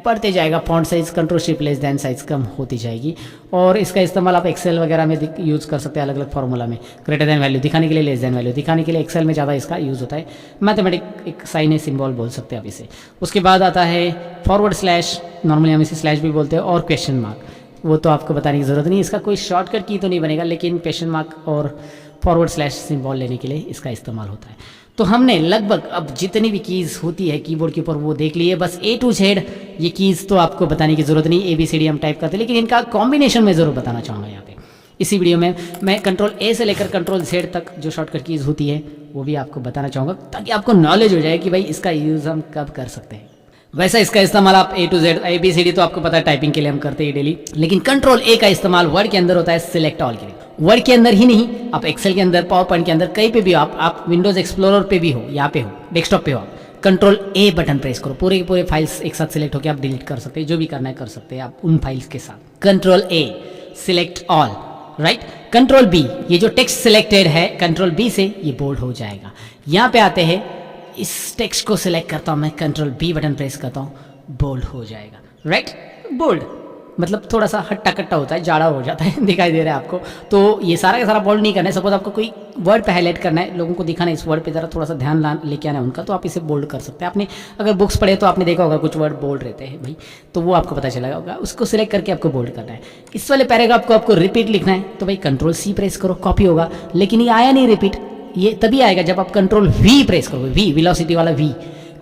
बढ़ते जाएगा, font size control shift less than size कम होती जाएगी, और इसका इस्तेमाल आप एक्सेल वगैरह में यूज़ कर सकते हैं अलग अलग फॉर्मूला में। ग्रेटर देन वैल्यू दिखाने के लिए, लेस देन वैल्यू दिखाने के लिए एक्सेल में ज़्यादा इसका यूज़ होता है। मैथमेटिक एक साइन है, सिंबल बोल सकते हैं आप इसे। उसके बाद आता है फॉरवर्ड स्लैश, नॉर्मली हम इसे स्लैश भी बोलते हैं, और क्वेश्चन मार्क। वो तो आपको बताने की ज़रूरत नहीं, इसका कोई शॉर्टकट की तो नहीं बनेगा, लेकिन क्वेश्चन मार्क और फॉरवर्ड स्लैश सिंबल लेने के लिए इसका इस्तेमाल होता है। तो हमने लगभग अब जितनी भी कीज़ होती है कीबोर्ड के ऊपर वो देख लिए, बस A to Z ये कीज़ तो आपको बताने की ज़रूरत नहीं, ABCD हम टाइप करते हैं, लेकिन इनका कॉम्बिनेशन मैं ज़रूर बताना चाहूँगा यहाँ पे इसी वीडियो में। मैं कंट्रोल A से लेकर कंट्रोल Z तक जो शॉर्टकट कीज़ होती है वो भी आपको बताना चाहूँगा, ताकि आपको नॉलेज हो जाए कि भाई इसका यूज़ हम कब कर सकते हैं। वैसा इसका इस्तेमाल आप A to Z ABCD तो आपको पता है टाइपिंग के लिए हम करते हैं डेली, लेकिन कंट्रोल A का इस्तेमाल वर्ड के अंदर होता है सिलेक्ट ऑल के लिए। वर्ड के अंदर ही नहीं, आप एक्सेल के अंदर, पावर पॉइंट के अंदर, कहीं पे भी हो, आप विंडोज एक्सप्लोरर पे भी हो, यहाँ पे हो, डेस्कटॉप पे हो, कंट्रोल A बटन प्रेस करो, पूरे के पूरे फाइल्स एक साथ सिलेक्ट होकर आप डिलीट कर सकते हैं, जो भी करना है कर सकते हैं आप उन फाइल्स के साथ। Control A select all, right. Control B, ये जो टेक्स्ट सिलेक्टेड है कंट्रोल बी से ये बोल्ड हो जाएगा। यहाँ पे आते हैं, इस टेक्स्ट को सिलेक्ट करता हूँ मैं, कंट्रोल बी बटन प्रेस करता हूँ, बोल्ड हो जाएगा, राइट। बोल्ड मतलब थोड़ा सा हट्टा कट्टा होता है, जाड़ा हो जाता है दिखाई दे रहा है आपको। तो ये सारा का सारा बोल्ड नहीं करना है। सपोज आपको कोई वर्ड पे हाईलाइट करना है, लोगों को दिखाना है इस वर्ड पे, ज़रा थोड़ा सा ध्यान लेके आना है उनका, तो आप इसे बोल्ड कर सकते हैं। आपने अगर बुक्स पढ़े तो आपने देखा होगा कुछ वर्ड बोल्ड रहते हैं भाई, तो वो आपको पता चला होगा। उसको सिलेक्ट करके आपको बोल्ड करना है। इस वाले पैराग्राफ को आपको रिपीट लिखना है, तो भाई कंट्रोल सी प्रेस करो, कॉपी होगा। लेकिन ये आया नहीं रिपीट, ये तभी आएगा जब आप कंट्रोल वी प्रेस करोगे, वी वेलोसिटी वाला V,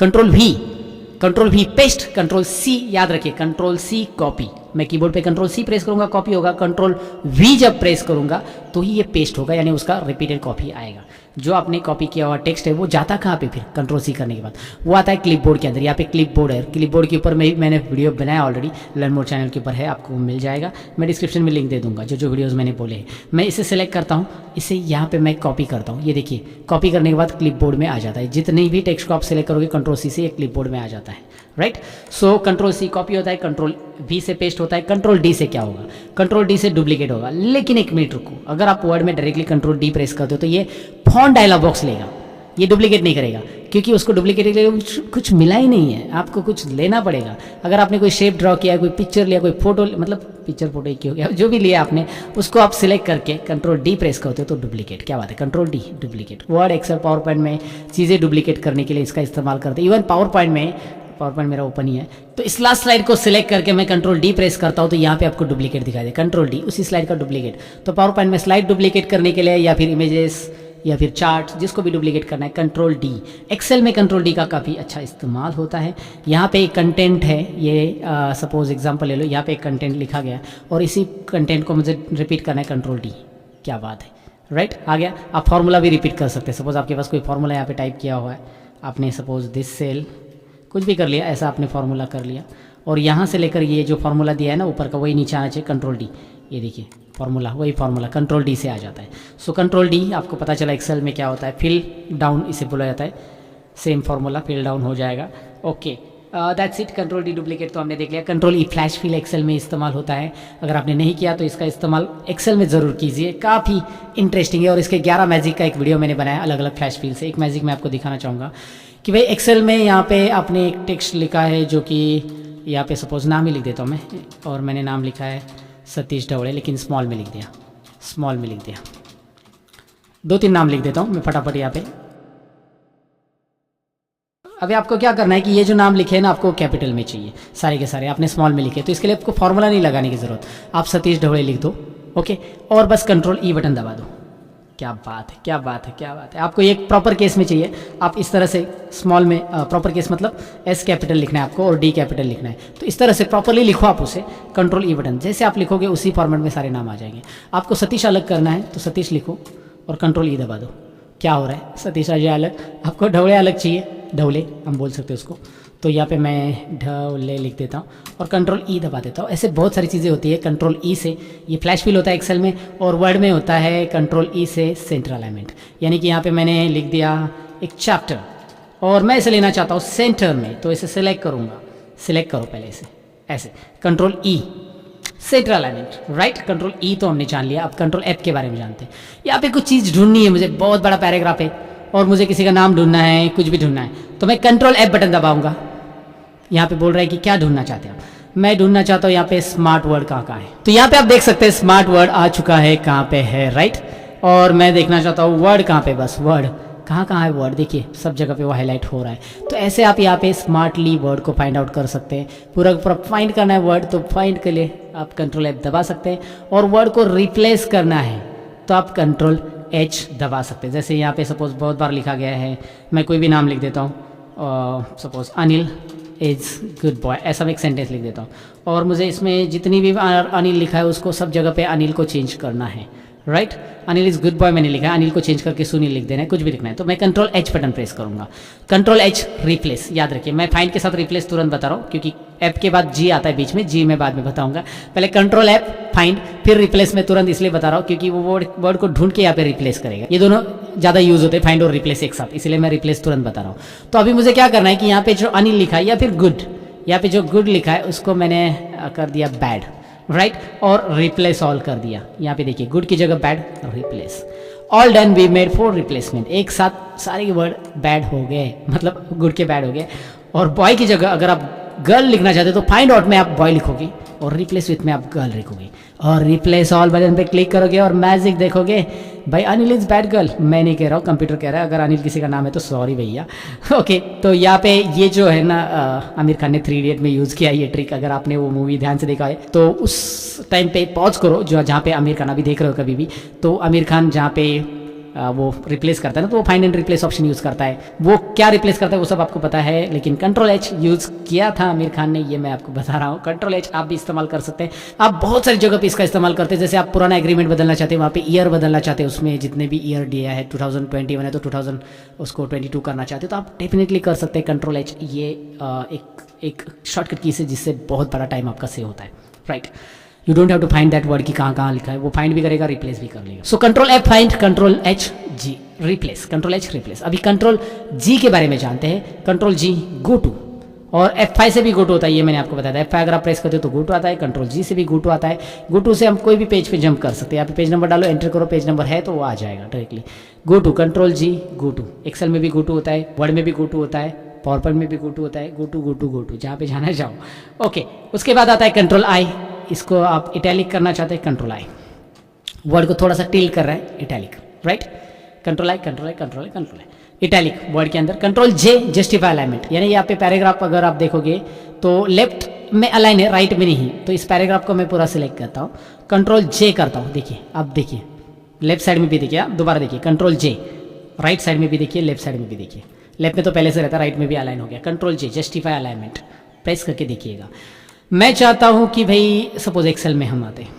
control V paste, control C याद रखिए, कंट्रोल सी कॉपी। मैं कीबोर्ड पे कंट्रोल सी प्रेस करूंगा, कॉपी होगा। कंट्रोल वी जब प्रेस करूंगा तो ही ये पेस्ट होगा, यानी उसका रिपीटेड कॉपी आएगा। जो आपने कॉपी किया हुआ टेक्स्ट है वो जाता कहाँ पे फिर कंट्रोल सी करने के बाद, वो आता है क्लिपबोर्ड के अंदर। यहाँ पे क्लिपबोर्ड है, क्लिपबोर्ड के ऊपर मैंने वीडियो बनाया ऑलरेडी, लर्न मोर चैनल के ऊपर है, आपको मिल जाएगा। मैं डिस्क्रिप्शन में लिंक दे दूंगा जो वीडियोज़ मैंने बोले हैं। मैं इसे सेलेक्ट करता हूँ, इसे यहाँ पे मैं कॉपी करता हूँ। ये देखिए कॉपी करने के बाद क्लिपबोर्ड में आ जाता है। जितनी भी टेक्स्ट को आप सेलेक्ट करोगे कंट्रोल सी से ये क्लिपबोर्ड में आ जाता है, right. So control C copy होता है, कंट्रोल वी से पेस्ट होता है, कंट्रोल डी से क्या होगा, कंट्रोल डी से डुप्लीकेट होगा। लेकिन एक मिनट रुको, अगर आप वर्ड में डायरेक्टली कंट्रोल डी प्रेस करते हो तो ये फॉन्ट डायलॉग बॉक्स लेगा, ये डुप्लीकेट नहीं करेगा, क्योंकि उसको डुप्लीकेट के लिए कुछ मिला ही नहीं है, आपको कुछ लेना पड़ेगा। अगर आपने कोई शेप ड्रॉ किया, कोई पिक्चर लिया, कोई फोटो, मतलब पिक्चर फोटो क्यों गया, जो भी लिया आपने, उसको आप सिलेक्ट करके कंट्रोल डी प्रेस करते हो तो डुप्लीकेट, क्या बात है, control D duplicate. Word, Excel, PowerPoint में चीज़ें डुप्लीकेट करने के लिए इसका इस्तेमाल करते हैं। इवन पावर पॉइंट मेरा ओपन ही है, तो इस लास्ट स्लाइड को सिलेक्ट करके मैं कंट्रोल डी प्रेस करता हूँ तो यहाँ पे आपको डुप्लीकेट दिखाई दे, कंट्रोल डी, उसी स्लाइड का डुप्लीकेट। तो पावर पॉइंट में स्लाइड डुप्लीकेट करने के लिए या फिर इमेजेस या फिर चार्ट, जिसको भी डुप्लीकेट करना है, कंट्रोल डी। एक्सेल में कंट्रोल डी का काफ़ी अच्छा इस्तेमाल होता है। यहाँ पे एक कंटेंट है, ये सपोज एग्जांपल ले लो, यहाँ पे एक कंटेंट लिखा गया और इसी कंटेंट को मुझे रिपीट करना है, कंट्रोल डी, क्या बात है, राइट। आ गया। आप फॉर्मूला भी रिपीट कर सकते हैं। सपोज आपके पास कोई फॉर्मूला यहाँ पे टाइप किया हुआ है, आपने सपोज दिस सेल कुछ भी कर लिया, ऐसा आपने फार्मूला कर लिया, और यहाँ से लेकर ये जो फार्मूला दिया है ना ऊपर का, वही नीचे आना चाहिए, कंट्रोल डी। ये देखिए फार्मूला, वही फार्मूला कंट्रोल डी से आ जाता है। सो कंट्रोल डी, आपको पता चला एक्सेल में क्या होता है, फिल डाउन इसे बोला जाता है। सेम फार्मूला फिल डाउन हो जाएगा। Okay, that's it. Control D duplicate तो हमने देख लिया। Control E flash fill Excel में इस्तेमाल होता है। अगर आपने नहीं किया तो इसका इस्तेमाल एक्सेल में ज़रूर कीजिए, काफ़ी इंटरेस्टिंग है। और इसके 11 मैजिक का एक वीडियो मैंने बनाया अलग अलग फ्लैश फिल से। एक मैजिक मैं आपको दिखाना चाहूँगा कि भाई एक्सेल में यहाँ पे आपने एक टेक्स्ट लिखा है, जो कि यहाँ पे सपोज नाम ही लिख देता हूँ मैं, और मैंने नाम लिखा है सतीश ढवड़े, लेकिन स्मॉल में लिख दिया, स्मॉल में लिख दिया। 2-3 नाम लिख देता हूँ मैं फटाफट यहाँ पे। अभी आपको क्या करना है कि ये जो नाम लिखे हैं ना, आपको कैपिटल में चाहिए, सारे के सारे आपने स्मॉल में लिखे, तो इसके लिए आपको फॉर्मूला नहीं लगाने की ज़रूरत, आप सतीश ढवड़े लिख दो, ओके, और बस कंट्रोल ई बटन दबा दो। क्या बात है, क्या बात है, क्या बात है। आपको एक प्रॉपर केस में चाहिए, आप इस तरह से स्मॉल में, प्रॉपर केस मतलब एस कैपिटल लिखना है आपको और डी कैपिटल लिखना है, तो इस तरह से प्रॉपरली लिखो आप उसे, कंट्रोल ई बटन। जैसे आप लिखोगे उसी फॉर्मेट में सारे नाम आ जाएंगे। आपको सतीश अलग करना है तो सतीश लिखो और कंट्रोल ई दबा दो। क्या हो रहा है, सतीश अजय अलग, आपको ढवड़े अलग चाहिए, ढवले हम बोल सकते हैं उसको, तो यहाँ पे मैं ढवले लिख देता हूँ और कंट्रोल ई दबा देता हूँ। ऐसे बहुत सारी चीज़ें होती है कंट्रोल ई से। ये फ्लैश फिल होता है एक्सेल में, और वर्ड में होता है कंट्रोल ई से सेंटर अलाइनमेंट, यानी कि यहाँ पे मैंने लिख दिया एक चैप्टर और मैं इसे लेना चाहता हूँ सेंटर में, तो इसे सिलेक्ट करूँगा, सिलेक्ट करो पहले इसे, ऐसे control E centre alignment, right. Control ई तो हमने जान लिया, अब कंट्रोल एफ के बारे में जानते हैं। यहाँ पे कुछ चीज़ ढूंढनी है मुझे, बहुत बड़ा पैराग्राफ है और मुझे किसी का नाम ढूंढना है, कुछ भी ढूंढना है, तो मैं कंट्रोल एफ बटन दबाऊंगा। यहाँ पे बोल रहा है कि क्या ढूंढना चाहते हैं आप, मैं ढूंढना चाहता हूँ यहाँ पे स्मार्ट वर्ड कहाँ है, तो यहाँ पे आप देख सकते हैं स्मार्ट वर्ड आ चुका है, कहाँ पे है, राइट। और मैं देखना चाहता हूँ वर्ड कहाँ पे, बस वर्ड कहाँ है वर्ड, देखिए सब जगह पे वो हाईलाइट हो रहा है। तो ऐसे आप यहाँ पे स्मार्टली वर्ड को फाइंड आउट कर सकते हैं। पूरा फाइंड करना है वर्ड, तो फाइंड के लिए आप कंट्रोल एफ दबा सकते हैं, और वर्ड को रिप्लेस करना है तो आप कंट्रोल एच दबा सकते हैं। जैसे यहाँ पे सपोज बहुत बार लिखा गया है, मैं कोई भी नाम लिख देता हूँ, suppose Anil is good boy, ऐसा मैं एक सेंटेंस लिख देता हूँ, और मुझे इसमें जितनी भी अनिल लिखा है उसको सब जगह पे अनिल को चेंज करना है, right. Anil is good boy मैंने लिखा है, अनिल को चेंज करके सुनील लिख देना है, कुछ भी लिखना है, तो मैं कंट्रोल एच बटन प्रेस करूंगा। कंट्रोल एच रिप्लेस, याद रखिए मैं फाइंड के साथ रिप्लेस तुरंत बता रहा हूँ, क्योंकि एप के बाद जी आता है बीच में, जी मैं बाद में बताऊंगा। पहले कंट्रोल एप फाइंड, फिर रिप्लेस में तुरंत इसलिए बता रहा हूँ क्योंकि वो वर्ड को ढूंढ के यहाँ पे रिप्लेस करेगा। ये दोनों ज़्यादा यूज होते हैं, फाइंड और रिप्लेस एक साथ, इसलिए मैं रिप्लेस तुरंत बता रहा हूँ। तो अभी मुझे क्या करना है कि यहाँ पे जो अनिल लिखा है या फिर गुड, यहाँ पे जो गुड लिखा है उसको मैंने कर दिया बैड, राइट, और रिप्लेस ऑल कर दिया। यहाँ पे देखिए गुड की जगह bad, replace all done, we made 4 replacement. एक साथ सारे वर्ड बैड हो गए, मतलब गुड के बैड हो गए। और बॉय की जगह अगर आप गर्ल लिखना चाहते हो तो फाइंड आउट में आप बॉय लिखोगे और रिप्लेस विथ में आप गर्ल लिखोगे और रिप्लेस ऑल बटन पे क्लिक करोगे और मैजिक देखोगे। भाई अनिल इज बैड गर्ल, मैं नहीं कह रहा हूँ, कंप्यूटर कह रहा है। अगर अनिल किसी का नाम है तो सॉरी भैया। ओके, तो यहाँ पे ये जो है ना आमिर खान ने 3 इडियट में यूज़ किया ये ट्रिक। अगर आपने वो मूवी ध्यान से देखा है तो उस टाइम पे पॉज करो जो जहाँ पे आमिर खान अभी देख रहे हो कभी भी, तो आमिर खान जहाँ पे वो रिप्लेस करता है ना, तो वो find and replace option use करता है। वो क्या रिप्लेस करता है वो सब आपको पता है, लेकिन कंट्रोल एच यूज़ किया था आमिर खान ने, ये मैं आपको बता रहा हूँ। कंट्रोल एच आप भी इस्तेमाल कर सकते हैं। आप बहुत सारी जगह पे इसका इस्तेमाल करते हैं। जैसे आप पुराना एग्रीमेंट बदलना चाहते हैं, वहाँ पे ईयर बदलना चाहते हैं, उसमें जितने भी ईयर दिया है 2021 है तो 2000 उसको 22 करना चाहते हो तो आप डेफिनेटली कर सकते हैं। कंट्रोल एच ये एक शॉर्टकट की से जिससे बहुत बड़ा टाइम आपका सेव होता है, right. You don't have to find that word कि कहाँ कहाँ लिखा है, वो फाइंड भी करेगा, रिप्लेस भी कर लेगा। So control F find, control H G replace, control H replace. अभी कंट्रोल जी के बारे में जानते हैं। कंट्रोल जी गो टू, और F5 से भी गो टू होता है, ये मैंने आपको बताया था। F5 अगर आप प्रेस करते हो तो गो टू आता है, कंट्रोल जी से भी गो टू आता है। गो टू से हम कोई भी पेज पे जंप कर सकते हैं। यहाँ पे पेज नंबर डालो, एंटर करो, पेज नंबर है तो वो आ जाएगा directly. Go to, control G go to. Excel में भी गो टू होता है, वर्ड में भी गो टू होता है, पावर पॉइंट में भी गो टू होता है। Go to go to go to, जहाँ पे जाना जाओ। ओके, उसके बाद आता है कंट्रोल आई। इसको आप इटैलिक करना चाहते हैं, कंट्रोल आई। वर्ड को थोड़ा सा टिल्ट कर रहा है, italic, right. Control I, control I, control I, control I, italic word के अंदर। कंट्रोल जे जस्टिफाई अलाइनमेंट, यानी यहाँ पे पैराग्राफ अगर आप देखोगे तो लेफ्ट में अलाइन है, राइट में नहीं। तो इस पैराग्राफ को मैं पूरा सिलेक्ट करता हूँ, कंट्रोल जे करता हूँ। देखिए अब देखिए लेफ्ट साइड में भी देखिए, आप दोबारा देखिए कंट्रोल जे, राइट साइड में भी देखिए, लेफ्ट साइड में भी देखिए। लेफ्ट में तो पहले से रहता है, राइट में भी अलाइन हो गया। कंट्रोल जे जस्टिफाई अलाइनमेंट प्रेस करके देखिएगा। मैं चाहता हूँ कि भाई सपोज एक्सेल में हम आते हैं,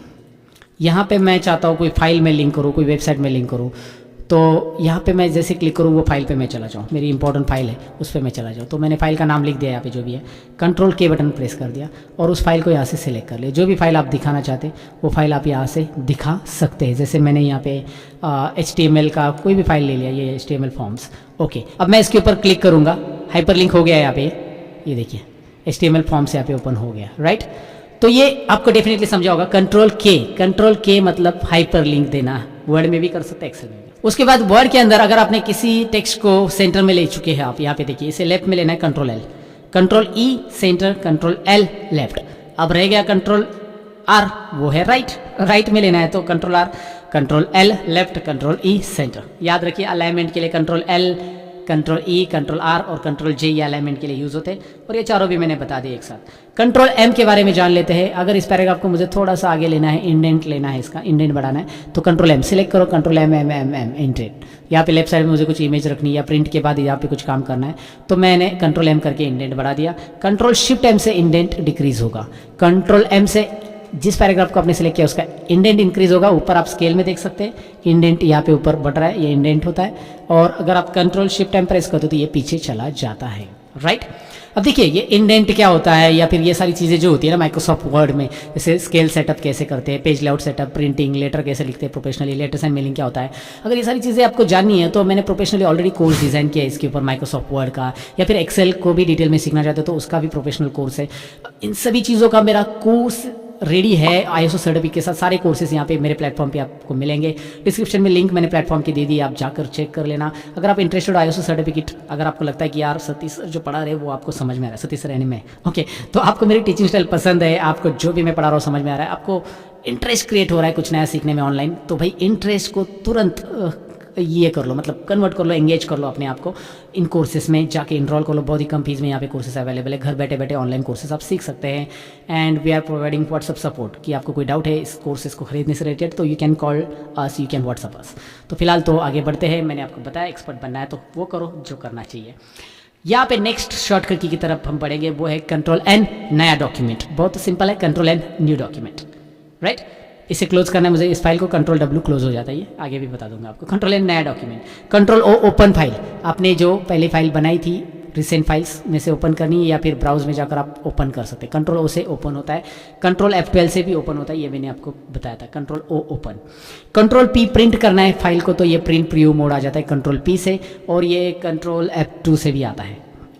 यहाँ पे मैं चाहता हूँ कोई फाइल में लिंक करूँ, कोई वेबसाइट में लिंक करूँ, तो यहाँ पे मैं जैसे क्लिक करूँ वो फाइल पे मैं चला जाऊँ, मेरी इंपॉर्टेंट फाइल है उस पर मैं चला जाऊँ। तो मैंने फाइल का नाम लिख दिया यहाँ पे जो भी है, कंट्रोल के बटन प्रेस कर दिया और उस फाइल को यहाँ से सिलेक्ट कर लिया। जो भी फाइल आप दिखाना चाहते हैं वो फाइल आप यहाँ से दिखा सकते हैं। जैसे मैंने यहाँ पे HTML का कोई भी फाइल ले लिया, ये HTML फॉर्म्स। ओके, अब मैं इसके ऊपर क्लिक करूँगा, हाइपर लिंक हो गया यहाँ पे, ये देखिए HTML फॉर्म्स यहाँ पे ओपन हो गया, राइट। तो ये आपको डेफिनेटली समझा होगा। कंट्रोल के मतलब हाइपर लिंक देना, वर्ड में भी कर सकते हैं, एक्सेल में भी। उसके बाद वर्ड के अंदर अगर आपने किसी टेक्स्ट को सेंटर में ले चुके हैं आप, यहाँ पे देखिए इसे लेफ्ट में लेना है, control L, control E centre, control L left. अब रह गया कंट्रोल आर, वो है राइट में लेना है तो control R, control L left, control E centre. याद रखिए अलाइनमेंट के लिए control L, control E, control R और कंट्रोल जे ये अलाइनमेंट के लिए यूज़ होते हैं, और ये चारों भी मैंने बता दिए एक साथ। कंट्रोल एम के बारे में जान लेते हैं। अगर इस पैराग्राफ को मुझे थोड़ा सा आगे लेना है, इंडेंट लेना है, इसका इंडेंट बढ़ाना है, तो कंट्रोल एम सिलेक्ट करो, control M M M M indent. यहाँ पे लेफ्ट साइड में मुझे कुछ इमेज रखनी है या प्रिंट के बाद यहाँ पे कुछ काम करना है, तो मैंने कंट्रोल एम करके इंडेंट बढ़ा दिया। कंट्रोल शिफ्ट एम से इंडेंट डिक्रीज होगा, कंट्रोल एम से जिस पैराग्राफ को आपने सिलेक्ट किया उसका इंडेंट इंक्रीज होगा। ऊपर आप स्केल में देख सकते हैं इंडेंट यहाँ पे ऊपर बढ़ रहा है, ये इंडेंट होता है। और अगर आप कंट्रोल शिफ्ट एम प्रेस करते हो तो ये पीछे चला जाता है, राइट। अब देखिए ये इंडेंट क्या होता है, या फिर ये सारी चीज़ें जो होती है ना माइक्रोसॉफ्ट वर्ड में, जैसे स्केल सेटअप कैसे करते हैं, page layout setup, printing, letter कैसे लिखते हैं प्रोफेशनली, लेटर्स एंड मेलिंग क्या होता है, अगर ये सारी चीज़ें आपको जाननी है तो मैंने प्रोफेशनली ऑलरेडी कोर्स डिज़ाइन किया है इसके ऊपर माइक्रोसॉफ्ट वर्ड का। या फिर एक्सेल को भी डिटेल में सीखना चाहते हो तो उसका भी प्रोफेशनल कोर्स है। इन सभी चीज़ों का मेरा कोर्स रेडी है ISO सर्टिफिकेट के साथ। सारे कोर्सेज यहाँ पे मेरे प्लेटफॉर्म पे आपको मिलेंगे। डिस्क्रिप्शन में लिंक मैंने प्लेटफॉर्म की दे दी, आप जाकर चेक कर लेना। अगर आप इंटरेस्टेड हो ISO सर्टिफिकेट, अगर आपको लगता है कि यार सतीश सर जो पढ़ा रहे वो आपको समझ में आ रहा है, सतीश सर यानी मैं, ओके, तो आपको मेरी टीचिंग स्टाइल पसंद है, आपको जो भी मैं पढ़ा रहा हूँ समझ में आ रहा है, आपको इंटरेस्ट क्रिएट हो रहा है कुछ नया सीखने में ऑनलाइन, तो भाई इंटरेस्ट को तुरंत ये कर लो, मतलब कन्वर्ट कर लो, एंगेज कर लो अपने आप को इन कोर्सेज में, जाके इनरोल कर लो। बहुत ही कम फीस में यहाँ पे कोर्सेज अवेलेबल है, घर बैठे बैठे ऑनलाइन कोर्सेज आप सीख सकते हैं। And we are providing WhatsApp support, कि आपको कोई डाउट है इस कोर्सेज को खरीदने से रिलेटेड तो you can call us, you can WhatsApp us. तो फिलहाल तो आगे बढ़ते हैं, मैंने आपको बताया एक्सपर्ट बनना है तो वो करो जो करना चाहिए। यहाँ पे नेक्स्ट शॉर्टकट की तरफ हम बढ़ेंगे, वो है कंट्रोल एन नया डॉक्यूमेंट। बहुत सिंपल है, control N new document, right. इसे क्लोज करना है मुझे, इस फाइल को कंट्रोल W क्लोज हो जाता है, ये आगे भी बता दूंगा आपको। कंट्रोल एन नया document, control O open file. आपने जो पहले फाइल बनाई थी रिसेंट फाइल्स में से ओपन करनी है, या फिर ब्राउज में जाकर आप ओपन कर सकते हैं। कंट्रोल O से ओपन होता है, कंट्रोल F12 से भी ओपन होता है, ये मैंने आपको बताया था। Control O open. Control P print करना है फाइल को, तो ये प्रिंट प्रीव्यू मोड आ जाता है कंट्रोल P से, और ये कंट्रोल F2 से भी आता है,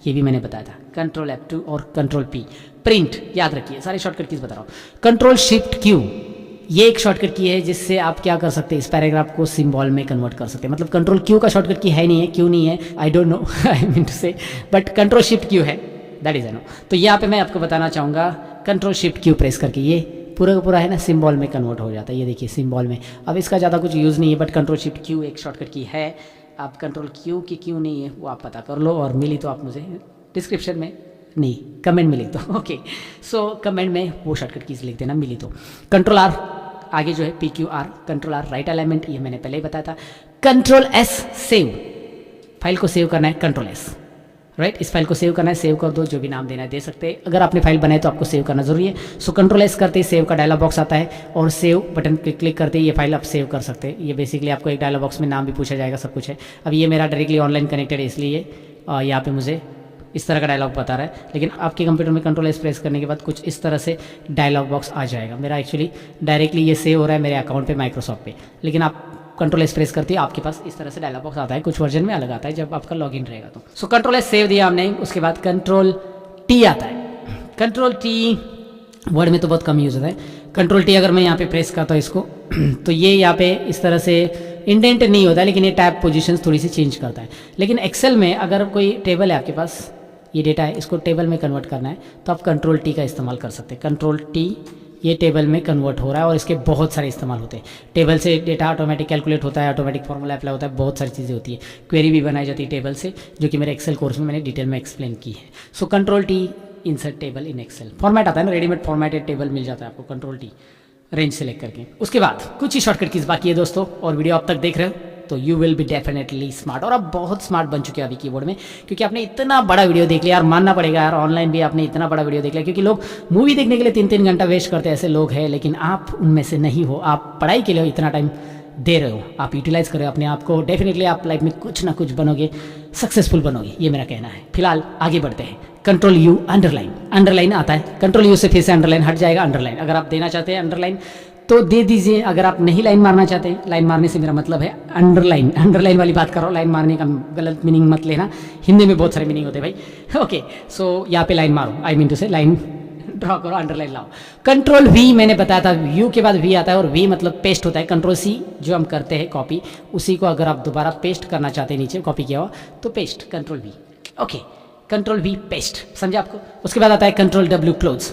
ये भी मैंने बताया था। कंट्रोल F2 और कंट्रोल P। प्रिंट, याद रखिए सारे शॉर्टकट कीज बता रहा हूँ। कंट्रोल शिफ्ट क्यू, ये एक शॉर्टकट की है जिससे आप क्या कर सकते हैं, इस पैराग्राफ को सिंबल में कन्वर्ट कर सकते हैं। मतलब कंट्रोल क्यू का शॉर्टकट की है नहीं है, क्यों नहीं है I don't know, I mean to say, but control shift Q है, दैट इज आई नो। तो यहाँ पे मैं आपको बताना चाहूँगा कंट्रोल शिफ्ट क्यू प्रेस करके ये पूरा का पूरा है ना सिंबल में कन्वर्ट हो जाता है। ये देखिए सिंबल में, अब इसका ज़्यादा कुछ यूज़ नहीं है, बट कंट्रोल शिफ्ट क्यू एक शॉर्टकट की है। आप कंट्रोल क्यू की क्यों नहीं है वो आप पता कर लो, और मिली तो आप मुझे डिस्क्रिप्शन में नहीं कमेंट में लिख दो। ओके, सो कमेंट में वो शॉर्टकट कीज लिख देना मिली तो। कंट्रोल आर आगे जो है PQR, control R right alignment, ये मैंने पहले ही बताया था। कंट्रोल S सेव, फाइल को सेव करना है, कंट्रोल S राइट, इस फाइल को सेव करना है, सेव कर दो, जो भी नाम देना है दे सकते हैं। अगर आपने फाइल बनाई तो आपको सेव करना जरूरी है। सो कंट्रोल S करते ही सेव का डायलॉग बॉक्स आता है, और सेव बटन पे क्लिक करते ही ये फाइल आप सेव कर सकते हैं। ये बेसिकली आपको एक डायलॉग बॉक्स में नाम भी पूछा जाएगा, सब कुछ है। अब ये मेरा डायरेक्टली ऑनलाइन कनेक्टेड है, इसलिए यहाँ पे मुझे इस तरह का डायलॉग बता रहा है, लेकिन आपके कंप्यूटर में कंट्रोल S प्रेस करने के बाद कुछ इस तरह से डायलॉग बॉक्स आ जाएगा। मेरा एक्चुअली डायरेक्टली ये सेव हो रहा है मेरे अकाउंट पे माइक्रोसॉफ्ट पे, लेकिन आप कंट्रोल S प्रेस करते हैं आपके पास इस तरह से डायलॉग बॉक्स आता है। कुछ वर्जन में अलग आता है जब आपका लॉगिन रहेगा तो। सो कंट्रोल S सेव दिया हमने, उसके बाद कंट्रोल T आता है। कंट्रोल T वर्ड में तो बहुत कम यूज़ होता है। कंट्रोल T अगर मैं यहाँ पे प्रेस करता हूँ इसको तो ये यहाँ पे इस तरह से इंडेंट नहीं होता है, लेकिन ये टैब पोजीशन थोड़ी सी चेंज करता है। लेकिन एक्सेल में अगर कोई टेबल है आपके पास, ये डेटा है, इसको टेबल में कन्वर्ट करना है तो आप कंट्रोल T का इस्तेमाल कर सकते हैं। कंट्रोल T, ये टेबल में कन्वर्ट हो रहा है, और इसके बहुत सारे इस्तेमाल होते हैं। टेबल से डेटा ऑटोमेटिक कैलकुलेट होता है, ऑटोमेटिक फॉर्मूला अप्लाई होता है, बहुत सारी चीज़ें होती है। क्वेरी भी बनाई जाती है टेबल से, जो कि मेरे एक्सेल कोर्स में मैंने डिटेल में एक्सप्लेन की है। So control T insert table in Excel, format आता है ना, रेडीमेड फॉर्मेटेड टेबल मिल जाता है आपको कंट्रोल T रेंज सेलेक्ट करके। उसके बाद कुछ ही शॉर्टकट कीज बाकी है दोस्तों, और वीडियो अब तक देख रहे हो तो you will be definitely smart, और आप बहुत स्मार्ट बन चुके हैं अभी कीबोर्ड में, क्योंकि आपने इतना बड़ा वीडियो देख लिया यार, मानना पड़ेगा यार, ऑनलाइन भी आपने इतना बड़ा वीडियो देख लिया। क्योंकि लोग मूवी देखने के लिए 3-3 घंटा वेस्ट करते हैं, ऐसे लोग हैं, लेकिन आप उनमें से नहीं हो। आप पढ़ाई के लिए इतना टाइम दे रहे हो, आप यूटिलाइज कर रहे हो अपने आप को, डेफिनेटली आप लाइफ में कुछ ना कुछ बनोगे, सक्सेसफुल बनोगे, ये मेरा कहना है। फिलहाल आगे बढ़ते हैं। कंट्रोल U अंडरलाइन, अंडरलाइन आता है, कंट्रोल U से फिर से अंडरलाइन हट जाएगा। अंडरलाइन अगर आप देना चाहते हैं अंडरलाइन तो दे दीजिए, अगर आप नहीं लाइन मारना चाहते, लाइन मारने से मेरा मतलब है अंडरलाइन, अंडरलाइन वाली बात कर रहा हूँ, लाइन मारने का गलत मीनिंग मत लेना, हिंदी में बहुत सारे मीनिंग होते हैं भाई। ओके, सो यहाँ पे लाइन मारो, आई मीन टू से लाइन ड्रॉ करो, अंडरलाइन लाओ। कंट्रोल V मैंने बताया था, U के बाद V आता है, और V मतलब पेस्ट होता है। कंट्रोल C जो हम करते हैं कॉपी, उसी को अगर आप दोबारा पेस्ट करना चाहते हैं नीचे कॉपी किया हुआ तो paste, control V। Okay, control V paste, समझा आपको। उसके बाद आता है कंट्रोल W क्लोज,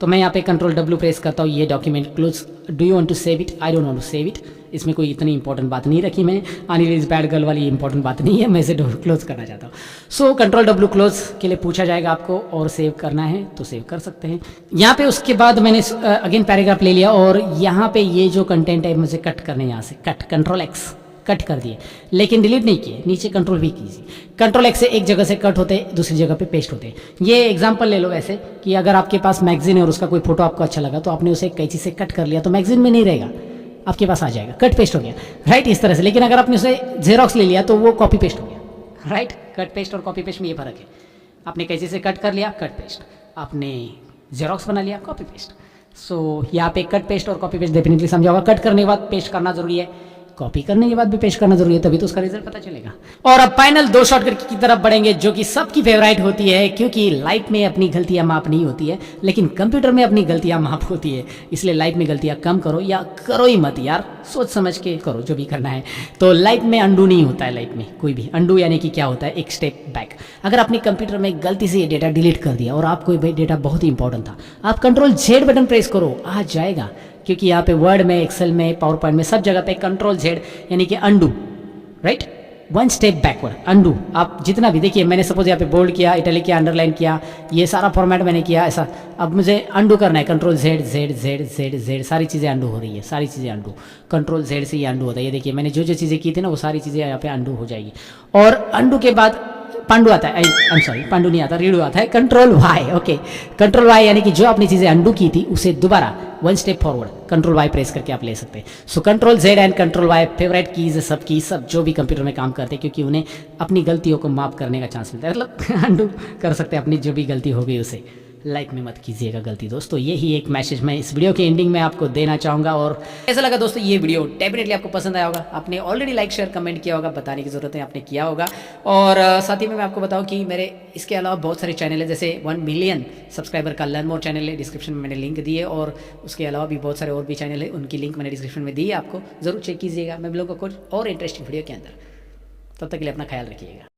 तो मैं यहाँ पे कंट्रोल W प्रेस करता हूँ, ये document close. Do you want to save it? I don't want to save it. इसमें कोई इतनी इंपॉर्टेंट बात नहीं रखी मैंने, अनिल इज बैड गर्ल वाली इंपॉर्टेंट बात नहीं है, मैं इसे क्लोज करना चाहता हूँ। सो कंट्रोल W क्लोज के लिए पूछा जाएगा आपको, और सेव करना है तो सेव कर सकते हैं यहाँ पे। उसके बाद मैंने अगेन पैराग्राफ ले लिया, और यहाँ पे ये जो कंटेंट है मुझे कट करने, यहाँ से कट, कंट्रोल X कट कर दिए, लेकिन डिलीट नहीं किए। नीचे कंट्रोल V कीजिए, कंट्रोल X से एक जगह से कट होते हैं, दूसरी जगह पे पेस्ट होते हैं। ये एग्जांपल ले लो ऐसे कि अगर आपके पास मैगजीन है और उसका कोई फोटो आपको अच्छा लगा, तो आपने उसे कैंची से कट कर लिया तो मैगजीन में नहीं रहेगा, आपके पास आ जाएगा, कट पेस्ट हो गया, राइट, इस तरह से। लेकिन अगर आपने उसे जेरोक्स ले लिया तो वो कॉपी पेस्ट हो गया, राइट। कट पेस्ट और कॉपी पेस्ट में ये फर्क है। आपने कैंची से कट कर लिया, कट पेस्ट, आपने जेरोक्स बना लिया, कॉपी पेस्ट। सो यहाँ पे कट पेस्ट और कॉपी पेस्ट डेफिनेटली समझा होगा। कट करने के बाद पेस्ट करना जरूरी है, कॉपी करने के बाद भी पेस्ट करना जरूरी है, तभी तो उसका रिजल्ट पता चलेगा। और अब फाइनल 2 शॉर्टकट की तरफ बढ़ेंगे, जो कि सबकी फेवरेट होती है, क्योंकि लाइफ में अपनी गलतियां माफ नहीं होती है, लेकिन कंप्यूटर में अपनी गलतियां माफ होती है। इसलिए लाइफ में गलतियां कम करो, या करो ही मत यार, सोच समझ के करो जो भी करना है। तो लाइफ में अंडू नहीं होता है, लाइफ में कोई भी अंडू यानी कि क्या होता है, एक स्टेप बैक। अगर आपने कंप्यूटर में गलती से ये डेटा डिलीट कर दिया और आपको भाई डेटा बहुत ही इंपॉर्टेंट था, आप कंट्रोल Z बटन प्रेस करो, आ जाएगा। क्योंकि यहाँ पे वर्ड में, एक्सेल में, पावर पॉइंट में, सब जगह पे कंट्रोल Z यानी कि undo, right, 1 step backward, undo. आप जितना भी देखिए, मैंने सपोज यहाँ पे बोल्ड किया, इटैलिक किया, अंडरलाइन किया, ये सारा फॉर्मेट मैंने किया ऐसा। अब मुझे अंडू करना है, control Z Z Z Z Z, सारी चीज़ें अंडू हो रही है, सारी चीज़ें अंडू। कंट्रोल Z से ये अंडू होता है, ये देखिए मैंने जो जो चीज़ें की थी ना वो सारी चीज़ें यहाँ पे अंडू हो जाएगी। और अंडू के बाद पांडु आता है, आई एम सॉरी, पांडु नहीं आता, रीडू आता है, control Y। Okay, control Y यानी कि जो आपने चीज़ें अंडू की थी उसे दोबारा 1 step forward control Y press करके आप ले सकते हैं। So control Z and control Y favourite keys है सबकी, सब जो भी कंप्यूटर में काम करते हैं, क्योंकि उन्हें अपनी गलतियों को माफ करने का चांस मिलता है, मतलब अंडू कर सकते हैं अपनी जो भी गलती हो गई उसे, लाइक में मत कीजिएगा गलती दोस्तों। यही एक मैसेज मैं इस वीडियो के एंडिंग में आपको देना चाहूँगा। और ऐसा लगा दोस्तों ये वीडियो डेफिनेटली आपको पसंद आया होगा, आपने ऑलरेडी लाइक शेयर कमेंट किया होगा, बताने की ज़रूरत है आपने किया होगा। और साथ ही में मैं आपको बताऊँ कि मेरे इसके अलावा बहुत सारे चैनल है, जैसे 1 मिलियन सब्सक्राइबर का लर्न मोर चैनल है, डिस्क्रिप्शन में मैंने लिंक दिए। और उसके अलावा भी बहुत सारे और भी चैनल है, उनकी लिंक मैंने डिस्क्रिप्शन में दी है, आपको ज़रूर चेक कीजिएगा। मैं मिलूंगा कुछ और इंटरेस्टिंग वीडियो के अंदर, तब तक के लिए अपना ख्याल रखिएगा।